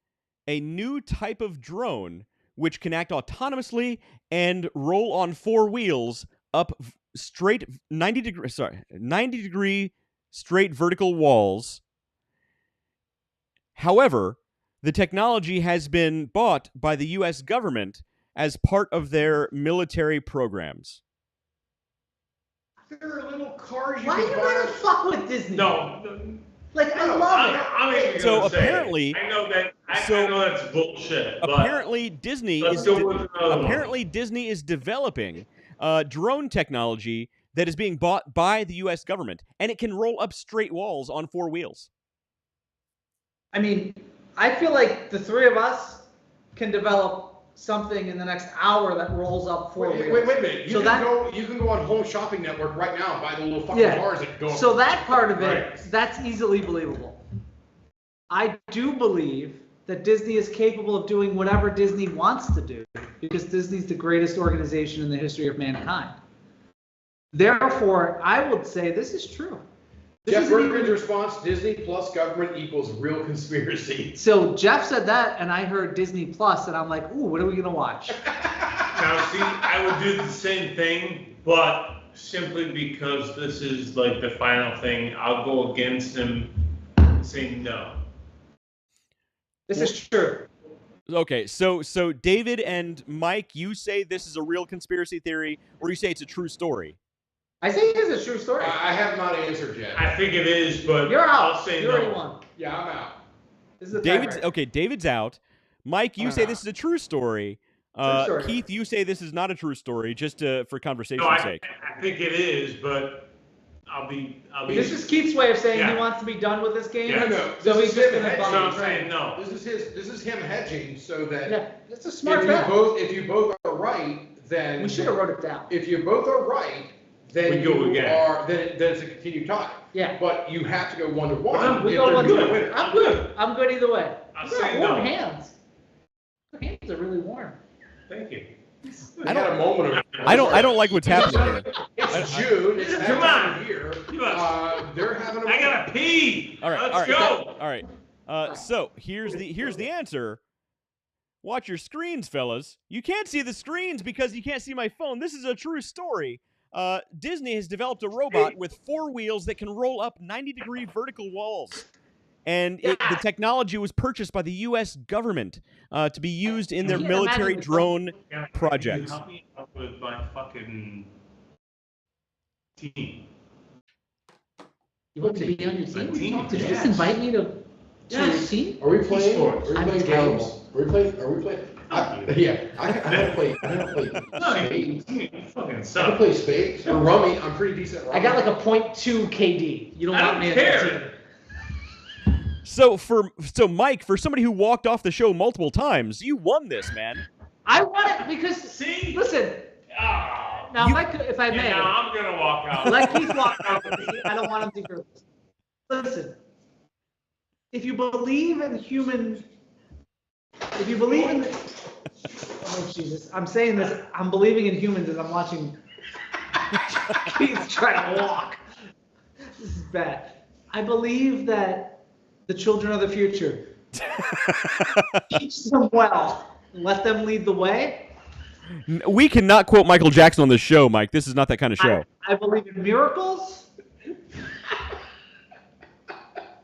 a new type of drone which can act autonomously and roll on 4 wheels up straight 90 degree straight vertical walls. However, the technology has been bought by the US government as part of their military programs. There are little cars you Why can you buy. gotta fuck with Disney? No. Like, I love it. I'm even So gonna say, apparently- I know that. I so know that's bullshit. But Apparently, Disney let's is go with another one. apparently Disney is developing drone technology that is being bought by the U.S. government, and it can roll up straight walls on 4 wheels. I mean, I feel like the 3 of us can develop something in the next hour that rolls up 4 wheels. Wait a minute. So You can go on Home Shopping Network right now and buy the little fucking cars that go. So that part of it, Right. that's easily believable. I do believe that Disney is capable of doing whatever Disney wants to do because Disney's the greatest organization in the history of mankind. Therefore, I would say this is true. This Jeff isn't Bergen's even- response: Disney plus government equals real conspiracy. So Jeff said that, and I heard Disney Plus, and I'm like, ooh, what are we gonna watch? Now, see, I would do the same thing, but simply because this is like the final thing, I'll go against him and say no. This is true. Okay, so David and Mike, you say this is a real conspiracy theory, or you say it's a true story? I say it is a true story. I have not answered yet. I think it is, but You're out. I'll say You already no. won. Yeah, I'm out. This is a David's tiebreaker. David's out. Mike, you say this is a true story. story. Keith, you say this is not a true story, just for conversation's No, I sake. think it is, but I'll be. This is Keith's way of saying he Yeah. wants to be done with this game. Yeah. No, So this he's is just him gonna hedging. So bump I'm it. saying no. This is him hedging so that Yeah, it's a smart if bet. you both are right, then We should have wrote it down. if you both are right, then We go again. then it's a continued tie. Yeah. But you have to go 1-1. We if go there's one no to winner. I'm good. I'm good either way. I'll You got say warm no. hands. Your hands are really warm. Thank you. I had a moment of. I don't like what's happening here. It's June. It's that Come time on. of year. Come on. They're having a. I gotta pee. All right, Let's go. all right. So here's the answer. Watch your screens, fellas. You can't see the screens because you can't see my phone. This is a true story. Disney has developed a robot with 4 wheels that can roll up 90-degree vertical walls. And the technology was purchased by the U.S. government to be used in their can't military imagine this drone Can projects. you help me out? with my fucking team. You want me to be on your My team? team, Did you just yes. invite me to your Yes. team? Are we playing? Esports. Are we I'm playing games? terrible. Are we playing? I haven't played No, spades. you fucking I can suck. play spades or rummy. I'm pretty decent at rummy. I got like a .2 KD. You don't I want don't me on care. your team. So Mike, for somebody who walked off the show multiple times, you won this, man. I want it because, See? listen, Ah. now if I And may, now I'm gonna walk out. let Keith walk out. I don't want him to hear this. Listen, if you believe in oh Jesus, I'm saying this, I'm believing in humans as I'm watching Keith trying to walk. This is bad. I believe that the children of the future, teach them well, let them lead the way. We cannot quote Michael Jackson on this show, Mike. This is not that kind of show. I believe in miracles.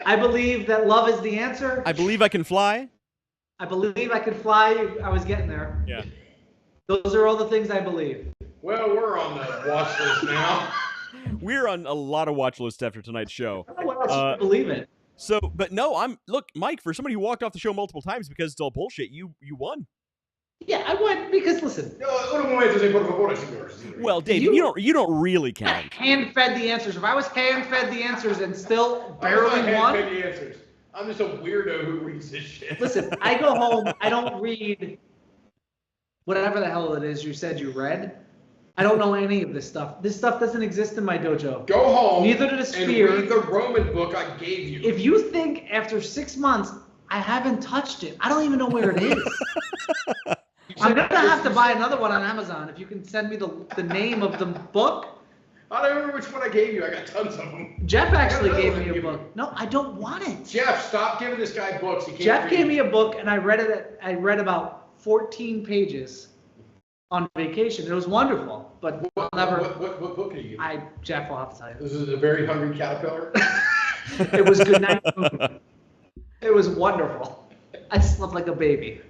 I believe that love is the answer. I believe I can fly. I believe I can fly. I was getting there. Yeah. Those are all the things I believe. Well, we're on the watch list now. We're on a lot of watch lists after tonight's show. I don't know what else you believe in. So, but no, look, Mike, for somebody who walked off the show multiple times because it's all bullshit, you won. Yeah, I would because listen. Well, Dave, You- you don't really I count. hand-fed the answers. If I was hand-fed the answers and still barely I won, the answers. I'm just a weirdo who reads this shit. listen, I go home, I don't read whatever the hell it is you said you read. I don't know any of this stuff. This stuff doesn't exist in my dojo. Go home. Neither did a and spear. read the Roman book I gave you. If you think after 6 months I haven't touched it, I don't even know where it is. I'm gonna have to buy another one on Amazon. If you can send me the name of the book. I don't remember which one I gave you. I got tons of them. Jeff actually I gave don't know me a what I book. No, I don't want it. Jeff, stop giving this guy books. He can't Jeff read. gave me a book and I read it. I read about 14 pages on vacation. It was wonderful, but I'll never. What book did you give me? Jeff will have to tell you. This is a very hungry caterpillar. It was good night. It was wonderful. I slept like a baby.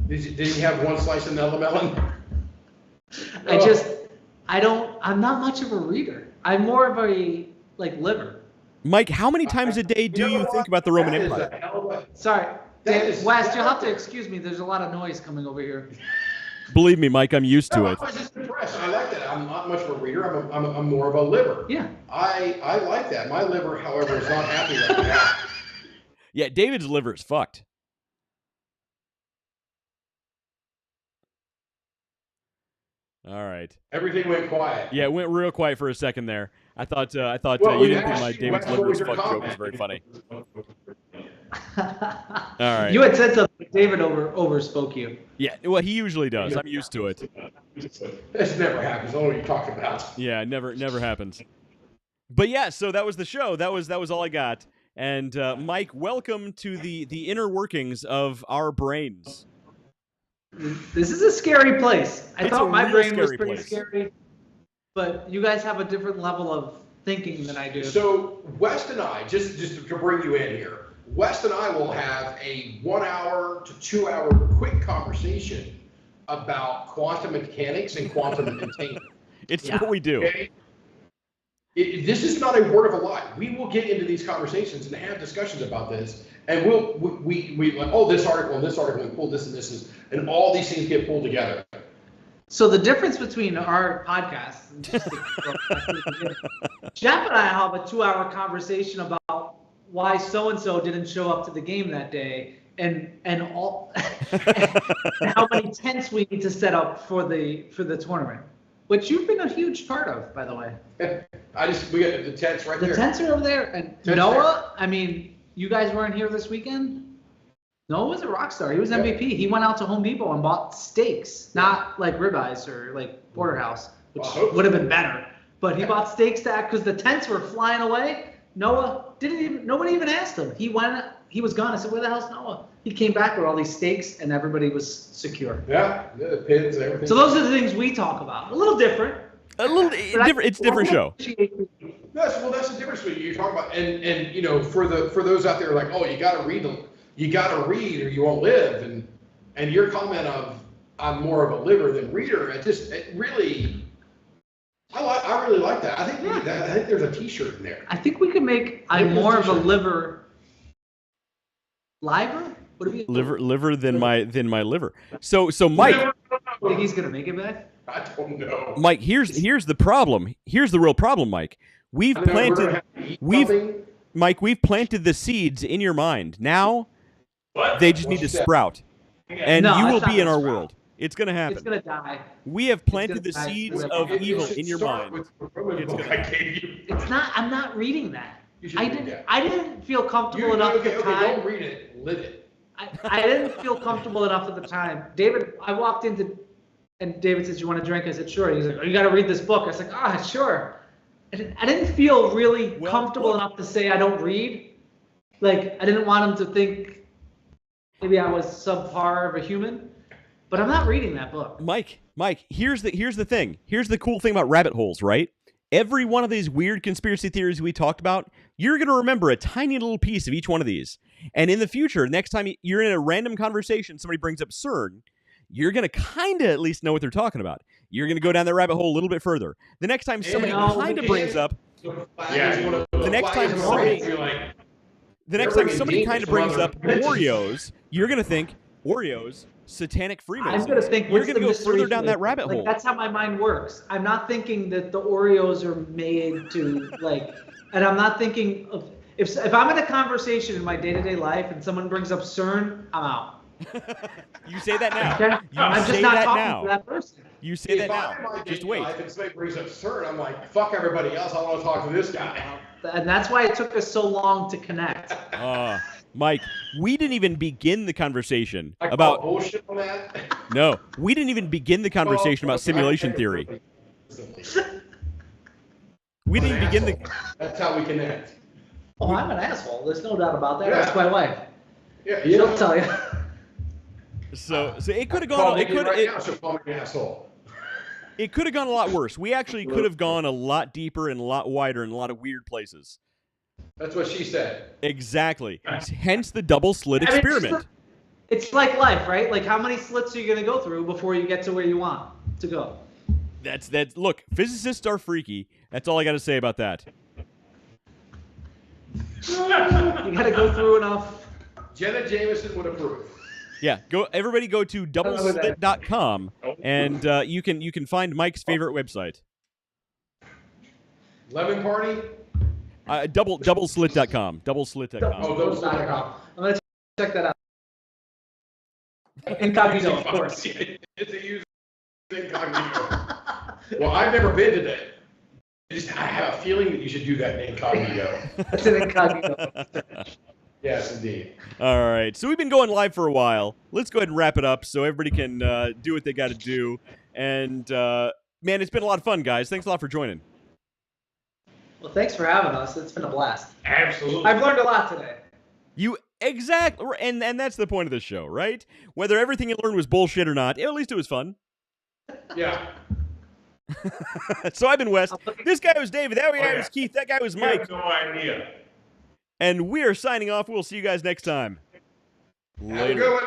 Did you have one slice of melon? I'm not much of a reader. I'm more of a liver. Mike, how many times a day do you think about the Roman That is Empire? a hell of a- Sorry, That is- Wes, you'll have to excuse me. There's a lot of noise coming over here. Believe me, Mike, I'm used to No, it. I was just impressed. I like that. I'm not much of a reader. I'm more of a liver. Yeah. I like that. My liver, however, is not happy right now. Yeah, David's liver is fucked. All right. Everything went quiet. Yeah, it went real quiet for a second there. I thought Well, you we didn't think asked my you, David's what liver was is your fucked joke was comment? very funny. All right. You had said something. David overspoke you. Yeah, well, he usually does. I'm used to it. This never happens. I don't know what you're talking about. Yeah, never happens. But yeah, so that was the show. That was all I got. And Mike, welcome to the inner workings of our brains. This is a scary place. I It's thought a my real brain was scary pretty place. scary, but you guys have a different level of thinking than I do. So West and I, just to bring you in here, West and I will have a 1 hour to 2 hour quick conversation about quantum mechanics and quantum containment. It's Yeah. what we do. Okay? This is not a word of a lie. We will get into these conversations and have discussions about this, and we like, oh, this article and this article and pull this and this and all these things get pulled together. So the difference between our podcasts, Jeff and I have a 2-hour conversation about why so-and-so didn't show up to the game that day and all and how many tents we need to set up for the tournament, which you've been a huge part of, by the way. We got the tents right The there. tents are over there, and Tents Noah, I mean, you guys weren't here this weekend? Noah was a rock star. He was MVP. He went out to Home Depot and bought steaks, not like ribeyes or like porterhouse, which Well, I hope would have been better. But he bought steaks because the tents were flying away. Noah nobody even asked him. He was gone. I said, where the hell's Noah? He came back with all these steaks and everybody was secure. Yeah, the pins and everything. So those are the things we talk about. A little different. A little different. It's a different show. That's the difference between you talk about and you know for those out there like, oh, you got to read or you won't live, and your comment of I'm more of a liver than reader. It really, I really like that. I think I think there's a T-shirt in there. I think we could make I'm more of a liver. Liver? Would it be liver than my liver. So Mike, think he's gonna make it back? I don't know. Mike, here's the problem. Here's the real problem, Mike. We've planted the seeds in your mind. Now they just need to sprout, and you will be in our world. It's gonna happen. It's gonna die. We have planted the seeds of evil in your mind. It's not. I'm not reading that. I didn't feel comfortable You enough at the time. Don't read it. Live it. I didn't feel comfortable enough at the time. David, I walked into, and David says, "You want a drink?" I said, "Sure." He's like, "Oh, you got to read this book." I was like, sure." I didn't feel really comfortable enough to say I don't read. Like, I didn't want him to think maybe I was subpar of a human. But I'm not reading that book. Mike, here's the thing. Here's the cool thing about rabbit holes, right? Every one of these weird conspiracy theories we talked about, you're going to remember a tiny little piece of each one of these. And in the future, next time you're in a random conversation, somebody brings up CERN, you're going to kind of at least know what they're talking about. You're going to go down that rabbit hole a little bit further. The next time somebody kind of brings up... The next time somebody kind of brings up Oreos, you're going to think, Oreos... satanic Freemasons. I'm going to think, you're going to go further down that rabbit hole. That's how my mind works. I'm not thinking that the Oreos are made to and I'm not thinking of if I'm in a conversation in my day-to-day life and someone brings up CERN, I'm out. You say that now. Okay? I'm just not talking to that person. You say that now. Just wait. If somebody brings up CERN, I'm like, fuck everybody else. I want to talk to this guy. And that's why it took us so long to connect. Mike, we didn't even begin the conversation about bullshit on that. No, we didn't even begin the conversation about simulation theory. We didn't begin the. That's how we connect. Oh, I'm an asshole. There's no doubt about that. Yeah. That's my wife. Yeah, she'll tell you. So it could have gone. It could. Asshole. It could have gone a lot worse. We actually could have gone a lot deeper and a lot wider in a lot of weird places. That's what she said. Exactly. Hence the double slit experiment. It's like life, right? Like, how many slits are you going to go through before you get to where you want to go? That's look, physicists are freaky. That's all I got to say about that. You got to go through enough. Jenna Jameson would approve. Yeah, everybody go to doubleslit.com and you can find Mike's favorite website. Lemon Party? Doubleslit.com. Doubleslit.com. Oh, doubleslit.com. I'm going to check that out. Incognito, of course. It's a user incognito. Well, I've never been to that. I have a feeling that you should do that in incognito. It's an incognito. Yes, indeed. All right. So we've been going live for a while. Let's go ahead and wrap it up so everybody can do what they got to do. And, man, it's been a lot of fun, guys. Thanks a lot for joining. Well, thanks for having us. It's been a blast. Absolutely. I've learned a lot today. Exactly. And that's the point of the show, right? Whether everything you learned was bullshit or not, at least it was fun. Yeah. So I've been Wes. This guy was David. That guy was Keith. That guy was Mike. I have no idea. And we are signing off. We'll see you guys next time. Later. Have a good one.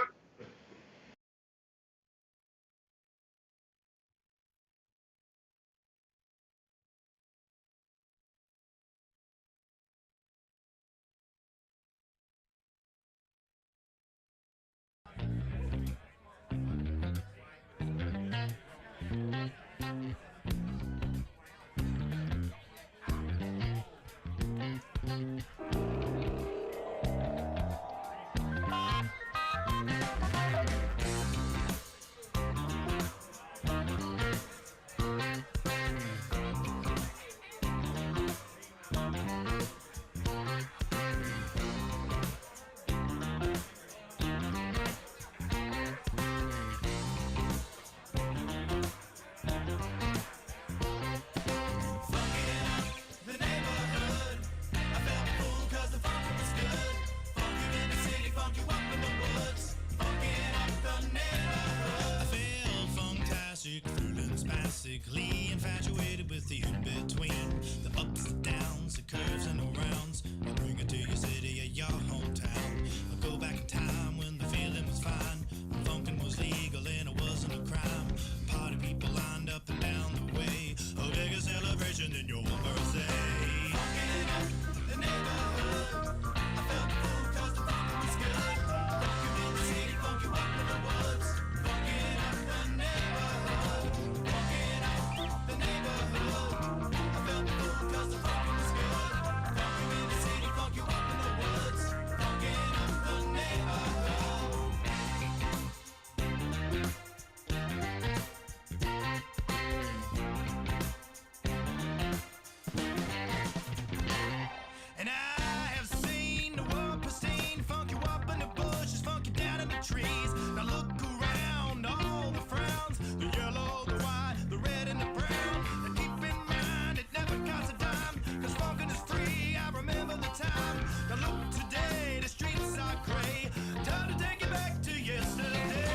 the trees. Now look around, all the frowns, the yellow, the white, the red, and the brown. Now keep in mind, it never costs a dime, 'cause funkin' is free. I remember the time. Now look today, the streets are gray. Time to take it back to yesterday.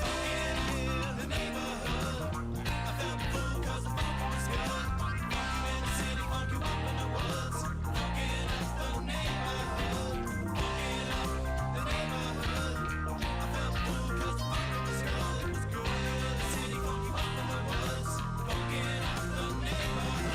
Funkin' in the neighborhood. I felt the fool 'cause the funk was good. Funky in the city, funky up in the woods. Funkin' up the neighborhood. Funkin' up the neighborhood. I felt the fool 'cause the funk was good. It was good in the city, funky up in the woods. Funkin' up the neighborhood.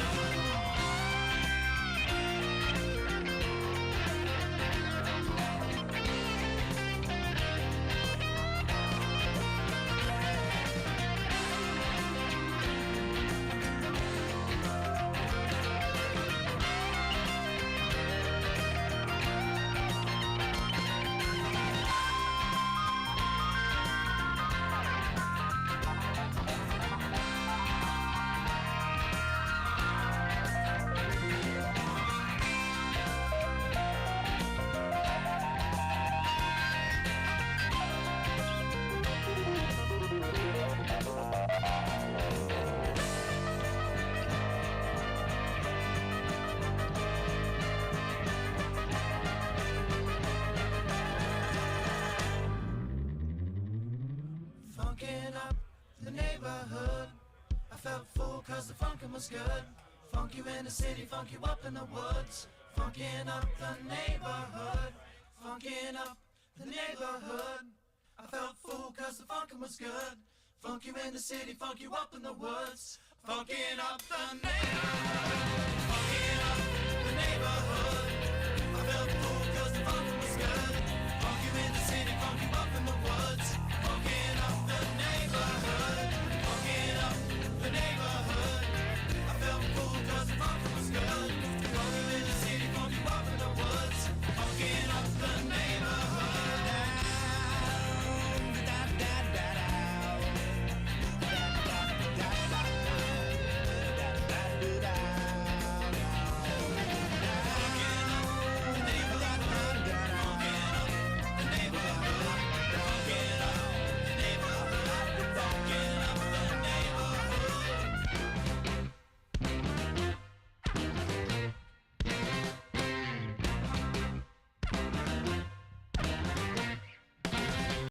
Funkin' up the neighborhood. I felt full 'cause the funkin' was good. Funk you in the city, funk you up in the woods. Funkin' up the neighborhood. Funkin' up the neighborhood. I felt full 'cause the funkin' was good. Funk you in the city, funk you up in the woods. Funkin' up the neighborhood. Funkin' up the neighborhood.